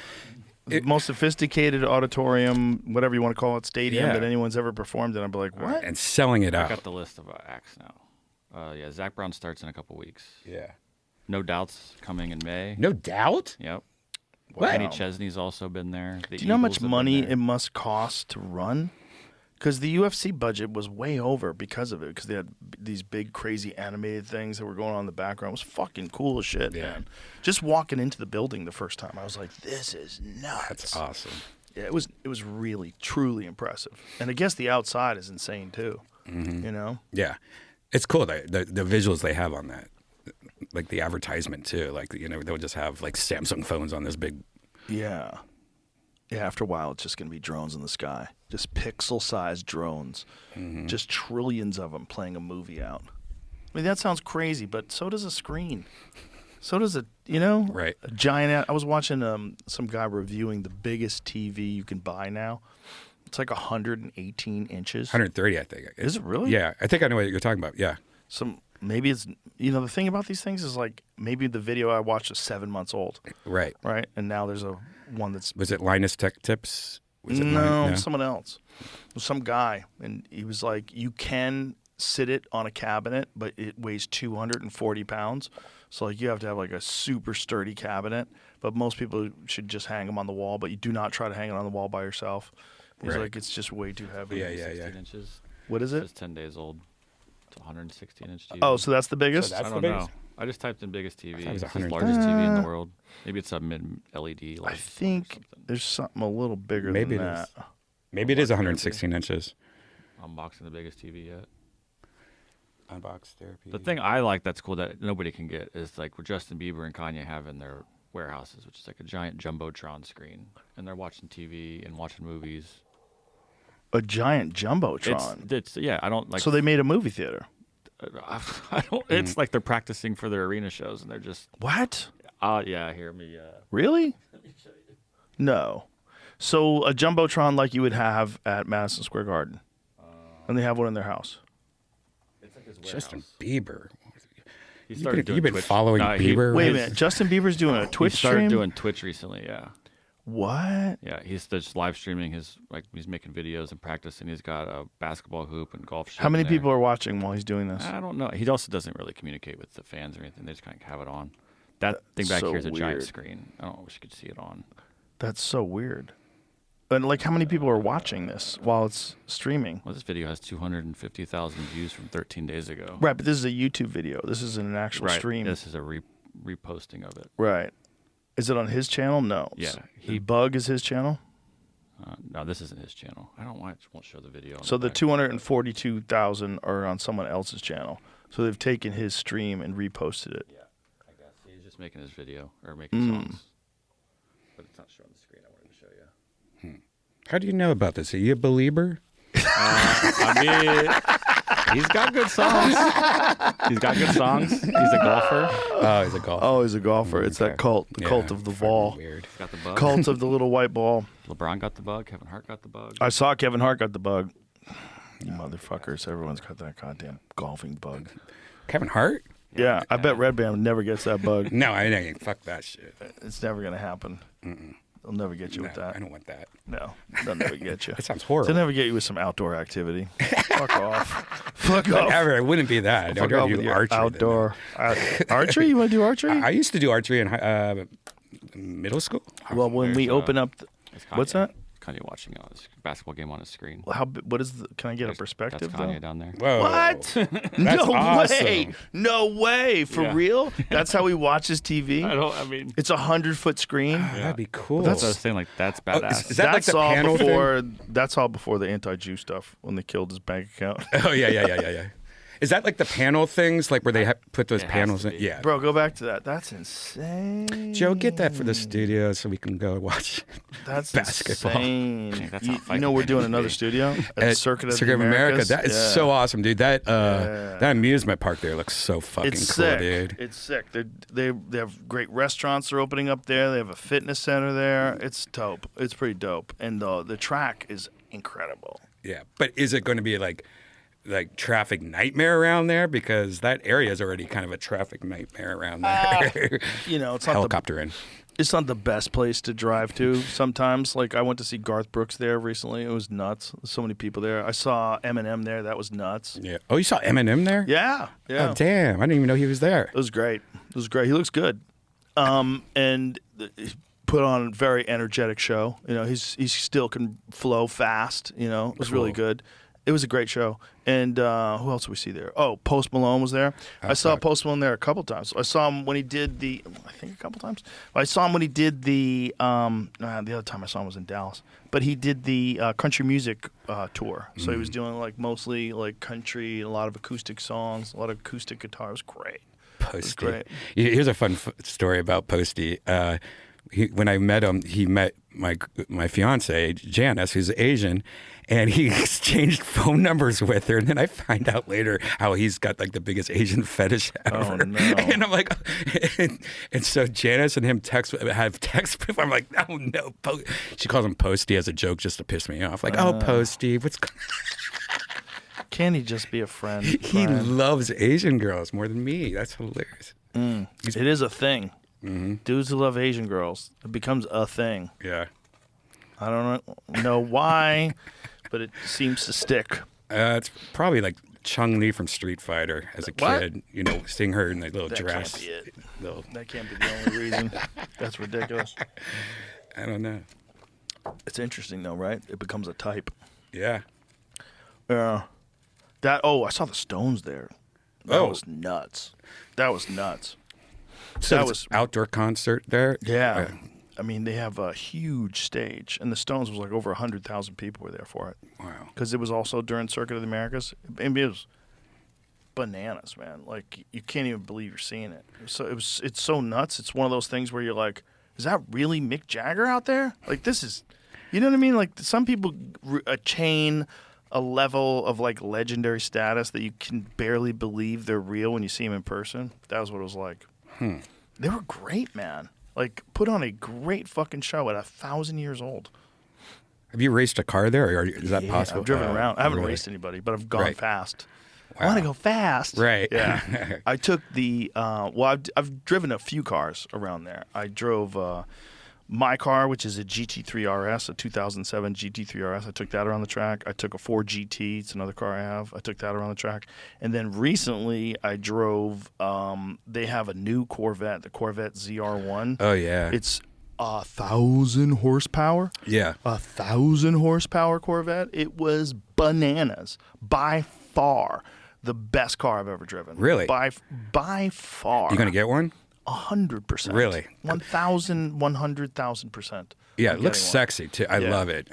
the most sophisticated auditorium, whatever you want to call it, stadium Yeah. that anyone's ever performed in. I'd be like, what? And selling it I out. got the list of acts now. Yeah, Zach Brown starts in a couple weeks. Yeah. No Doubt's coming in May. No doubt. Yep. What? Kenny Chesney's also been there. The Do you know how much Eagles have been money there. it must cost to run? Because the UFC budget was way over because of it. Because they had these big, crazy animated things that were going on in the background. It was fucking cool as shit, man. Just walking into the building the first time, I was like, "This is nuts." That's awesome. Yeah, it was really, truly impressive. And I guess the outside is insane too. Mm-hmm. You know? Yeah. It's cool, the visuals they have on that. Like the advertisement, too. Like, they'll just have, like, Samsung phones on this big... Yeah. Yeah, after a while, it's just going to be drones in the sky. Just pixel-sized drones. Mm-hmm. Just trillions of them playing a movie out. I mean, that sounds crazy, but so does a screen. So does a, Right. a giant... I was watching some guy reviewing the biggest TV you can buy now. It's like 118 inches. 130, I think. Is it really? Yeah. I think I know what you're talking about. Yeah. Maybe it's... the thing about these things is, like, maybe the video I watched is 7 months old. Right. Right? And now there's one that's... Was it Linus Tech Tips? Was it No, someone else. It was some guy, and he was like, you can sit it on a cabinet, but it weighs 240 pounds. So, like, you have to have, like, a super sturdy cabinet. But most people should just hang them on the wall, but you do not try to hang it on the wall by yourself. He's Right. like, it's just way too heavy. Yeah, yeah, 16 yeah. inches. What is It's it? just 10 days old. It's 116-inch TV. Oh, so that's the biggest? So that's I the don't biggest? know. I just typed in biggest TV. it was It's the 100. largest TV in the world. Maybe it's a mid LED. I think there's something a little bigger Maybe than it that. is. Maybe it is 116 inches. Unboxing the biggest TV yet. Unbox therapy. The thing I like that's cool that nobody can get is like what Justin Bieber and Kanye have in their warehouses, which is like a giant jumbotron screen, and they're watching TV and watching movies. A giant jumbotron. It's yeah. I don't like. So they made a movie theater. I don't. It's like they're practicing for their arena shows, and they're just. What? Yeah. Hear me. Really? No. So a jumbotron like you would have at Madison Square Garden, and they have one in their house. It's like his Justin Bieber. He started doing You've been Twitch. following No, Bieber? Wait a minute. Justin Bieber's doing a Twitch He started stream. doing Twitch recently. Yeah. What? Yeah, he's just live streaming his he's making videos and practicing. He's got a basketball hoop and golf. How many people are watching while he's doing this? I don't know. He also doesn't really communicate with the fans or anything. They just kind of have it on. That thing back so here is a giant weird. screen. I don't wish you could see it on. That's so weird. And like, how many people are watching this while it's streaming? Well, this video has 250,000 views from 13 days ago. Right, but this is a YouTube video. This isn't an actual Right. stream. This is a reposting of it. Right. Is it on his channel? No. Yeah, He Bug is his channel. No, this isn't his channel. I don't won't show the video. On So the back. 242,000 are on someone else's channel. So they've taken his stream and reposted it. Yeah, I guess he's just making his video or making songs, but it's not showing the screen. I wanted to show you. How do you know about this? Are you a believer? I mean, he's got good songs. He's got good songs. He's a golfer. Oh, he's a golfer. Oh, he's a golfer. It's that cult, the cult of the fucking ball. Weird. He's got the bug. Cult of the little white ball. LeBron got the bug. Kevin Hart got the bug. I saw Kevin Hart got the bug. You motherfuckers. Everyone's got that goddamn golfing bug. Kevin Hart? Yeah, I bet Redban never gets that bug. No, I ain't. Fuck that shit. It's never going to happen. They'll never get you with No, that. I don't want that. No, they'll never get you. That sounds They'll horrible. never get you with some outdoor activity. Fuck off. Fuck off. Ever. It wouldn't be that. I'd Fuck rather off with do your archery. than outdoor. Archery? You want to do archery? that. I used to do archery in middle school. Well, when we There's, open up, It's what's Kanye. that? Kanye watching a basketball game on his screen. What is the? Can I get a That's perspective? Kanye though? down there. Whoa. What? No awesome. way! No way! For Yeah. real? That's how he watches TV. I mean, It's 100-foot screen. That'd be cool. that's what I was saying. Like that's Oh, badass. is that like That's the all panel before. That's all before the anti-Jew stuff when they killed his bank account. thing? Oh yeah. Is that like the panel things, like where they put those It has panels to in? be. Yeah. Bro, go back to that. That's insane. Joe, get that for the studio so we can go watch That's basketball. insane. That's you, how fight you know we're games doing should another be. studio at Circuit of Circuit of America. That is Yeah. so awesome, dude. That that amusement park there looks so fucking It's cool, sick. dude. It's sick. They have great restaurants they're opening up there. They have a fitness center there. It's dope. It's pretty dope. And the track is incredible. Yeah, but is it going to be like traffic nightmare around there? Because that area is already kind of a traffic nightmare around there. You know, it's not Helicopter in. It's not the best place to drive to sometimes. Like, I went to see Garth Brooks there recently. It was nuts. So many people there. I saw Eminem there. That was nuts. Yeah. Oh, you saw Eminem there? Yeah. Yeah. Oh, damn! I didn't even know he was there. It was great. It was great. He looks good. And he put on a very energetic show. You know, he still can flow fast. You know, it was really Cool. good. It was a great show. And who else did we see there? Oh, Post Malone was there. I saw Post Malone there a couple times. I saw him when he did I think a couple times. I saw him when he did the other time I saw him was in Dallas. But he did the country music tour. So he was doing like mostly like country, a lot of acoustic songs, a lot of acoustic guitar. It was great. Posty. great. Here's a fun story about Posty. When I met him, he met my fiance Janice, who's Asian, and he exchanged phone numbers with her. And then I find out later how he's got like the biggest Asian fetish ever. Oh, no. And I'm like, and so Janice and him have text before. I'm like, oh no, she calls him Posty as a joke just to piss me off. Like, oh Posty, what's going Can he just be a friend? He Brian? loves Asian girls more than me. That's hilarious. It is a thing. Dudes who love Asian girls. It becomes a thing. Yeah. I don't know why, but it seems to stick. It's probably like Chung-Li from Street Fighter as a What? kid. You know, seeing her in the little That dress. can't be it. Little, That can't be the only reason. That's ridiculous. I don't know. It's interesting though, right? It becomes a type. Yeah. I saw the Stones there. That was nuts. So That it's was an outdoor concert there? yeah. I mean, they have a huge stage, and the Stones was like over 100,000 people were there for it. Wow. Because it was also during Circuit of the Americas. And it was bananas, man. Like, you can't even believe you're seeing it. It's so nuts. It's one of those things where you're like, is that really Mick Jagger out there? Like, this is, you know what I mean? Like, some people attain a level of like legendary status that you can barely believe they're real when you see them in person. That was what it was like. They were great, man. Like, put on a great fucking show at 1,000 years old. Have you raced a car there, or is that possible? I've driven around. I haven't really? raced anybody, but I've gone Right. fast. I Wow. want to go fast. Right. Yeah. I took the I've driven a few cars around there. I drove my car, which is a GT3 RS, a 2007 GT3 RS. I took that around the track. I took a Ford GT. It's another car I have. I took that around the track. And then recently I drove, they have a new Corvette, the Corvette ZR1. Oh, yeah. It's 1,000 horsepower. Yeah. 1,000 horsepower Corvette. It was bananas. By far the best car I've ever driven. Really? By far. You going to get one? 100%. Really? 100,000%. Yeah, I'm it looks getting one. sexy, too. I Yeah. love it.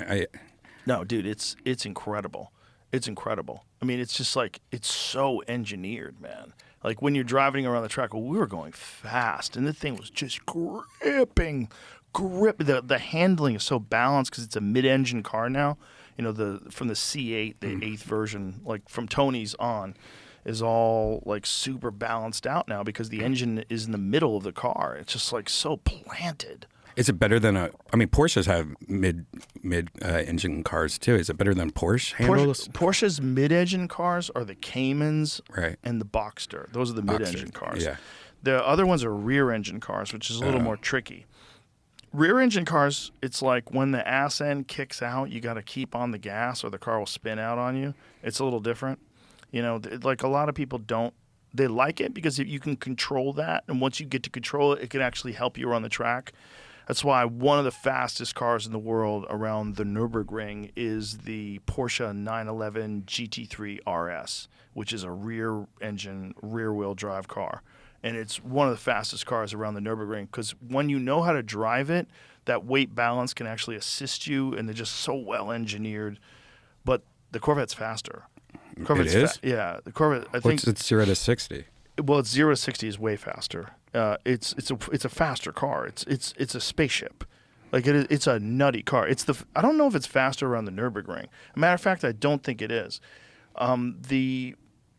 No, dude, it's incredible. It's incredible. I mean, it's just like, it's so engineered, man. Like, when you're driving around the track, well, we were going fast, and the thing was just gripping. The handling is so balanced because it's a mid-engine car now. You know, from the C8, the 8th version, like from Tony's on, is all like super balanced out now because the engine is in the middle of the car. It's just like so planted. Is it better than Porsches have mid engine cars too. Is it better than Porsche handles? Porsche's mid-engine cars are the Caymans Right. and the Boxster. Those are the mid-engine cars. yeah. The other ones are rear-engine cars, which is a little more tricky. Rear-engine cars, it's like when the ass end kicks out, you got to keep on the gas or the car will spin out on you. It's a little different. You know, like a lot of people don't. They like it because you can control that, and once you get to control it, it can actually help you on the track. That's why one of the fastest cars in the world around the Nürburgring is the Porsche 911 GT3 RS, which is a rear-engine, rear-wheel drive car. And it's one of the fastest cars around the Nürburgring because when you know how to drive it, that weight balance can actually assist you, and they're just so well engineered. But the Corvette's faster. Corvette's It is? yeah, the Corvette. I think It's 0 to 60. well, it's 0 to 60 is way faster. It's a faster car. It's a spaceship. Like it's a nutty car. I don't know if it's faster around the Nürburgring. As a matter of fact, I don't think it is. I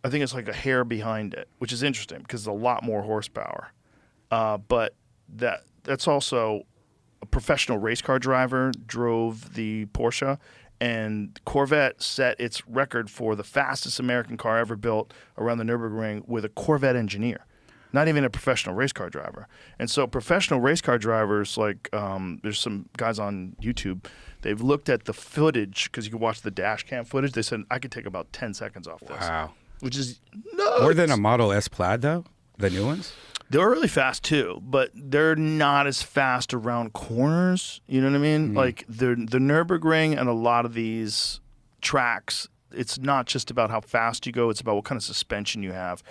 think it's like a hair behind it, which is interesting because it's a lot more horsepower. But that's also a professional race car driver drove the Porsche, and Corvette set its record for the fastest American car ever built around the Nürburgring with a Corvette engineer, not even a professional race car driver. And so professional race car drivers, like there's some guys on YouTube, they've looked at the footage because you can watch the dash cam footage. They said, I could take about 10 seconds off this. Wow. Which is nuts. More than a Model S Plaid, though? The new ones? They're really fast too, but they're not as fast around corners. You know what I mean? Like the Nürburgring and a lot of these tracks, it's not just about how fast you go, it's about what kind of suspension you have.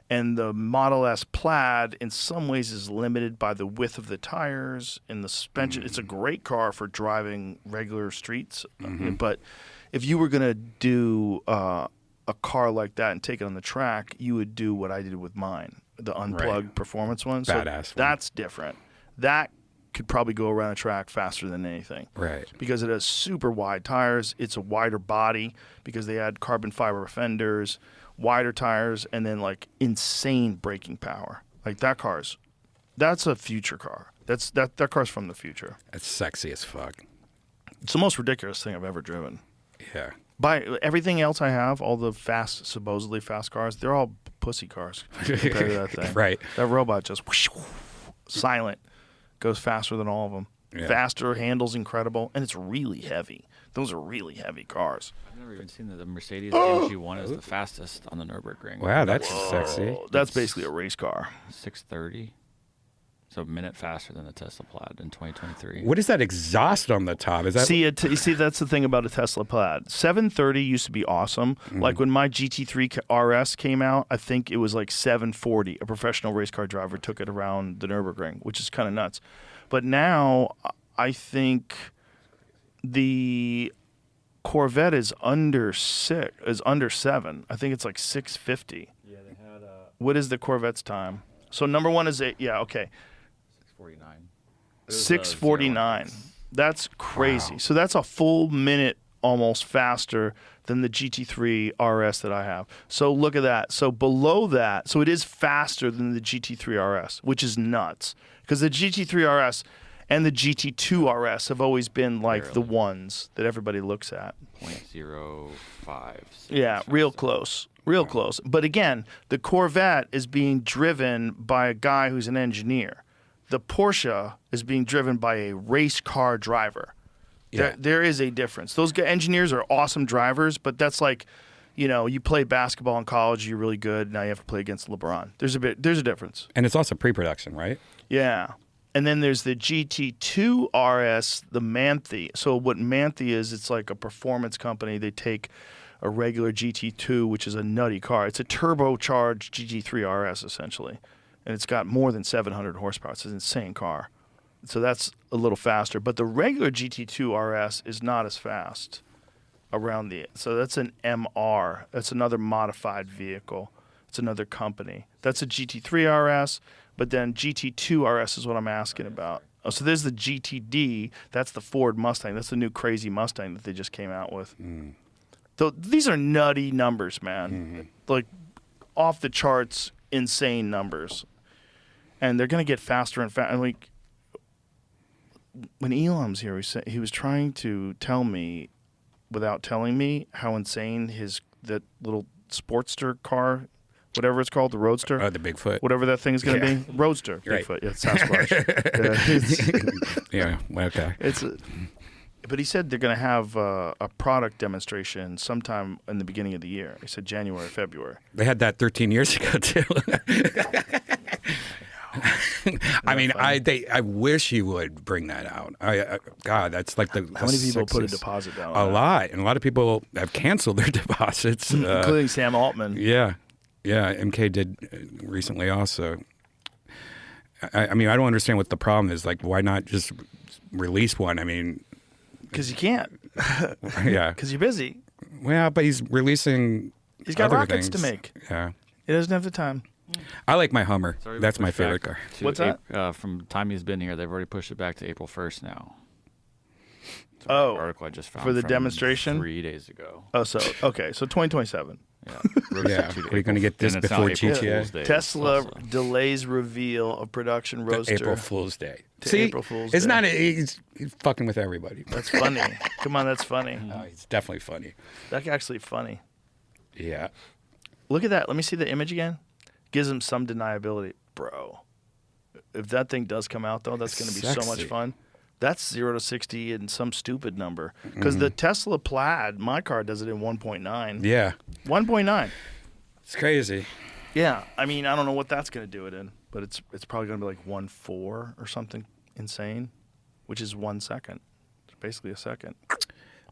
And the Model S Plaid, in some ways, is limited by the width of the tires and the suspension. It's a great car for driving regular streets, but if you were going to do a car like that and take it on the track, you would do what I did with mine, the unplugged performance one. Badass So one. that's different. That could probably go around a track faster than anything. Right. Because it has super wide tires. It's a wider body because they had carbon fiber fenders, wider tires, and then like insane braking power. Like that's a future car. That car's from the future. It's sexy as fuck. It's the most ridiculous thing I've ever driven. Yeah. By everything else I have, all the supposedly fast cars, they're all pussy cars compared to that thing. Right. That robot just whoosh, silent, goes faster than all of them. Yeah. Faster, handles incredible, and it's really heavy. Those are really heavy cars. I've never even seen the Mercedes AMG one is the fastest on the Nürburgring. Wow, that's sexy. That's basically a race car. 630. So a minute faster than the Tesla Plaid in 2023. What is that exhaust on the top? Is that See, that's the thing about a Tesla Plaid. 730 used to be awesome. Like when my GT3 RS came out, I think it was like 740. A professional race car driver took it around the Nürburgring, which is kind of nuts. But now I think the Corvette is under 7. I think it's like 650. Yeah, they had What is the Corvette's time? So number one is 649. 649. That's crazy. Wow. So that's a full minute almost faster than the GT3 RS that I have. So look at that. So below that, so it is faster than the GT3 RS, which is nuts. Because the GT3 RS and the GT2 RS have always been like the ones that everybody looks at. 0.05. Yeah, real close. Real close. But again, the Corvette is being driven by a guy who's an engineer. The Porsche is being driven by a race car driver. Yeah. There is a difference. Those engineers are awesome drivers, but that's like, you play basketball in college, you're really good, now you have to play against LeBron. There's a difference. And it's also pre-production, right? Yeah. And then there's the GT2 RS, the Manthe. So what Manthe is, it's like a performance company. They take a regular GT2, which is a nutty car. It's a turbocharged GT3 RS, essentially. And it's got more than 700 horsepower. It's an insane car. So that's a little faster. But the regular GT2 RS is not as fast around so that's an MR. That's another modified vehicle. It's another company. That's a GT3 RS, but then GT2 RS is what I'm asking about. Oh, so there's the GTD. That's the Ford Mustang. That's the new crazy Mustang that they just came out with. So these are nutty numbers, man. Like off the charts, insane numbers. And they're going to get faster and faster. And like when Elon was here, he was trying to tell me, without telling me, how insane that little Sportster car, whatever it's called, the Roadster. Oh, the Bigfoot. Whatever that thing is going to be. Roadster. Right. Bigfoot. Yeah, it's Sasquatch. Yeah, okay. But he said they're going to have a product demonstration sometime in the beginning of the year. He said January, February. They had that 13 years ago, too. I mean, I wish he would bring that out. God, that's like the How many people put a sexist- deposit down? A lot, and a lot of people have canceled their deposits, including Sam Altman. Yeah, MK did recently also. I mean, I don't understand what the problem is. Like, why not just release one? I mean, because you can't. Yeah, Because you're busy. well, but he's releasing He's got other rockets things. to make. Yeah. He doesn't have the time. I like my Hummer. It's already That's my pushed favorite back car. to What's that? From the time he's been here, they've already pushed it back to April 1st now. It's an Oh, article I just found for the from demonstration? 3 days ago. Oh, so okay, so 2027. Yeah, Yeah. Are you going to get this And it's now before April GTA? Fool's Day Tesla also. delays reveal of production roadster. April Fool's Day. To See, April Fool's it's Day. not. He's fucking with everybody. That's funny. Come on, that's funny. It's definitely funny. That's actually funny. Yeah. Look at that. Let me see the image again. Gives him some deniability, bro. If that thing does come out though, that's going to be so much Sexy. fun. That's 0 to 60 in some stupid number. Because the Tesla Plaid, my car does it in 1.9. Yeah. 1.9. It's crazy. Yeah, I mean, I don't know what that's going to do it in, but it's probably going to be like 1.4 or something insane, which is 1 second. It's basically a second.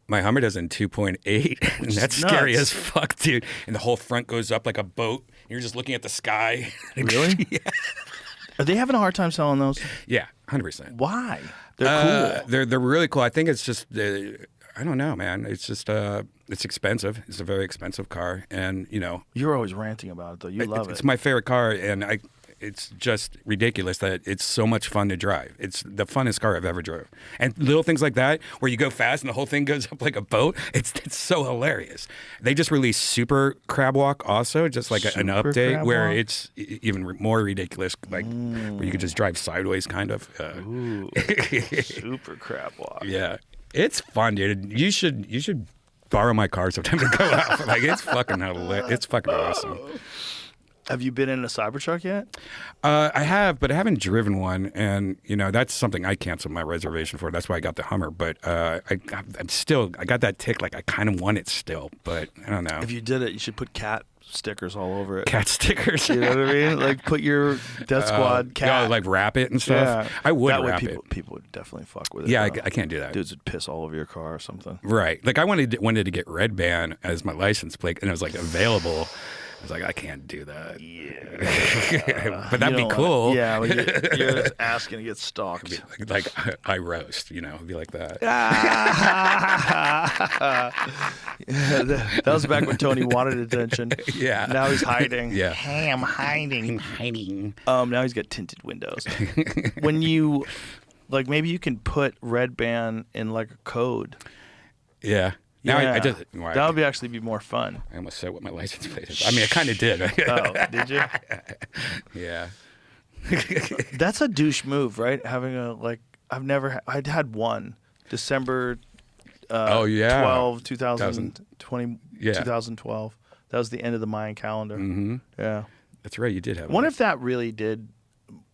My Hummer does in 2.8, and is that's scary nuts. as fuck, dude. And the whole front goes up like a boat. And you're just looking at the sky. Really? Yeah. Are they having a hard time selling those? Yeah, 100%. Why? They're cool. They're really cool. I think it's just I don't know, man. It's just it's expensive. It's a very expensive car, and you know, You're always ranting about it, though. You love it's it. my favorite car, and it's just ridiculous that it's so much fun to drive. It's the funnest car I've ever drove. And little things like that, where you go fast and the whole thing goes up like a boat, it's so hilarious. They just released Super Crab Walk also, just like an Super update Crab where Walk? it's even more ridiculous, like where you could just drive sideways, kind of. Ooh, super crab walk. Yeah, it's fun, dude. You should borrow my car sometime to go out. Like it's fucking hilarious. It's fucking awesome. Have you been in a Cybertruck yet? I have, but I haven't driven one, and you know that's something I canceled my reservation for. That's why I got the Hummer. But I got that tick. Like I kind of want it still, but I don't know. If you did it, you should put cat stickers all over it. Cat stickers. You know what I mean? Like put your Death Squad cat. Yeah, like wrap it and stuff. Yeah. I would that way wrap people would definitely fuck with it. Yeah, though. I can't do that. Dudes would piss all over your car or something. Right. Like I wanted to get Redban as my license plate, and it was like available. I was like, I can't do that. Yeah. But that'd You be don't cool. wanna- yeah, well, you're just asking to get stalked. Like I roast, you know, it'd be like that. Yeah, that was back when Tony wanted attention. Yeah. Now he's hiding. Yeah. Hey, I'm hiding. Hiding. Now he's got tinted windows. When you, like, maybe you can put Redban in like a code. Yeah. Now I just that would actually be more fun. I almost said what my license plate is. I mean, I kind of did. Oh, did you? Yeah. That's a douche move, right? Having a I'd had one December. Oh, yeah. 2020, Yeah. 2012. That was the end of the Mayan calendar. Mm-hmm. Yeah. That's right. You did have. I wonder if that really did.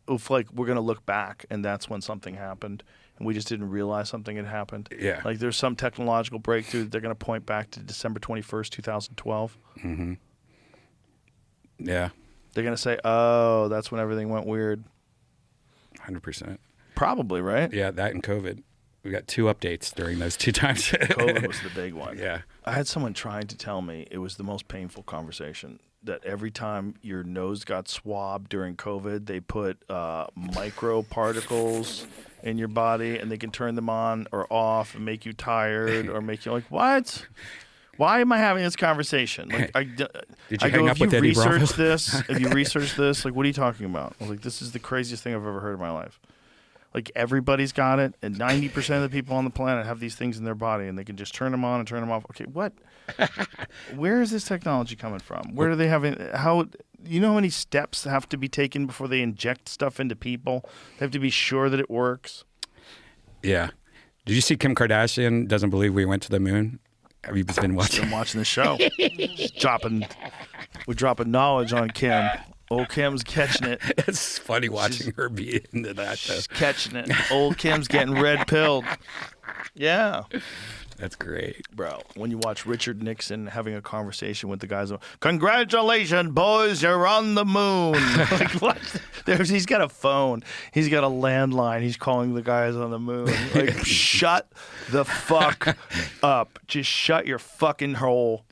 If like we're gonna look back and that's when something happened and we just didn't realize something had happened. Yeah. Like there's some technological breakthrough that they're gonna point back to December 21st, 2012. Mm-hmm. Yeah. They're gonna say, "Oh, that's when everything went weird." 100%. Probably, right? Yeah, that and COVID. We got 2 updates during those 2 times. COVID was the big one. Yeah. I had someone trying to tell me it was the most painful conversation that every time your nose got swabbed during COVID, they put micro particles in your body and they can turn them on or off and make you tired or make you like, what? Why am I having this conversation? Like, Did you I hang go, up if with you Eddie Bravo? research this, if you research this, like, what are you talking about? I was like, this is the craziest thing I've ever heard in my life. Like everybody's got it, and 90% of the people on the planet have these things in their body, and they can just turn them on and turn them off. Okay, what? Where is this technology coming from? Where do they have it? How? You know how many steps have to be taken before they inject stuff into people? They have to be sure that it works. Yeah. Did you see Kim Kardashian doesn't believe we went to the moon? Have you been watching? I'm watching the show. We're dropping knowledge on Kim. Old Kim's catching it. It's funny watching her be into that. She's catching it. Old Kim's getting red pilled. Yeah. That's great. Bro, when you watch Richard Nixon having a conversation with the guys, congratulations, boys, you're on the moon. Like, what? He's got a phone. He's got a landline. He's calling the guys on the moon. Like, shut the fuck up. Just shut your fucking hole.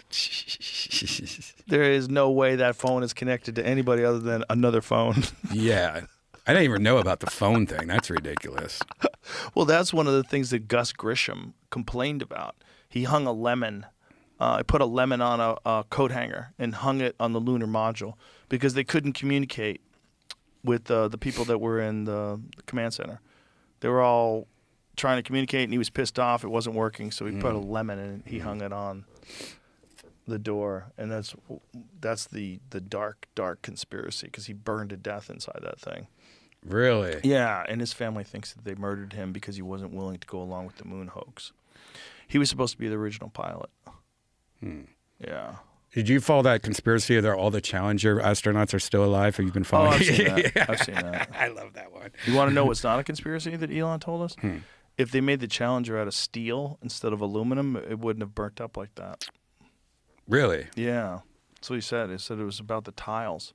There is no way that phone is connected to anybody other than another phone. Yeah. I didn't even know about the phone thing. That's ridiculous. Well, that's one of the things that Gus Grisham complained about. He hung a lemon I put a lemon on a coat hanger and hung it on the lunar module because they couldn't communicate with the people that were in the command center. They were all trying to communicate, and he was pissed off. It wasn't working, so he put a lemon and he hung it on the door. And that's the dark conspiracy because he burned to death inside that thing. Really? Yeah, and his family thinks that they murdered him because he wasn't willing to go along with the moon hoax. He was supposed to be the original pilot. Yeah. Did you follow that conspiracy that all the Challenger astronauts are still alive? Have you been following? I've seen that. I've seen that. I love that one. You want to know what's not a conspiracy that Elon told us? If they made the Challenger out of steel instead of aluminum, it wouldn't have burnt up like that. Really? Yeah. That's what he said. He said it was about the tiles.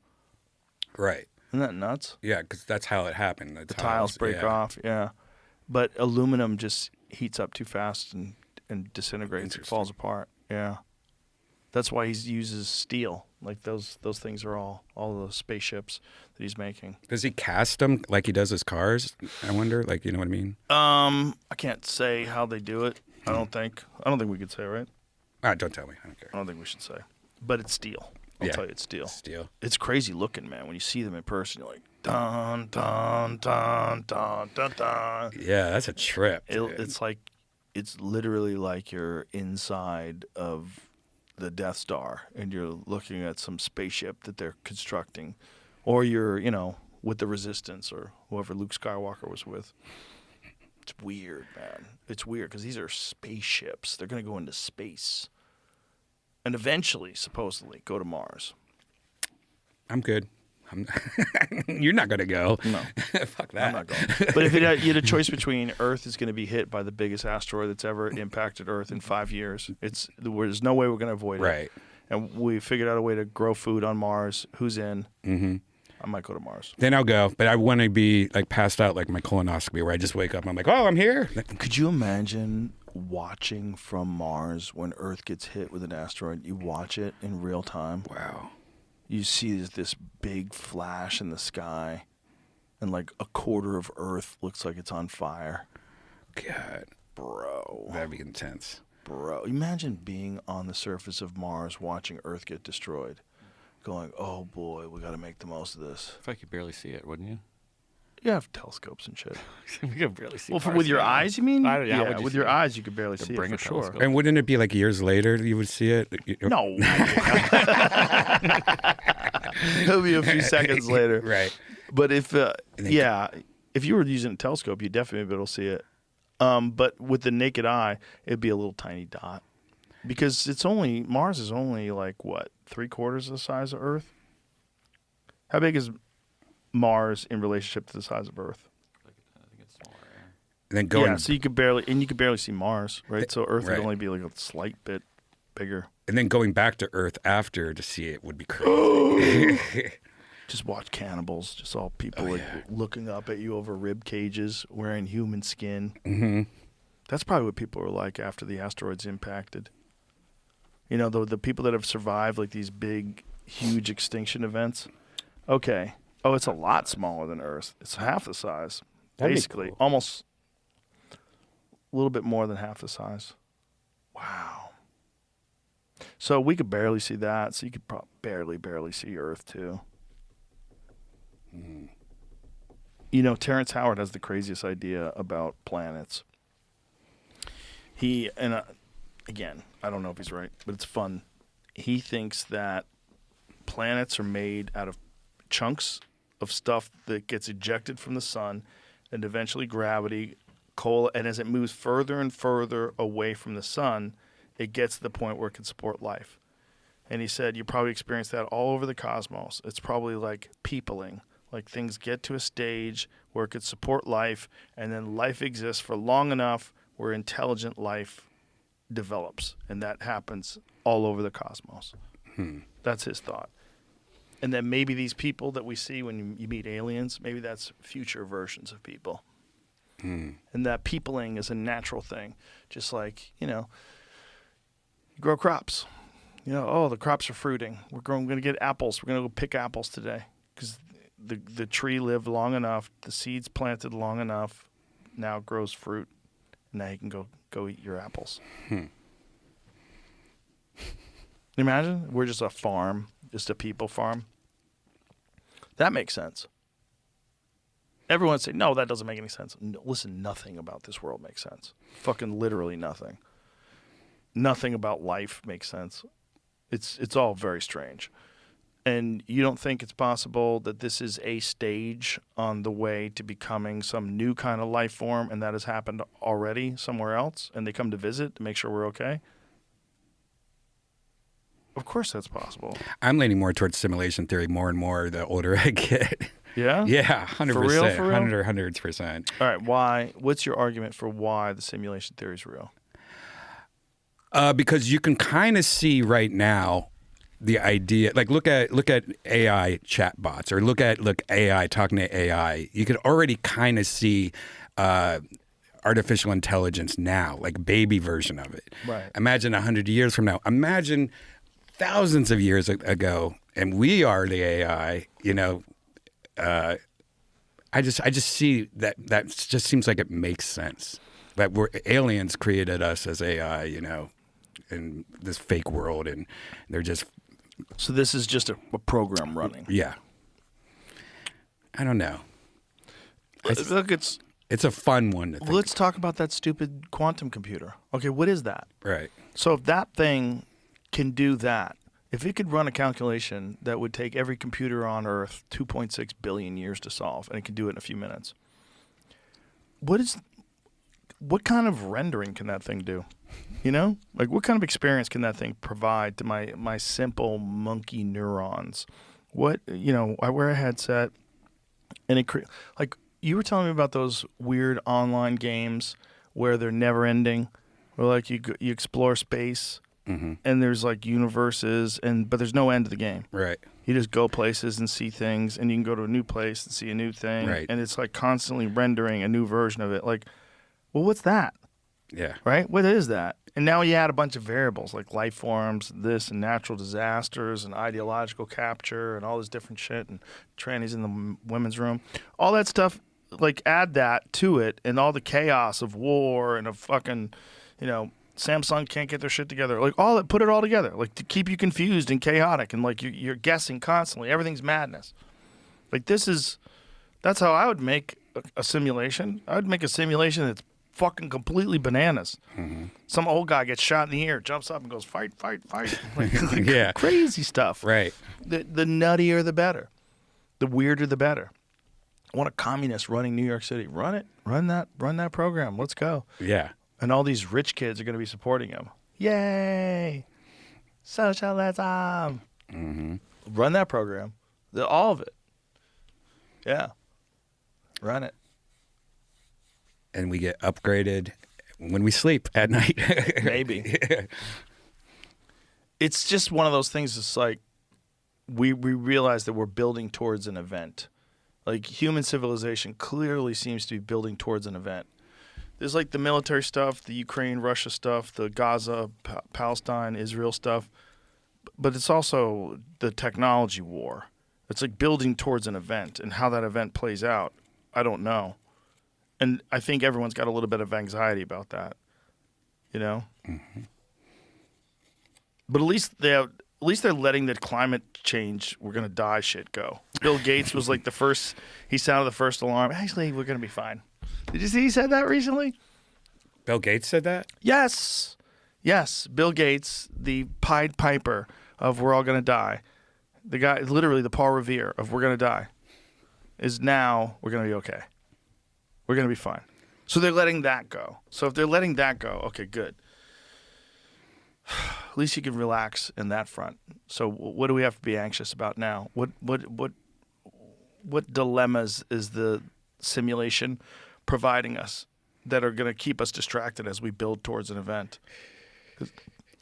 Right. Isn't that nuts? Yeah, because that's how it happened. The tiles break off, yeah. But aluminum just heats up too fast and disintegrates. It falls apart, yeah. That's why he uses steel. Like those things are all the spaceships that he's making. Does he cast them like he does his cars? I wonder, like, you know what I mean? I can't say how they do it. I don't think we could say, right? Don't tell me. I don't care. I don't think we should say. But it's steel. I'll tell you it's steel. Steel. It's crazy looking, man. When you see them in person, you're like, dun, dun, dun, dun, dun, dun. Yeah, that's a trip. It's literally like you're inside of the Death Star and you're looking at some spaceship that they're constructing, or you're, with the Resistance or whoever Luke Skywalker was with. It's weird, man. It's weird because these are spaceships. They're going to go into space and eventually, supposedly, go to Mars. I'm good. You're not going to go. No. Fuck that. I'm not going. But if you had a choice between Earth is going to be hit by the biggest asteroid that's ever impacted Earth in 5 years, there's no way we're going to avoid it. Right. And we figured out a way to grow food on Mars. Who's in? Mm-hmm. I might go to Mars. Then I'll go, but I want to be like passed out like my colonoscopy where I just wake up and I'm like, oh, I'm here. Could you imagine watching from Mars when Earth gets hit with an asteroid? You watch it in real time. Wow. You see this big flash in the sky, and like a quarter of Earth looks like it's on fire. God. Bro. That'd be intense. Bro. Imagine being on the surface of Mars watching Earth get destroyed. Going, oh boy, we got to make the most of this. I feel like you barely see it, wouldn't you? You have telescopes and shit. We could barely see. Well, with your eyes, you mean? Yeah, with your eyes, you could barely see it for sure. telescope. And wouldn't it be like years later you would see it? No. It'll be a few seconds later. Right. But if you were using a telescope, you'd definitely be able to see it. But with the naked eye, it'd be a little tiny dot. Because Mars is only like, what, 3/4 the size of Earth? How big is Mars in relationship to the size of Earth? I think it's smaller. And then going, so you could barely see Mars, right? So Earth would only be like a slight bit bigger. and then going back to Earth after to see it would be crazy. Just watch cannibals, just all people looking up at you over rib cages, wearing human skin. Mm-hmm. That's probably what people are like after the asteroids impacted. You know, the people that have survived like these big, huge extinction events. Okay. Oh, it's a lot smaller than Earth. It's half the size. That'd be Basically, cool. almost a little bit more than half the size. Wow. So we could barely see that. So you could barely see Earth too. You know, Terrence Howard has the craziest idea about planets. Again, I don't know if he's right, but it's fun. He thinks that planets are made out of chunks of stuff that gets ejected from the sun, and eventually gravity, and as it moves further and further away from the sun, it gets to the point where it can support life. And he said, you probably experience that all over the cosmos. It's probably like peopling. Like things get to a stage where it could support life, and then life exists for long enough where intelligent life develops. And that happens all over the cosmos. That's his thought. And then maybe these people that we see when you meet aliens, maybe that's future versions of people. And that peopling is a natural thing. Just like, you grow crops. The crops are fruiting. We're going to get apples. We're going to go pick apples today because the tree lived long enough, the seeds planted long enough, now it grows fruit. Now you can go eat your apples. Imagine we're just a farm, just a people farm. That makes sense. Everyone say, no, that doesn't make any sense. No, listen, nothing about this world makes sense. Fucking literally nothing. Nothing about life makes sense. It's all very strange. And you don't think it's possible that this is a stage on the way to becoming some new kind of life form, and that has happened already somewhere else, and they come to visit to make sure we're okay? Of course that's possible. I'm leaning more towards simulation theory more and more the older I get. Yeah? Yeah, 100%. For real, for real? 100%. All right, why? What's your argument for why the simulation theory is real? Because you can kind of see right now the idea, like look at AI chatbots or look AI talking to AI. You could already kind of see artificial intelligence now, like baby version of it. Right. Imagine 100 years from now. Imagine thousands of years ago, and we are the AI. You know, I just see that just seems like it makes sense that aliens created us as AI. You know, in this fake world, and they're just. So this is just a program running. Yeah. I don't know. Look, it's a fun one to think. Let's talk about that stupid quantum computer. Okay, what is that? Right. So if that thing can do that, if it could run a calculation that would take every computer on Earth 2.6 billion years to solve, and it can do it in a few minutes, what kind of rendering can that thing do? You know, like what kind of experience can that thing provide to my simple monkey neurons? What, you know, I wear a headset, and it like you were telling me about those weird online games where they're never ending, where like you explore space, and there's like universes, but there's no end to the game. Right. You just go places and see things, and you can go to a new place and see a new thing, right. And it's like constantly rendering a new version of it. Like, well, what's that? Yeah. Right? What is that? And now you add a bunch of variables like life forms, this, and natural disasters, and ideological capture, and all this different shit, and trannies in the women's room. All that stuff, like add that to it, and all the chaos of war and of fucking, you know, Samsung can't get their shit together. Like all that, put it all together, like to keep you confused and chaotic, and like you're guessing constantly. Everything's madness. Like that's how I would make a simulation. I would make a simulation that's fucking completely bananas. Some old guy gets shot in the ear, jumps up and goes, fight, fight, fight. Like yeah. Crazy stuff. Right. The nuttier the better. The weirder the better. I want a communist running New York City. Run it. Run that program. Let's go. Yeah. And all these rich kids are going to be supporting him. Yay! Socialism. Run that program. All of it. Yeah. Run it. And we get upgraded when we sleep at night. Maybe. It's just one of those things. It's like we realize that we're building towards an event. Like human civilization clearly seems to be building towards an event. There's like the military stuff, the Ukraine, Russia stuff, the Gaza, Palestine, Israel stuff. But it's also the technology war. It's like building towards an event, and how that event plays out, I don't know. And I think everyone's got a little bit of anxiety about that, you know. But at least they're letting the climate change, we're gonna die shit go. Bill Gates was like the first. He sounded the first alarm. Actually, we're gonna be fine. Did you see he said that recently? Bill Gates said that? Yes. Bill Gates, the Pied Piper of we're all gonna die. The guy, literally the Paul Revere of we're gonna die, is now we're gonna be okay. We're going to be fine. So they're letting that go. So if they're letting that go, okay, good. At least you can relax in that front. So what do we have to be anxious about now? What dilemmas is the simulation providing us that are going to keep us distracted as we build towards an event? 'Cause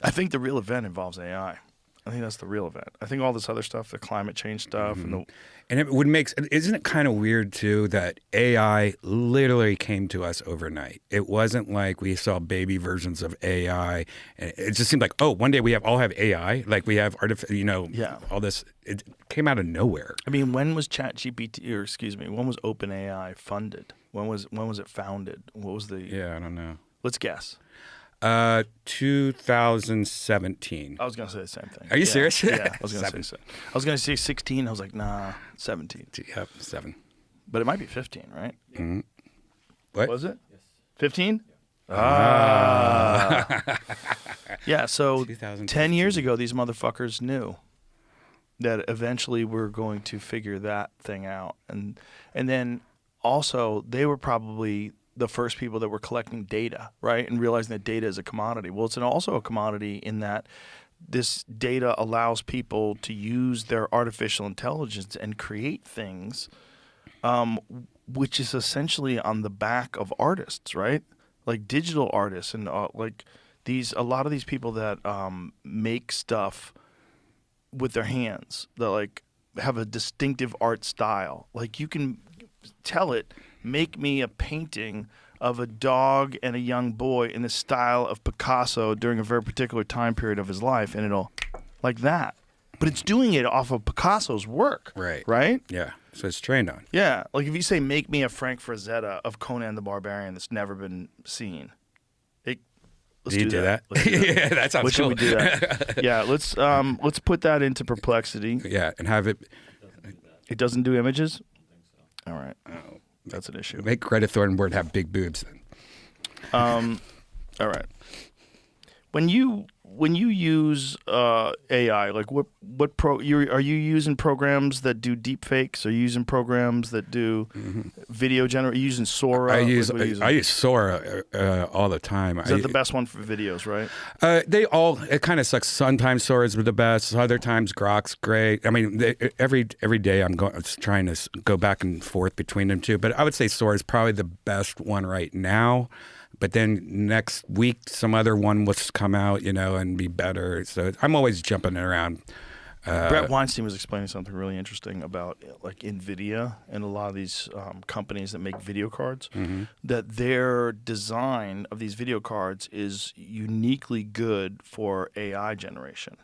I think the real event involves AI. I think that's the real event. I think all this other stuff, the climate change stuff, and it would make. Isn't it kind of weird too that AI literally came to us overnight? It wasn't like we saw baby versions of AI. It just seemed like, oh, one day we all have AI, like we have all this. It came out of nowhere. I mean, when was when was OpenAI funded? When was it founded? What was the? Yeah, I don't know. Let's guess. 2017. I was gonna say the same thing. Are you serious? Yeah, I was gonna Seven. say. I was gonna say 16. I was like, nah, 17. Yep, 7. But it might be 15, right? What? Was it? 15. Ah. Yeah. So 10 years ago, these motherfuckers knew that eventually we're going to figure that thing out, and then also they were probably the first people that were collecting data, right, and realizing that data is a commodity. Well, it's also a commodity in that this data allows people to use their artificial intelligence and create things, which is essentially on the back of artists, right? Like digital artists and like a lot of these people that make stuff with their hands that like have a distinctive art style. Like you can tell it, make me a painting of a dog and a young boy in the style of Picasso during a very particular time period of his life, and it'll like that. But it's doing it off of Picasso's work. Right. Right? Yeah. So it's trained on. Yeah. Like if you say, make me a Frank Frazetta of Conan the Barbarian that's never been seen. Let's do you do that? Let's do that. Yeah, that sounds What cool. should we do that? Yeah, let's put that into Perplexity. Yeah, and have it. It doesn't do images? All right. Oh, that's an issue. Make Greta Thunberg have big boobs. All right. When you use AI, like what are you using programs that do deep fakes? Are you using programs that do video generate? Are you using Sora? I use Sora all the time. Is that the best one for videos, right? It kind of sucks. Sometimes Sora's the best. Other times Grok's great. I mean, every day I'm trying to go back and forth between them two. But I would say Sora's probably the best one right now. But then next week, some other one will come out, and be better. So I'm always jumping around. Brett Weinstein was explaining something really interesting about like NVIDIA and a lot of these companies that make video cards, that their design of these video cards is uniquely good for AI generation.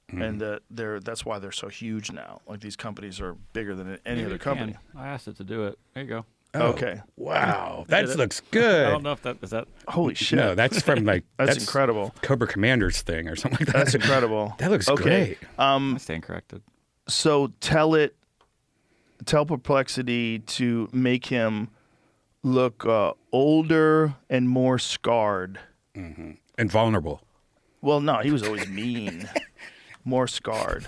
And that's why they're so huge now. Like these companies are bigger than any other company. I asked it to do it. There you go. Oh, okay. Wow. That looks good. I don't know if that is that. Holy shit. No, that's from like that's incredible. Cobra Commander's thing or something like that. That's incredible. That looks okay. great. I stand corrected. So tell Perplexity to make him look older and more scarred. And vulnerable. Well, no, he was always mean. More scarred.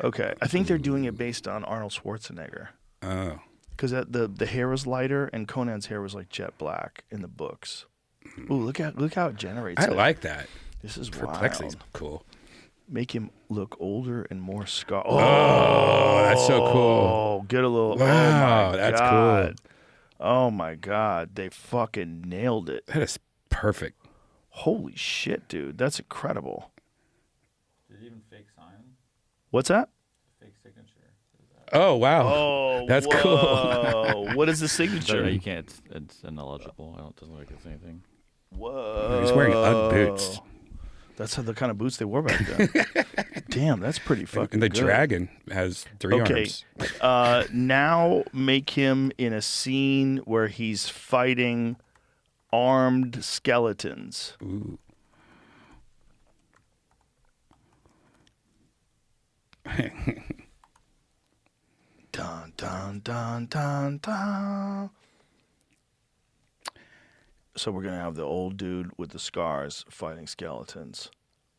Okay. I think they're doing it based on Arnold Schwarzenegger. Oh. Because the hair was lighter and Conan's hair was like jet black in the books. Ooh, look how it generates. I like that. This is Perplexity's wild. cool. Make him look older and more scarred. Oh, that's so cool. Oh, get a little. Wow, oh my that's God. cool. Oh my God, they fucking nailed it. That is perfect. Holy shit, dude, that's incredible. Did it even fake sign? What's that? Fake signature. Oh wow. Oh, that's cool. What is the signature? You can't. It's ineligible. It doesn't look like it's anything. Whoa. He's wearing Ugg boots. That's the kind of boots they wore back then. Damn, that's pretty fucking And the good. dragon has 3 arms. Now make him in a scene where he's fighting armed skeletons. Ooh. Dun, dun, dun, dun, dun. So we're going to have the old dude with the scars fighting skeletons.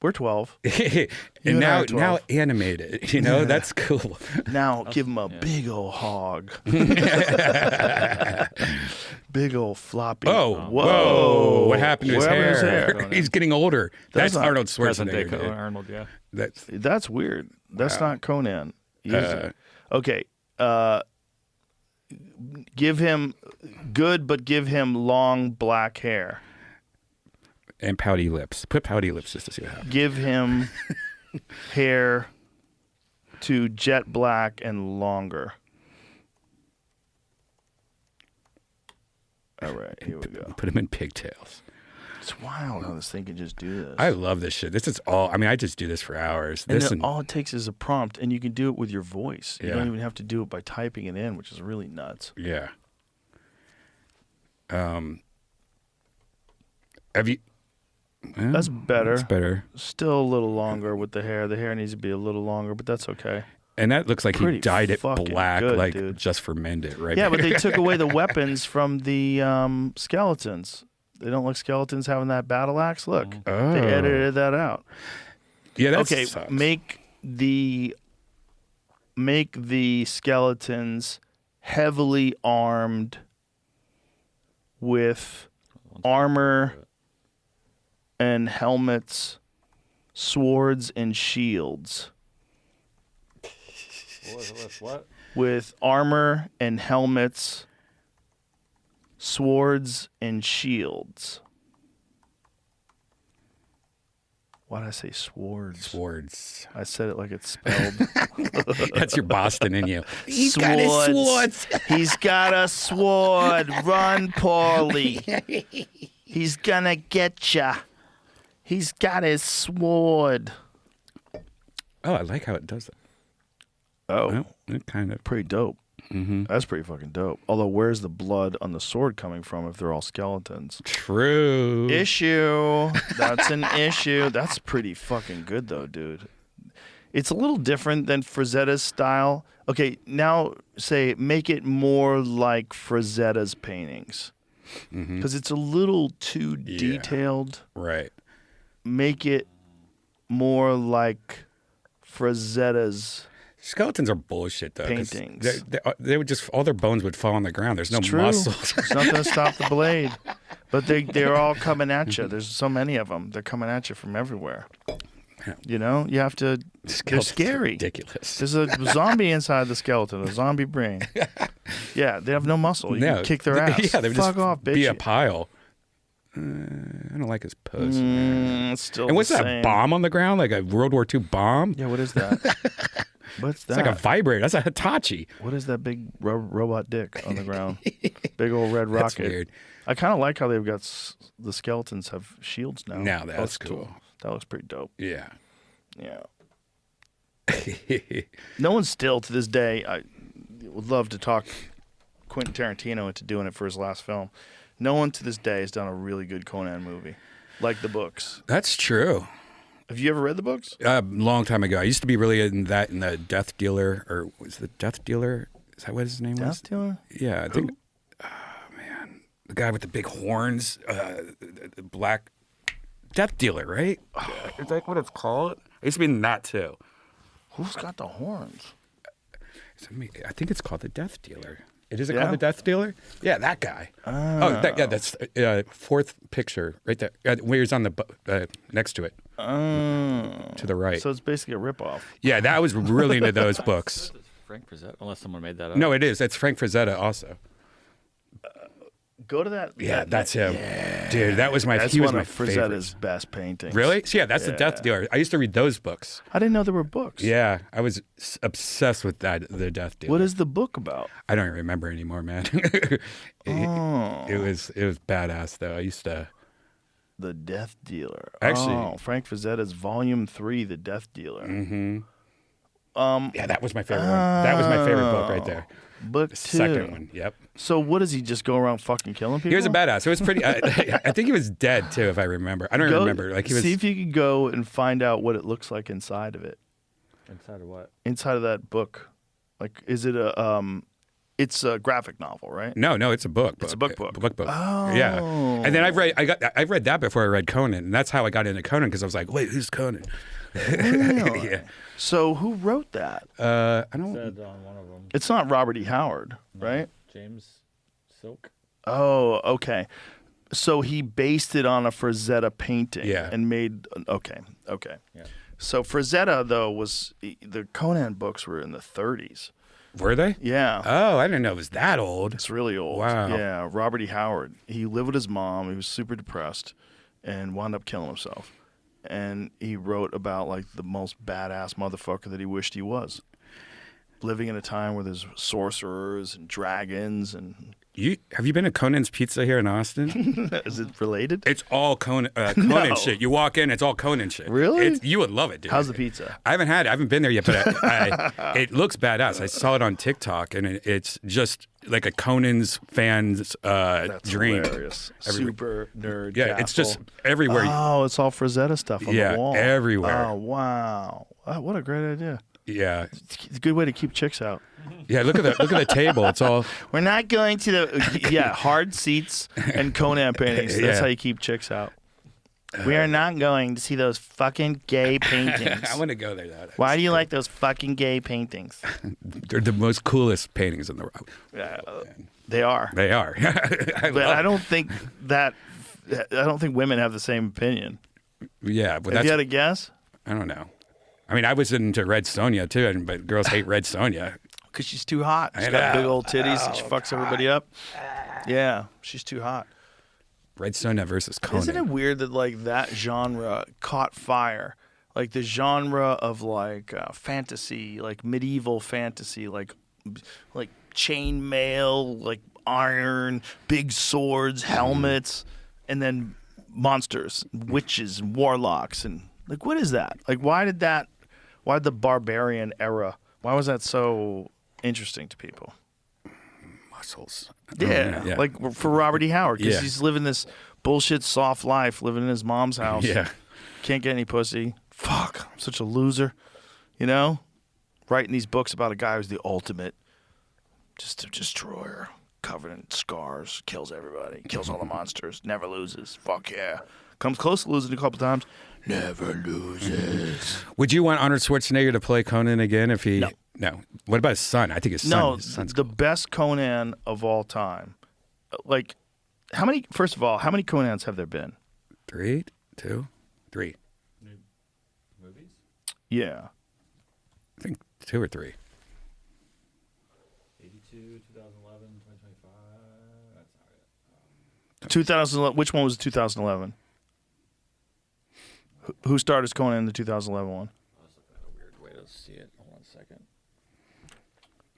We're 12. And and I now are 12. animated, that's cool. Now give him a big old hog. Big old floppy. Oh, whoa. What happened to his hair? He's getting older. That's not Arnold Present day Schwarzenegger. Arnold, yeah. That's weird. That's not Conan. Okay. Give him good, but give him long black hair. And pouty lips. Put pouty lips just to see what happens. Give him hair to jet black and longer. All right, here we go. Put him in pigtails. It's wild how this thing can just do this. I love this shit. This is all. I mean, I just do this for hours. And then all it takes is a prompt, and you can do it with your voice. You Yeah. don't even have to do it by typing it in, which is really nuts. Yeah. Have you? Well, That's better. That's better. Still a little longer with the hair. The hair needs to be a little longer, but that's okay. And that looks like Pretty he dyed it fucking black, good, like dude. just for men did, right? Yeah, but they took away the weapons from the skeletons. They don't like skeletons having that battle axe. Look, they edited that out. Yeah, that's Okay, sucks. make the skeletons heavily armed with armor and helmets, swords and shields. What? With armor and helmets, swords and shields. Why did I say swords? Swords. I said it like it's spelled. That's your Boston in you. He's got his swords. He's got a sword. Run, Paulie. He's gonna get ya. He's got his sword. Oh, I like how it does that. Oh, Well, it kind of. pretty dope. Mm-hmm. That's pretty fucking dope. Although, where's the blood on the sword coming from if they're all skeletons? True. Issue. That's an issue. That's pretty fucking good, though, dude. It's a little different than Frazetta's style. Okay, now make it more like Frazetta's paintings. Because it's a little too detailed. Right. Make it more like Frazetta's. Skeletons are bullshit, though. 'cause Paintings. They would just, all their bones would fall on the ground. There's no True. muscles. There's nothing to stop the blade. But they're all coming at you. There's so many of them. They're coming at you from everywhere. You know, you have to. They're Skeletons are scary. ridiculous. There's a zombie inside the skeleton, a zombie brain. Yeah, they have no muscle. You can kick their ass. Yeah, they would Fuck just off, bitch. be a pile. I don't like his puss. It's still And what's the that same. bomb on the ground? Like a World War II bomb? Yeah, what is that? What's that? It's like a vibrator. That's a Hitachi. What is that big robot dick on the ground? Big old red rocket. That's weird. I kind of like how they've got the skeletons have shields now. Now that's looks cool. That looks pretty dope. Yeah. Yeah. No one still to this day. I would love to talk Quentin Tarantino into doing it for his last film. No one to this day has done a really good Conan movie, like the books. That's true. Have you ever read the books? A long time ago. I used to be really in the Death Dealer, or was the Death Dealer? Is that what his name was? Death Dealer? Yeah, I think. Oh, man. The guy with the big horns, the black. Death Dealer, right? Is that what it's called? I used to be in that too. Who's got the horns? I think it's called the Death Dealer. Is it Yeah? called the Death Dealer? Yeah, that guy. That's fourth picture right there. Where he's on the next to it. To the right. So it's basically a ripoff. Yeah, that was really into those books. Frank Frazetta, unless someone made that up. No, it is. It's Frank Frazetta also. Go to that. Yeah, that's him. Dude, that was my. That's he was one my of Frazetta's favorite. best paintings. Really? So yeah, that's the Death Dealer. I used to read those books. I didn't know there were books. Yeah, I was obsessed with that. The Death Dealer. What is the book about? I don't even remember anymore, man. It was badass though. I used to. The Death Dealer. Actually- Frank Frazetta's Volume 3, The Death Dealer. Mm-hmm. Yeah, that was my favorite one. That was my favorite book right there. Book The 2. second one. Yep. So what does he just go around fucking killing people? He was a badass. It was pretty. I think he was dead too, if I remember. I don't remember. Like he was. See if you can go and find out what it looks like inside of it. Inside of what? Inside of that book. Like, is it a it's a graphic novel, right? No, it's a book. It's a book. Book. Oh. Yeah. And then I've read that before I read Conan, and that's how I got into Conan because I was like, wait, who's Conan? Really? Yeah. So who wrote that? I don't. Said on one of them. It's not Robert E. Howard, right? James Silk. Oh, okay. So he based it on a Frazetta painting Yeah. and made okay. Yeah. So Frazetta though the Conan books were in the 30s. Were they? Yeah. Oh, I didn't know it was that old. It's really old. Wow. Yeah, Robert E. Howard. He lived with his mom. He was super depressed and wound up killing himself. And he wrote about like the most badass motherfucker that he wished he was. living in a time where there's sorcerers and dragons and. Have you been to Conan's Pizza here in Austin? Is it related? It's all Conan No. shit. You walk in, it's all Conan shit. Really? You would love it, dude. How's the pizza? I haven't had it. I haven't been there yet, but it looks badass. I saw it on TikTok, and it's just like a Conan's fan's That's dream. hilarious. Super nerd. Yeah, it's just everywhere. Oh, it's all Frazetta stuff on the wall. everywhere. Oh, wow. What a great idea. Yeah, It's a good way to keep chicks out. yeah. Look at the table. It's all. We're not going to the hard seats and Conan paintings. That's Yeah. how you keep chicks out. We are not going to see those fucking gay paintings. I want to go there. Though. Why do you like those fucking gay paintings? They're the most coolest paintings in the world. They are. They are. But I don't think women have the same opinion. Yeah, but Have that's. you had a guess? I don't know. I mean, I was into Red Sonja too, but girls hate Red Sonja. Because she's too hot. She's I got know. big old titties and she fucks everybody up. Yeah, she's too hot. Red Sonja versus Conan. Isn't it weird that like that genre caught fire? Like the genre of like fantasy, like medieval fantasy, like chainmail, like iron, big swords, helmets, and then monsters, witches, and warlocks, and like what is that? Like why did the barbarian era? Why was that so interesting to people? Muscles. Yeah, like for Robert E. Howard, because Yeah. he's living this bullshit soft life, living in his mom's house. Yeah. Can't get any pussy. Fuck, I'm such a loser. You know? Writing these books about a guy who's the ultimate just a destroyer, covered in scars, kills everybody, kills all the monsters, never loses. Fuck yeah. Comes close to losing a couple times, never loses. Would you want Arnold Schwarzenegger to play Conan again if he? No. What about his son? I think his son. No, his son's the cool. best Conan of all time. Like, first of all, how many Conans have there been? 3, 2, 3. Movies? Yeah. I think 2 or 3. 82, 2011, 2025. That's not it. 2011. Which one was 2011? Who starred as Conan in the 2011 one? That's a weird way to see it. Hold on a second.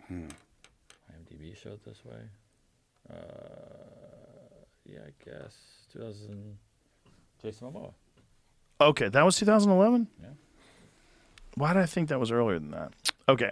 IMDb showed this way. Yeah, I guess 2000. Jason Momoa. Okay, that was 2011? Yeah. Why did I think that was earlier than that? Okay.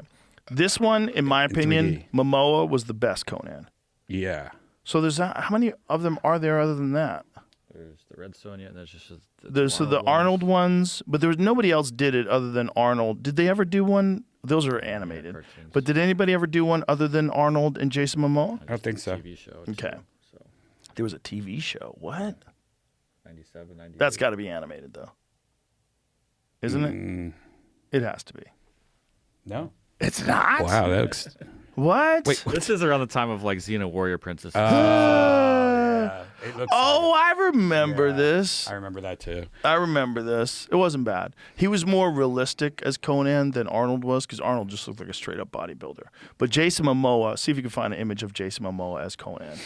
This one, in my In opinion, 3D. Momoa was the best Conan. Yeah. So there's that. How many of them are there other than that? There's the Red Sonja, and there's just There's the Arnold ones, but there was nobody else did it other than Arnold. Did they ever do one? Those are animated. cartoons. But did anybody ever do one other than Arnold and Jason Momoa? I don't think so. TV show. Okay. Too, so There was a TV show. What? 97, 98. That's got to be animated though. Isn't it? It has to be. No. It's not? Wow, that looks. What? Wait, This is around the time of like Xena Warrior Princess. It looks. Oh, I remember this. I remember that too. I remember this. It wasn't bad. He was more realistic as Conan than Arnold was, because Arnold just looked like a straight up bodybuilder. But Jason Momoa, see if you can find an image of Jason Momoa as Conan.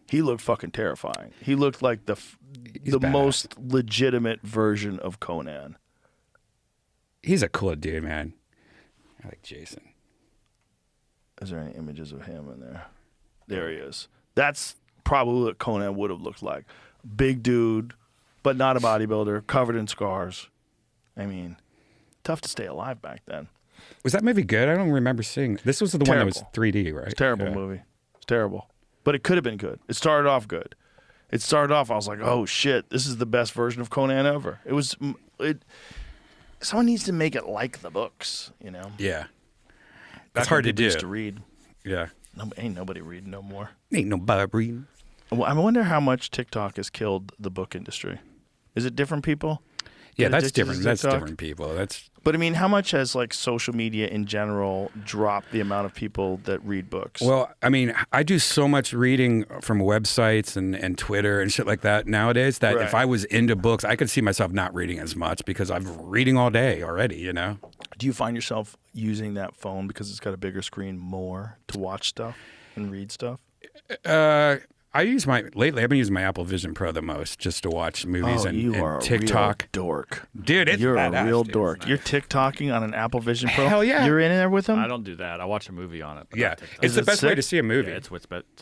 He looked fucking terrifying. He looked like the badass. most legitimate version of Conan. He's a cool dude, man. I like Jason. Is there any images of him in there? There he is. That's probably what Conan would have looked like. Big dude, but not a bodybuilder, covered in scars. I mean, tough to stay alive back then. Was that movie good? I don't remember seeing. This was the one that was Terrible. 3D, right? It's a terrible movie. It's terrible. But it could have been good. It started off good. It started off, I was like, oh shit, this is the best version of Conan ever. Someone needs to make it like the books, you know? Yeah. Back That's when hard to people do. used to read. Yeah. Ain't nobody reading no more. Ain't no reading. I wonder how much TikTok has killed the book industry. Is it different people? Yeah, Get that's addicted to different. That's TikTok? different people. That's But I mean, how much has like social media in general dropped the amount of people that read books? well, I mean, I do so much reading from websites and Twitter and shit like that nowadays that Right. if I was into books, I could see myself not reading as much because I'm reading all day already, you know? do you find yourself using that phone because it's got a bigger screen more to watch stuff and read stuff? lately. I've been using my Apple Vision Pro the most just to watch movies and are TikTok. A real dork. Dude, it's You're badass, a real dude. dork. You're TikToking on an Apple Vision Pro. Hell yeah. You're in there with them. I don't do that. I watch a movie on it. But Yeah, not TikTok. it's the it best way sick? to see a movie. Yeah, it's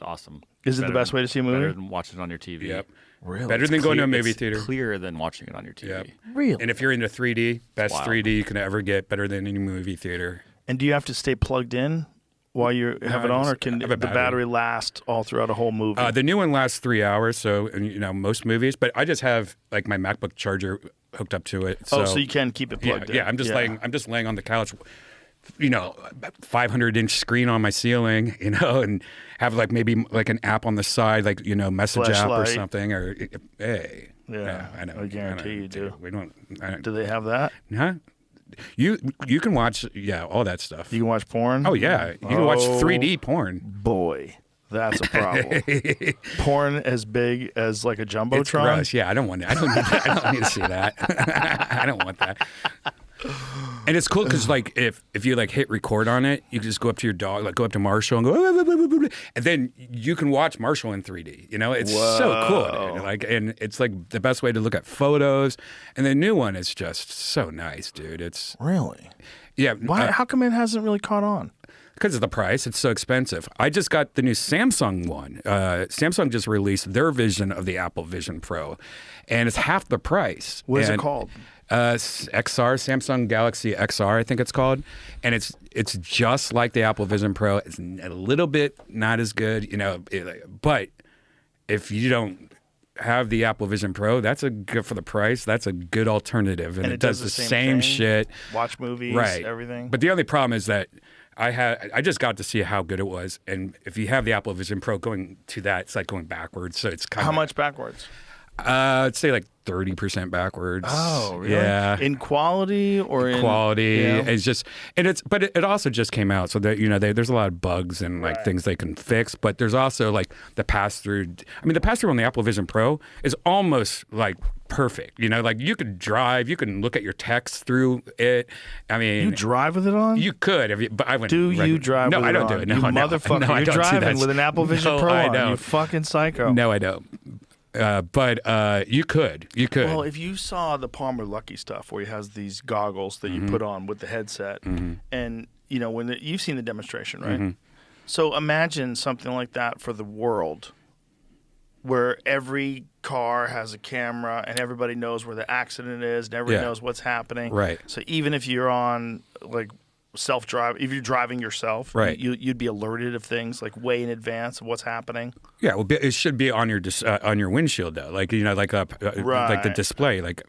awesome. Is it the best way to see a movie? Better than watching it on your TV. Yep. Really? Better It's than going to a Clear- movie it's theater. Clearer than watching it on your TV. Yep. Really? And if you're into 3D, best Wild. 3D you can ever get, better than any movie theater. And do you have to stay plugged in while you have it on, or can I have the a battery. battery last all throughout a whole movie? The new one lasts 3 hours, so most movies. But I just have like my MacBook charger hooked up to it. so you can keep it plugged in. Yeah, I'm just laying on the couch, 500-inch screen on my ceiling, and have like maybe like an app on the side, like message app or Flashlight. something, or hey. Yeah, I know. I guarantee you do. We don't. Do they have that? Huh? You can watch all that stuff. You can watch porn? Oh yeah, you can watch 3D porn. Boy, that's a problem. Porn as big as like a It's jumbotron. gross. Yeah, I don't want it. I don't need to see that. I don't want that. And it's cool because like if you like hit record on it, you can just go up to your dog, like go up to Marshall and go, and then you can watch Marshall in 3D. It's so cool, dude. Like, and it's like the best way to look at photos. And the new one is just so nice, dude. It's Really? yeah. Why? How come it hasn't really caught on? Because of the price, it's so expensive. I just got the new Samsung one. Samsung just released their version of the Apple Vision Pro, and it's half the price. What is it And, called? XR, Samsung Galaxy XR, I think it's called, and it's just like the Apple Vision Pro. It's a little bit not as good, but if you don't have the Apple Vision Pro, that's a good for the price. That's a good alternative, and it does the same thing? shit. Watch movies, Right. everything. But the only problem is that I just got to see how good it was, and if you have the Apple Vision Pro, going to that, it's like going backwards. So it's kind how of much backwards? I'd say like 30% backwards. Oh, really? Yeah. In quality or in Quality. Yeah. It's just, but it also just came out, so that there's a lot of bugs and like things they can fix. But there's also like the pass through. I mean, the pass through on the Apple Vision Pro is almost like perfect. Like you could drive, you can look at your text through it. I mean, You drive with it on? you could, but I wouldn't. Do you drive No, with I it don't on? do it. No, you no, motherfucker. no, I You're don't do driving that. with an Apple Vision No, Pro I on. You don't. fucking psycho. No, I don't. But you could. Well, if you saw the Palmer Lucky stuff where he has these goggles that you put on with the headset, and when you've seen the demonstration, right? So imagine something like that for the world, where every car has a camera and everybody knows where the accident is and everybody Yeah. knows what's happening. Right. So even if you're on like self-drive, if you're driving yourself, Right. you'd be alerted of things like way in advance of what's happening. Yeah, well, it should be on your on your windshield though, like like the Right. display. Like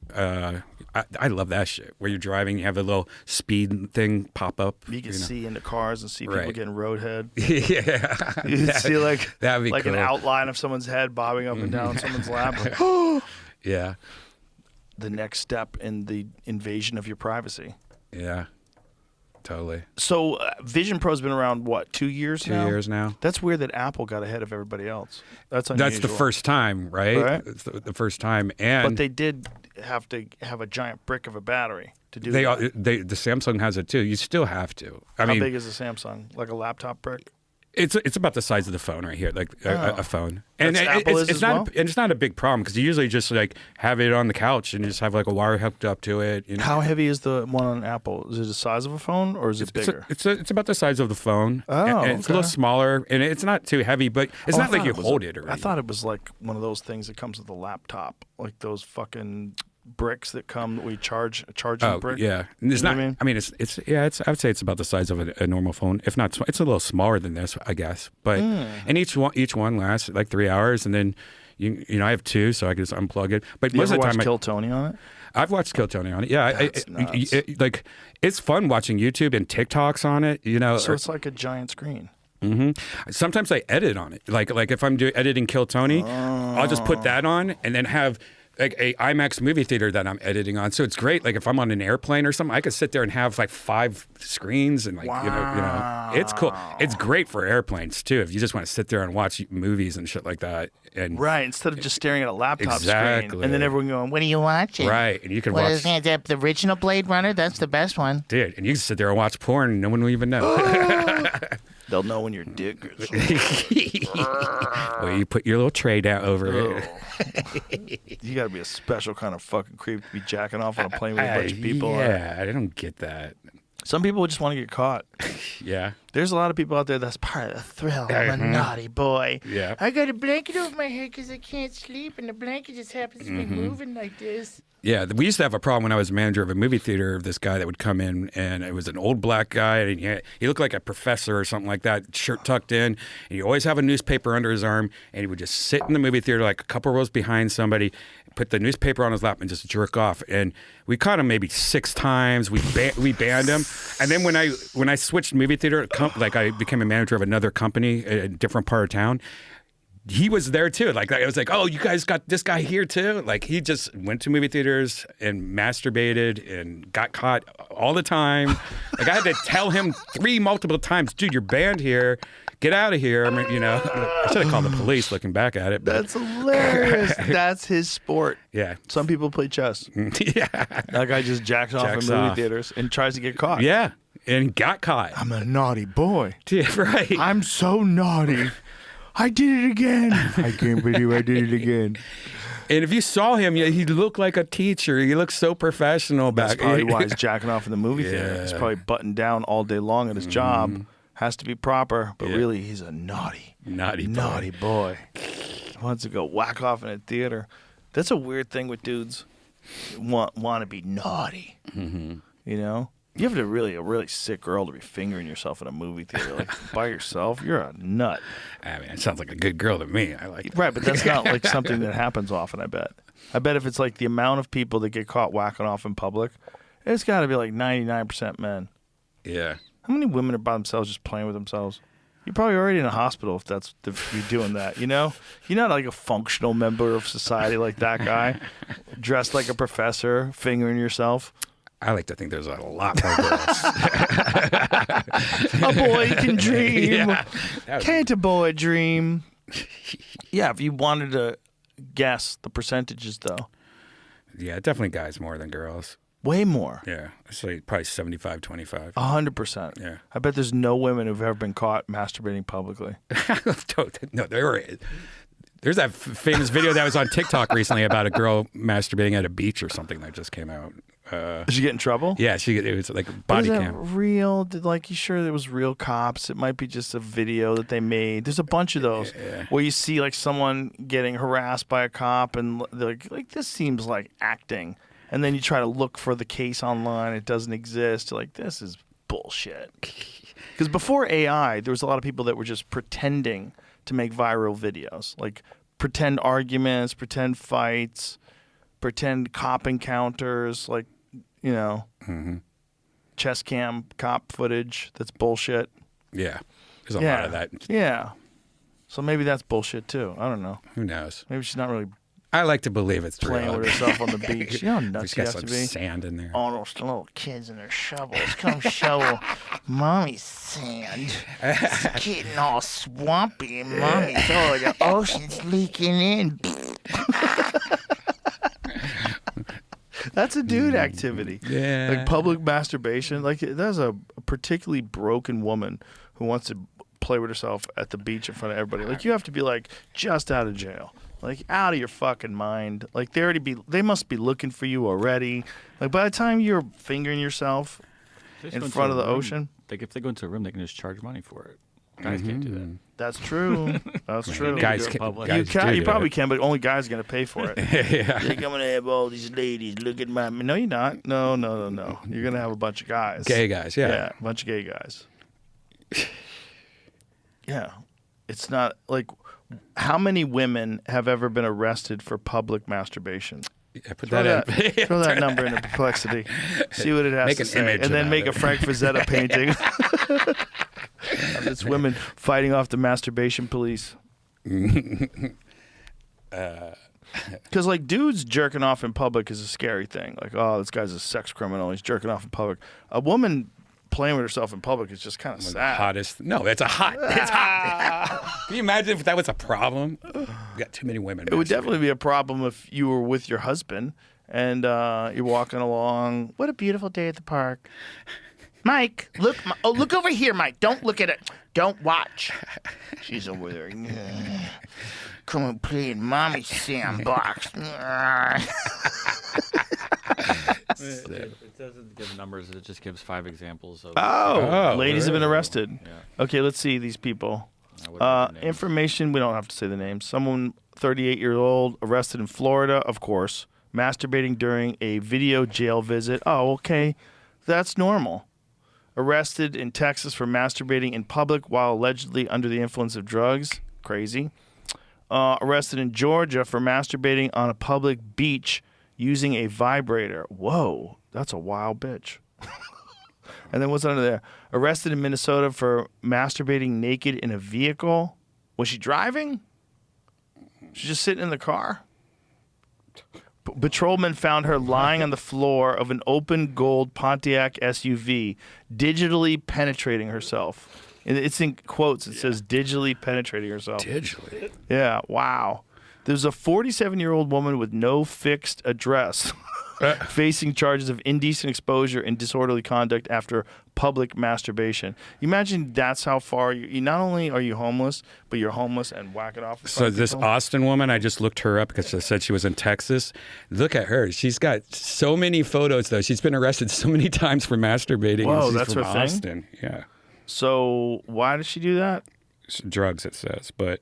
I love that shit. Where you're driving, you have a little speed thing pop up. You can see into cars and see people Right. getting roadhead. Yeah, You can see like that'd be an cool. outline of someone's head bobbing up and down someone's lap. Like, Yeah, the next step in the invasion of your privacy. yeah, totally. So Vision Pro's been around what, 2 years 2 now? years now. That's weird that Apple got ahead of everybody else. That's unusual. That's the first time, right? Right. It's the first time, and But they did have to have a giant brick of a battery to do they that. the Samsung has it too. You still have to. I How mean, big is a Samsung? Like a laptop brick? It's about the size of the phone right here, like a phone. And That's Apple is it's as not well? and it's not a big problem because you usually just like have it on the couch and you just have like a wire hooked up to it. How heavy is the one on Apple? Is it the size of a phone or is it bigger? It's about the size of the phone. Oh, and it's a little okay. smaller, and it's not too heavy, but it's Oh, not I like thought you it was hold a- it. Or I thought it was like one of those things that comes with a laptop, like those fucking bricks that come that we charging Oh brick. yeah, and it's You know not. what I mean? I mean, it's yeah. It's I would say it's about the size of a normal phone, if not. It's a little smaller than this, I guess. But and each one lasts like 3 hours, and then I have two, so I can just unplug it. But You most ever of the watch time, Kill Tony on it? I've watched Kill Tony on it. Yeah, That's nuts. like it's fun watching YouTube and TikToks on it. So it's like a giant screen. Sometimes I edit on it. Like if I'm editing Kill Tony, I'll just put that on and then have like a IMAX movie theater that I'm editing on. So it's great. Like if I'm on an airplane or something, I could sit there and have like 5 screens and like it's cool. It's great for airplanes too. If you just want to sit there and watch movies and shit like that. And Right, instead of just staring at a laptop screen. Exactly. And then everyone going, what are you watching? right, and you can What watch is that? The original Blade Runner? That's the best one. dude, and you can sit there and watch porn and no one will even know. They'll know when your dick is. Well, you put your little tray down over it. You got to be a special kind of fucking creep to be jacking off on a plane with a bunch of people. Yeah, I don't get that. Some people just want to get caught. Yeah. There's a lot of people out there that's part of the thrill. I'm a naughty boy. Yeah. I got a blanket over my head because I can't sleep, and the blanket just happens to be moving like this. Yeah, we used to have a problem when I was manager of a movie theater of this guy that would come in, and it was an old black guy, and he looked like a professor or something like that, shirt tucked in, and he always have a newspaper under his arm, and he would just sit in the movie theater like a couple rows behind somebody, put the newspaper on his lap, and just jerk off. And we caught him maybe 6 times. We banned him, and then when I switched movie theater, like I became a manager of another company in a different part of town. He was there too. Like I was like, oh, you guys got this guy here too. Like he just went to movie theaters and masturbated and got caught all the time. Like I had to tell him multiple times, dude, you're banned here. Get out of here. I mean, I should have called the police. Looking back at it, but. That's hilarious. That's his sport. Yeah. Some people play chess. Yeah. That guy just jacks off in movie theaters and tries to get caught. Yeah, and got caught. I'm a naughty boy. Yeah, right. I'm so naughty. I did it again. I can't believe I did it again. And if you saw him, he looked like a teacher. He looked so professional That's back. probably why he's jacking off in the movie theater. Yeah. He's probably buttoned down all day long at his job. Has to be proper, but really he's a naughty boy. Wants to go whack off in a theater. That's a weird thing with dudes. Want to be naughty. You know? You have to a really sick girl to be fingering yourself in a movie theater, like by yourself. You're a nut. I mean, it sounds like a good girl to me. I like it. Right, but that's not like something that happens often. I bet if it's like the amount of people that get caught whacking off in public, it's got to be like 99% men. Yeah. How many women are by themselves just playing with themselves? You're probably already in a hospital if you're doing that. You know, you're not like a functional member of society like that guy, dressed like a professor, fingering yourself. I like to think there's a lot more girls. A boy can dream. Yeah. Can't a boy dream? Yeah, if you wanted to guess the percentages, though. Yeah, definitely guys more than girls. Way more. Yeah, I'd say probably 75-25. 100%. Yeah. I bet there's no women who've ever been caught masturbating publicly. No, there's that famous video that was on TikTok recently about a girl masturbating at a beach or something that just came out. Did she get in trouble? Yeah, it was like body Is that cam. real? You sure there was real cops? It might be just a video that they made. There's a bunch of those where you see like someone getting harassed by a cop and they're like this seems like acting. And then you try to look for the case online. It doesn't exist. You're like, this is bullshit. Because before AI, there was a lot of people that were just pretending to make viral videos. Like pretend arguments, pretend fights, pretend cop encounters, like, chest cam cop footage. That's bullshit. Yeah, there's a lot of that. Yeah. So maybe that's bullshit too. I don't know. Who knows? Maybe she's not really I like to believe it's playing real. with herself on the beach. You know how nuts She's you got have some to be? sand in there. All those little kids and their shovels. Come shovel mommy's sand. It's getting all swampy and mommy's the ocean's leaking in. That's a dude activity. Yeah. Like public masturbation. Like there's a particularly broken woman who wants to play with herself at the beach in front of everybody. Like you have to be like just out of jail. Like out of your fucking mind. Like they must be looking for you already. Like by the time you're fingering yourself in front of the ocean. Like if they go into a room, they can just charge money for it. Guys can't do that. That's true. That's true. Guys do it can. public. Guys You do probably it. can, but only guys are gonna pay for it. Yeah. Like I'm gonna have all these ladies look at my. No, you're not. No. You're gonna have a bunch of guys. Gay guys. Yeah. Yeah, a bunch of gay guys. Yeah, it's not like how many women have ever been arrested for public masturbation? Yeah, put Throw that that, in. throw that number into perplexity. See what it has Make to an say, image and then about make it. a Frank Frazetta painting. It's women fighting off the masturbation police. Because like dudes jerking off in public is a scary thing. Like, oh, this guy's a sex criminal. He's jerking off in public. A woman playing with herself in public is just kind of sad. Hottest. No, it's hot. Can you imagine if that was a problem? We got too many women. It would masturbating. definitely be a problem if you were with your husband and you're walking along. What a beautiful day at the park. Mike, look. Oh, look over here, Mike. Don't look at it. Don't watch. She's over there. Come and play in Mommy's sandbox. It doesn't give numbers. It just gives 5 examples of. Oh, ladies have been arrested. Yeah. Okay, let's see these people. What are the names? Information, we don't have to say the names. Someone 38-year-old arrested in Florida, of course, masturbating during a video jail visit. Oh, okay. That's normal. Arrested in Texas for masturbating in public while allegedly under the influence of drugs. Crazy. Arrested in Georgia for masturbating on a public beach using a vibrator. Whoa, that's a wild bitch. And then what's under there? Arrested in Minnesota for masturbating naked in a vehicle. Was she driving? She's just sitting in the car? Patrolmen found her lying on the floor of an open gold Pontiac SUV, digitally penetrating herself. It's in quotes. It says digitally penetrating herself. Digitally? Yeah, wow. There's a 47-year-old woman with no fixed address facing charges of indecent exposure and disorderly conduct after public masturbation. You imagine that's how far you not only are you homeless, but you're homeless and whacking off. So this Austin woman, I just looked her up because I said she was in Texas. Look at her. She's got so many photos, though. She's been arrested so many times for masturbating. Whoa, She's that's from her thing? Austin. Yeah. So why does she do that? Drugs, it says, but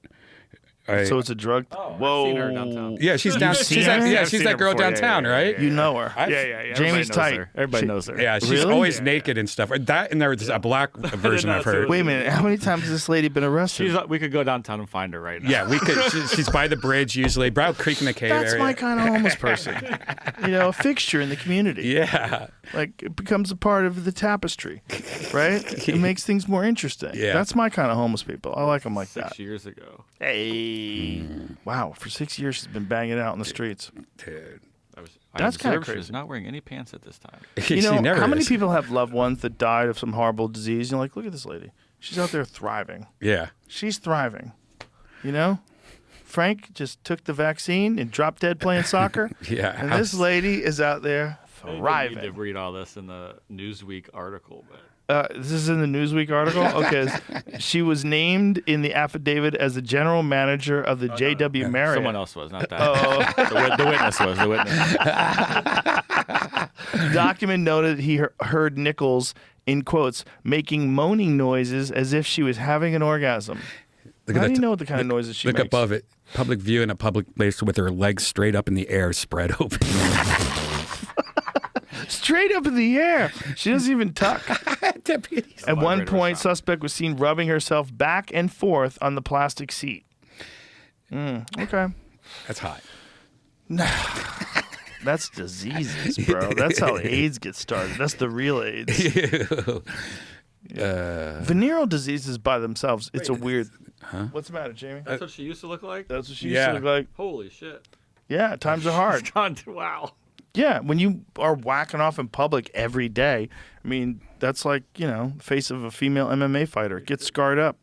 So it's a drug. Whoa. I've seen her downtown. yeah, she's down. seen She's her? that, yeah, I've she's seen that her girl before. Yeah, downtown, yeah, right? You know her. Yeah. Jamie's tight. Everybody knows her. Yeah, she's Really? always naked and stuff. That and there's a black version I've heard. Wait a minute. How many times has this lady been arrested? We could go downtown and find her right now. Yeah, we could. She's by the bridge usually. Brow Creek in the cave That's area. my kind of homeless person. A fixture in the community. Yeah. Like it becomes a part of the tapestry, right? It makes things more interesting. Yeah. That's my kind of homeless people. I like them like 6 that. years ago. Hey. Wow. For 6 years, she's been banging it out in the streets. Dude. That's kinda She was crazy. not wearing any pants at this time. She never how many is. people have loved ones that died of some horrible disease? You're like, look at this lady. She's out there thriving. Yeah. She's thriving. Frank just took the vaccine and dropped dead playing soccer. Yeah. And this lady is out there I need to thriving. read all this in the Newsweek article, but This is in the Newsweek article? Okay. She was named in the affidavit as the general manager of the JW Marriott. someone else was, not that. The witness was. The witness. Document noted he heard Nichols, in quotes, making moaning noises as if she was having an orgasm. Look How at do that. you know what the kind of noises she Look makes? above it. Public view in a public place with her legs straight up in the air, spread open. Straight up in the air. She doesn't even tuck. Deputies. At one vibrator point, sound. suspect was seen rubbing herself back and forth on the plastic seat. Okay. That's hot. That's diseases, bro. That's how AIDS gets started. That's the real AIDS. Venereal diseases by themselves, it's a weird... What's the matter, Jamie? That's what she used to look like? That's what she used Yeah. to look like. Holy shit. Yeah, times are hard. Wow. Yeah, when you are whacking off in public every day, I mean, that's like, face of a female MMA fighter. It gets scarred up.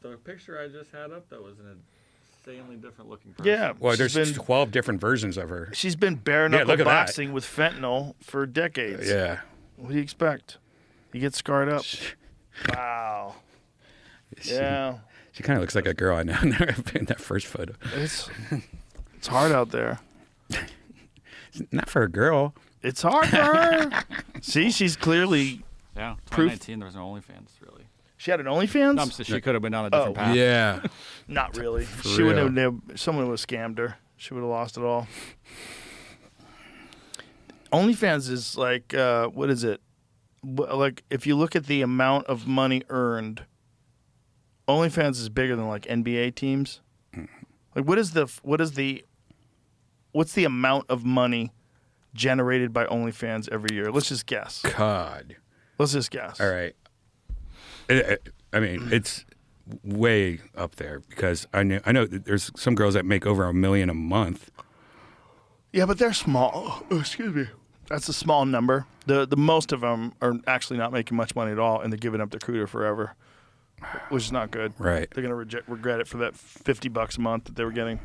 The picture I just had up, that was an insanely different looking person. Yeah. Well, she's there's been, 12 different versions of her. she's been bare knuckle look at that. boxing with fentanyl for decades. Yeah. What do you expect? You get scarred up. Wow. Yeah. She kind of looks like a girl I know in that first photo. It's hard out there. Not for a girl. It's hard for her. See, she's clearly... Yeah. Proof- 2019, there was no OnlyFans, really. She had an OnlyFans? No, so she could have been on a different path. Yeah. Not really. She real. would have. Someone would have scammed her. She would have lost it all. OnlyFans is like, what is it? Like, if you look at the amount of money earned, OnlyFans is bigger than like NBA teams. Like, what's the amount of money generated by OnlyFans every year? Let's just guess. God. Let's just guess. All right. I mean, it's way up there because I know that there's some girls that make over $1 million a month. Yeah, but they're small. Oh, excuse me. That's a small number. The most of them are actually not making much money at all, and they're giving up their cooter forever, which is not good. Right. They're gonna regret it for that $50 a month that they were getting.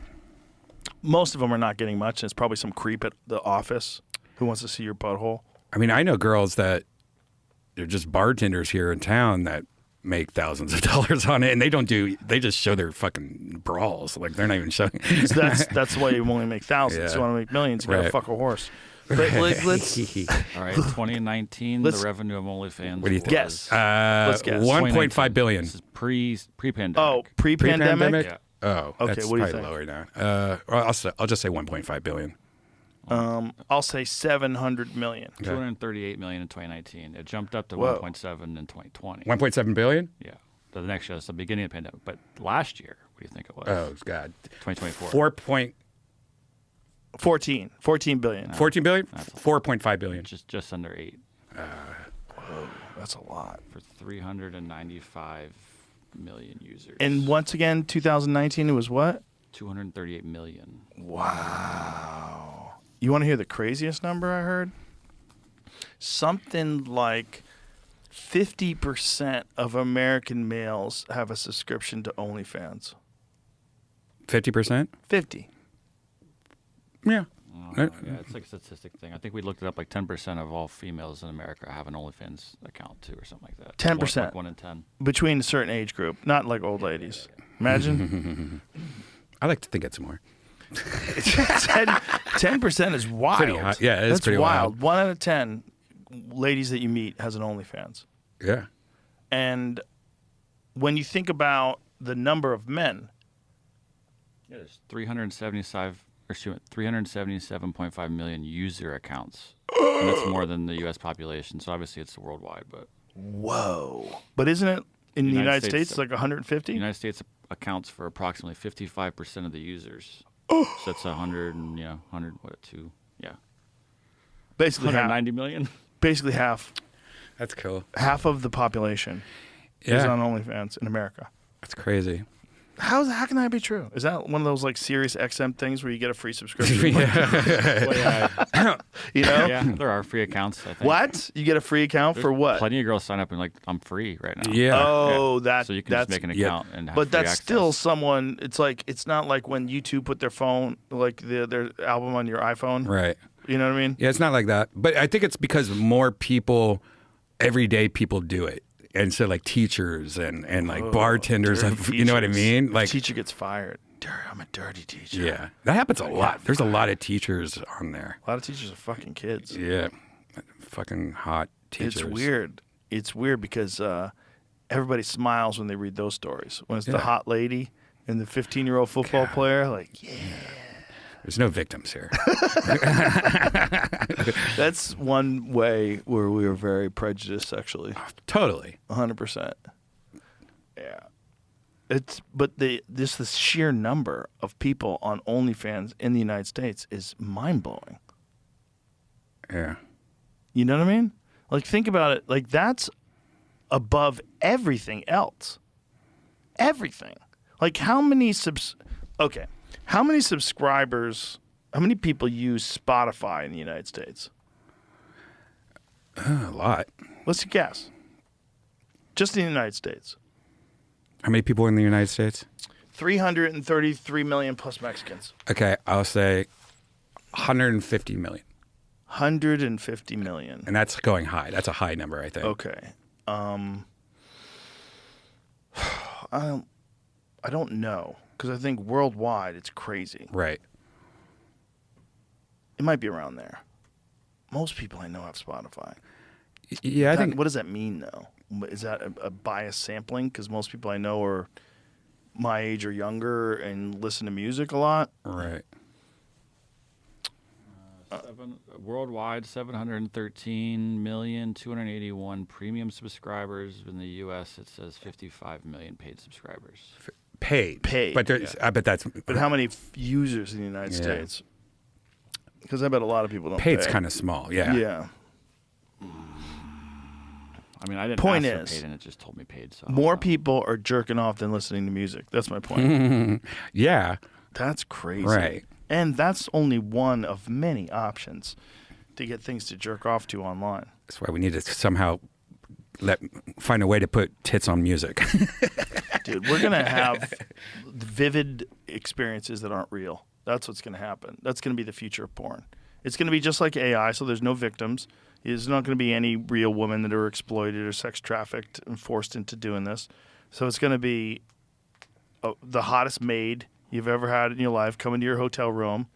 Most of them are not getting much, and it's probably some creep at the office who wants to see your butthole. I mean, I know girls that they're just bartenders here in town that make thousands of dollars on it, and they just show their fucking brawls. Like they're not even showing. So that's why you only make thousands. You want to make millions, you gotta fuck a horse. But let's All right, 2019, the revenue of OnlyFans. What do you think? guess. Let's guess. 1.5 billion. This is pre-pandemic. Oh, pre-pandemic? Yeah. Oh, Okay, that's what do you probably think? lower now. I'll just say 1.5 billion. I'll say 700 million. 238 million in 2019. It jumped up to Whoa. 1.7 in 2020. 1.7 billion? Yeah. The next year, that's the beginning of the pandemic. But last year, what do you think it was? Oh God. 2024. 14 billion. 14 billion? That's 4.5 billion. Just under 8 That's a lot. for 395 million users. And once again, 2019, it was what? 238 million. Wow. You want to hear the craziest number I heard? Something like 50% of American males have a subscription to OnlyFans. 50%? 50. Yeah. Yeah, it's like a statistic thing. I think we looked it up. Like 10% of all females in America have an OnlyFans account too, or something like that. 10%. Like 1 in 10. Between a certain age group, not like old ladies. Imagine. I like to think it's more. 10% is wild. Pretty high. Yeah, it's That's pretty wild. 1 out of 10 ladies that you meet has an OnlyFans. Yeah. And when you think about the number of men, Yeah, there's 377.5 million user accounts. And that's more than the U.S. population. So obviously it's worldwide, but whoa. But isn't it in the United States like 150? the United States accounts for approximately 55% of the users. So that's 100 and 100 what 2? Yeah. Basically half. 190 million. Basically half. That's cool. Half of the population is Yeah. on OnlyFans in America. That's crazy. How can that be true? Is that one of those like Sirius XM things where you get a free subscription? You know? Yeah, there are free accounts, I think. What? You get a free account for what? Plenty of girls sign up and like, I'm free right now. Yeah. Oh, So you can just make an account and have But free that's access. still someone. It's like it's not like when U2 put their phone, like their album on your iPhone. Right. You know what I mean? Yeah, it's not like that. But I think it's because more people, everyday people do it. And so like teachers and like bartenders, Dirty you know what I teachers. mean? If Like, teacher gets fired. I'm a dirty teacher. yeah, that happens a lot. There's a lot of teachers on there. A lot of teachers are fucking kids. Yeah. Fucking hot teachers. It's weird. It's weird because everybody smiles when they read those stories. When it's the Yeah. hot lady and the 15-year-old football player, like, yeah. There's no victims here. That's one way where we are very prejudiced sexually. Totally. 100%. Yeah. But the sheer number of people on OnlyFans in the United States is mind-blowing. Yeah. You know what I mean? Like, think about it. Like, that's above everything else. Everything. Like, how many subscribers, how many people use Spotify in the United States? A lot. Let's guess. Just in the United States. How many people in the United States? 333 million plus Mexicans. Okay, I'll say 150 million. 150 million. And that's going high. That's a high number, I think. Okay. I don't know, because I think worldwide it's crazy. Right. It might be around there. Most people I know have Spotify. Yeah, I think. What does that mean, though? Is that a biased sampling? Because most people I know are my age or younger and listen to music a lot. Right. Worldwide, 713,281 premium subscribers. In the U.S., it says 55 million paid subscribers. Paid. But there's, I bet that's. But how many users in the United States? Because I bet a lot of people don't Paid's pay. kind of small. Yeah. Yeah. I mean, I didn't Point ask for is, paid, and it just told me paid. So More people are jerking off than listening to music. That's my point. Yeah. That's crazy. Right. And that's only one of many options to get things to jerk off to online. That's why we need to somehow find a way to put tits on music. Dude, we're going to have vivid experiences that aren't real. That's what's going to happen. That's going to be the future of porn. It's going to be just like AI, so there's no victims. There's not going to be any real women that are exploited or sex trafficked and forced into doing this. So it's going to be the hottest maid you've ever had in your life come into your hotel room.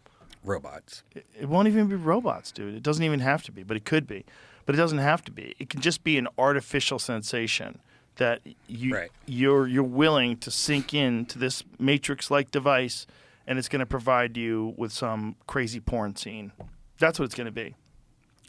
Robots. It won't even be robots, dude. It doesn't even have to be, but it could be. But it doesn't have to be. It can just be an artificial sensation that you're willing to sink into this Matrix-like device, and it's going to provide you with some crazy porn scene. That's what it's going to be.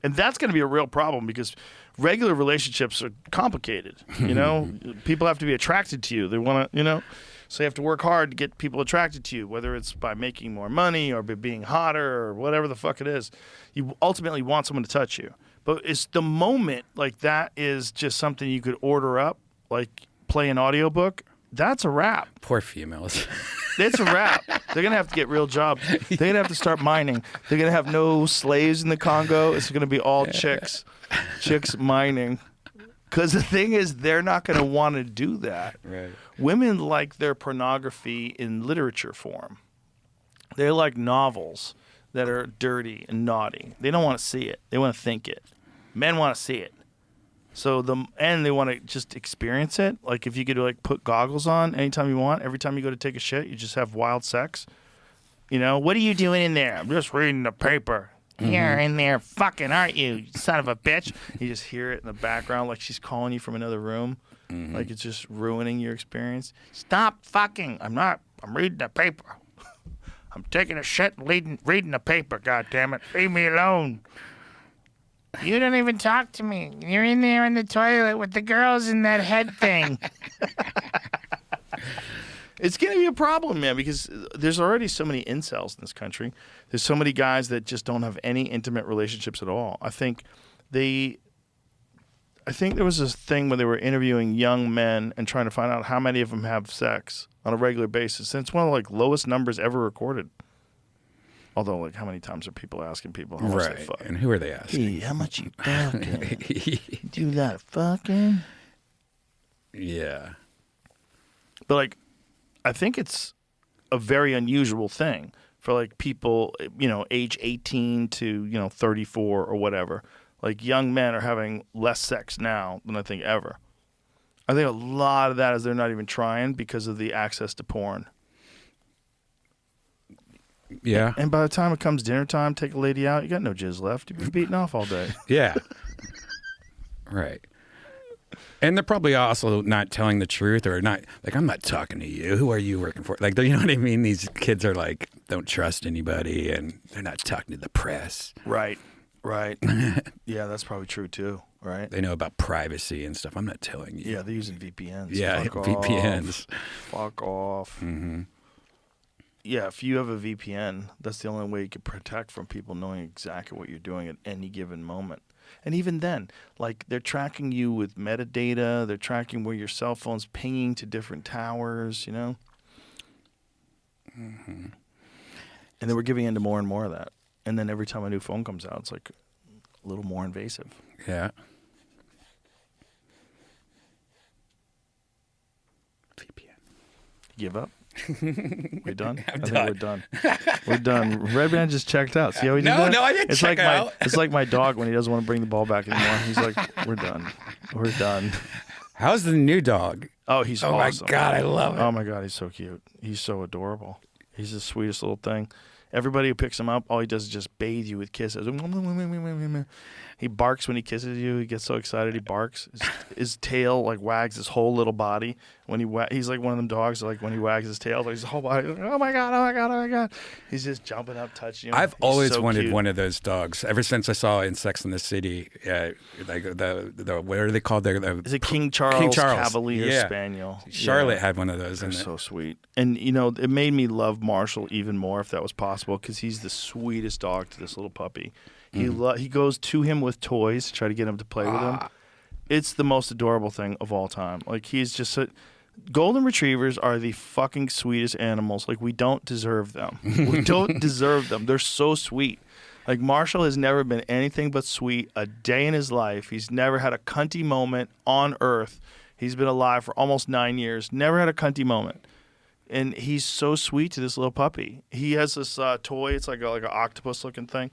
And that's going to be a real problem because regular relationships are complicated. You know, people have to be attracted to you. They want to, you know, so you have to work hard to get people attracted to you, whether it's by making more money or by being hotter or whatever the fuck it is. You ultimately want someone to touch you. But it's the moment, like that is just something you could order up, like play an audiobook. That's a wrap. Poor females. It's a wrap. They're going to have to get real jobs. They're going to have to start mining. They're going to have no slaves in the Congo. It's going to be all chicks mining. Because the thing is, they're not going to want to do that. Right. Women like their pornography in literature form. They like novels that are dirty and naughty. They don't want to see it. They want to think it. Men want to see it. So they want to just experience it. Like if you could like put goggles on anytime you want, every time you go to take a shit, you just have wild sex. You know, what are you doing in there? I'm just reading the paper. You're in there fucking, aren't you son of a bitch? You just hear it in the background like she's calling you from another room. Like it's just ruining your experience. Stop fucking. I'm not. I'm reading the paper. I'm taking a shit and reading the paper, goddammit. Leave me alone. You don't even talk to me. You're in there in the toilet with the girls in that head thing. It's going to be a problem, man, because there's already so many incels in this country. There's so many guys that just don't have any intimate relationships at all. I think there was this thing where they were interviewing young men and trying to find out how many of them have sex on a regular basis. And it's one of the like lowest numbers ever recorded. Although, like, how many times are people asking people how much they fuck? And who are they asking? Hey, how much you fucking? Do that fucking? Yeah. But, like, I think it's a very unusual thing for, like, people, you know, age 18 to, 34 or whatever. Like, young men are having less sex now than I think ever. I think a lot of that is they're not even trying because of the access to porn. Yeah. And by the time it comes dinner time, take a lady out, you got no jizz left. You've been beating off all day. Yeah. Right. And they're probably also not telling the truth or not, like, I'm not talking to you. Who are you working for? Like, you know what I mean? These kids are like, don't trust anybody and they're not talking to the press. Right. Yeah, that's probably true too, right? They know about privacy and stuff. I'm not telling you. Yeah, they're using VPNs. Yeah, Fuck VPNs. Fuck off. Mm-hmm. Yeah, if you have a VPN, that's the only way you can protect from people knowing exactly what you're doing at any given moment. And even then, like, they're tracking you with metadata. They're tracking where your cell phone's pinging to different towers, you know? Mm-hmm. And then we're giving into more and more of that. And then every time a new phone comes out, it's like a little more invasive. Yeah. VPN. Give up? We done? I think done. we're done. We're done. Redban just checked out. See how he did that? No, I didn't check out. It's like my dog when he doesn't want to bring the ball back anymore. He's like, we're done. We're done. How's the new dog? Oh, he's Oh, awesome. my God, I love it. Oh, my God, he's so cute. He's so adorable. He's the sweetest little thing. Everybody who picks him up, all he does is just bathe you with kisses. He barks when he kisses you. He gets so excited he barks. His tail like wags his whole little body when he's like one of them dogs. Like when he wags his tail, like his whole body. Like, oh my god! Oh my god! Oh my god! He's just jumping up, touching you. I've He's always so wanted cute. one of those dogs. Ever since I saw in Sex and the City, like the what are they called? Is it King Charles Cavalier yeah. Spaniel? Charlotte Yeah. had one of those. They're in so sweet. And, it made me love Marshall even more if that was possible because he's the sweetest dog to this little puppy. He goes to him with toys to try to get him to play with him. It's the most adorable thing of all time. Like, he's just golden retrievers are the fucking sweetest animals. Like, we don't deserve them. We don't deserve them. They're so sweet. Like, Marshall has never been anything but sweet a day in his life. He's never had a cunty moment on Earth. He's been alive for almost 9 years. Never had a cunty moment. And he's so sweet to this little puppy. He has this toy. It's like an octopus-looking thing.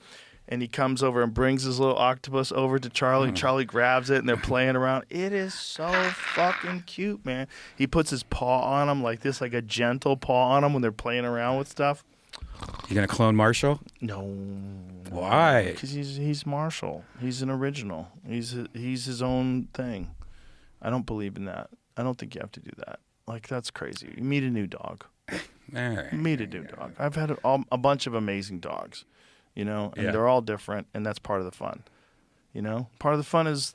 and he comes over and brings his little octopus over to Charlie. Charlie grabs it, and they're playing around. It is so fucking cute, man. He puts his paw on him like this, like a gentle paw on him when they're playing around with stuff. You gonna clone Marshall? No. Why? Because he's Marshall. He's an original. He's his own thing. I don't believe in that. I don't think you have to do that. Like, that's crazy. You meet a new dog. Meet a new dog. I've had a bunch of amazing dogs, you know, and they're all different, and that's part of the fun. You know, part of the fun is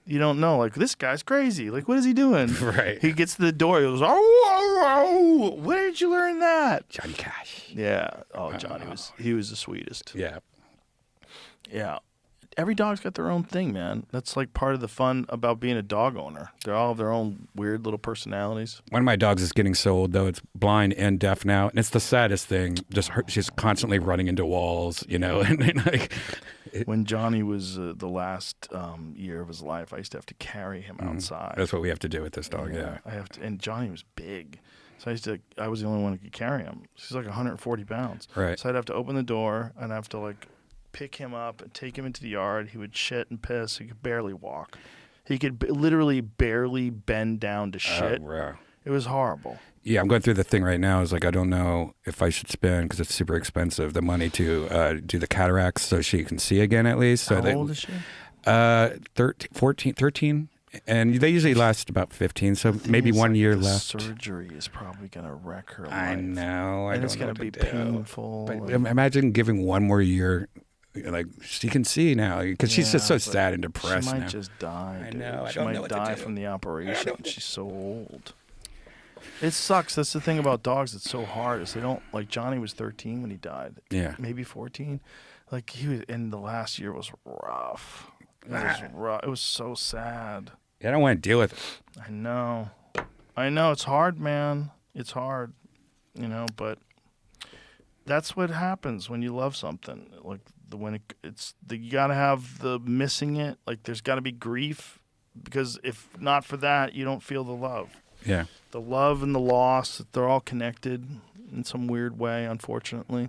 you don't know, like, this guy's crazy. Like, what is he doing? Right. He gets to the door. He goes, oh, where did you learn that? Johnny Cash. Yeah. Oh, Johnny he was the sweetest. Yeah. Yeah. Every dog's got their own thing, man. That's like part of the fun about being a dog owner. They all have their own weird little personalities. One of my dogs is getting so old, though. It's blind and deaf now. And it's the saddest thing. She's constantly running into walls, you know. And like, when Johnny was the last year of his life, I used to have to carry him outside. That's what we have to do with this dog, yeah. I have to, and Johnny was big. So I was the only one who could carry him. She's like 140 pounds. Right. So I'd have to open the door, and I'd have to, like, pick him up and take him into the yard. He would shit and piss. He could barely walk. He could literally barely bend down to shit. Wow. It was horrible. Yeah, I'm going through the thing right now. It's like, I don't know if I should spend, because it's super expensive, the money to do the cataracts so she can see again at least. So How old is she? 13. And they usually last about 15, so maybe 1 year left. Surgery is probably going to wreck her life. I know. I and don't it's going to be painful. But imagine giving one more year. Like, she can see now because she's just so sad and depressed now. She might now. just die. I Dude. know. She I don't might know what to die do. from the operation. She's so old. It sucks. That's the thing about dogs. It's so hard. Is they don't, like, Johnny was 13 when he died. Yeah. Maybe 14. Like, he was, and the last year was rough. It was rough. It was so sad. Yeah, I don't want to deal with it. I know. It's hard, man. It's hard, you know, but that's what happens when you love something. Like, you got to have the missing it. Like, there's got to be grief, because if not for that, you don't feel the love. Yeah. The love and the loss, they're all connected in some weird way, unfortunately.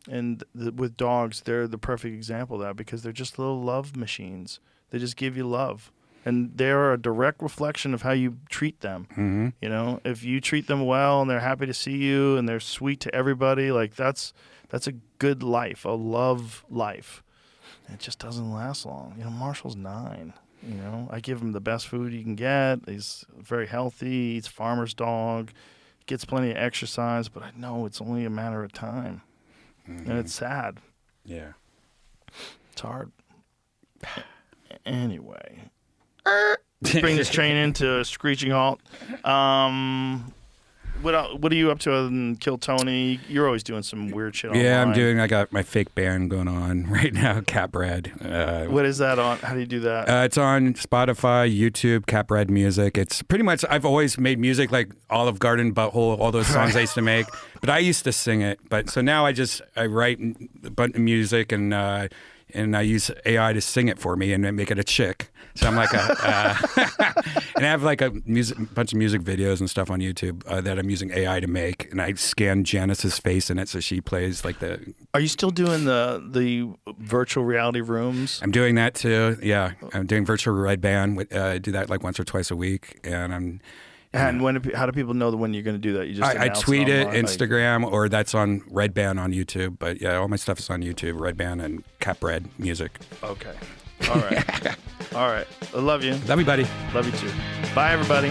And with dogs, they're the perfect example of that, because they're just little love machines. They just give you love. And they're a direct reflection of how you treat them. Mm-hmm. You know, if you treat them well and they're happy to see you and they're sweet to everybody, like, that's a good life, a love life. It just doesn't last long. You know, Marshall's 9. You know, I give him the best food you can get. He's very healthy. He's a farmer's dog. Gets plenty of exercise, but I know it's only a matter of time. Mm-hmm. And it's sad. Yeah. It's hard. Anyway. Bring this train into a screeching halt. What are you up to other than Kill Tony? You're always doing some weird shit online. I got my fake band going on right now, Catbread. What is that on? How do you do that? It's on Spotify, YouTube, Catbread Music. It's pretty much, I've always made music like Olive Garden, Butthole, all those songs I used to make. But I used to sing it. But so now I write a bunch of music and I use AI to sing it for me and make it a chick. So I'm like and I have like a bunch of music videos and stuff on YouTube that I'm using AI to make, and I scan Janice's face in it so she plays like the. Are you still doing the virtual reality rooms? I'm doing that too. Yeah, I'm doing virtual Redban. I do that like once or twice a week, and I'm. And how do people know when you're going to do that? You just I tweet it, Instagram, or that's on Redban on YouTube. But yeah, all my stuff is on YouTube, Redban and Catbread Music. Okay. All right. All right. I love you. Love you, buddy. Love you too. Bye, everybody.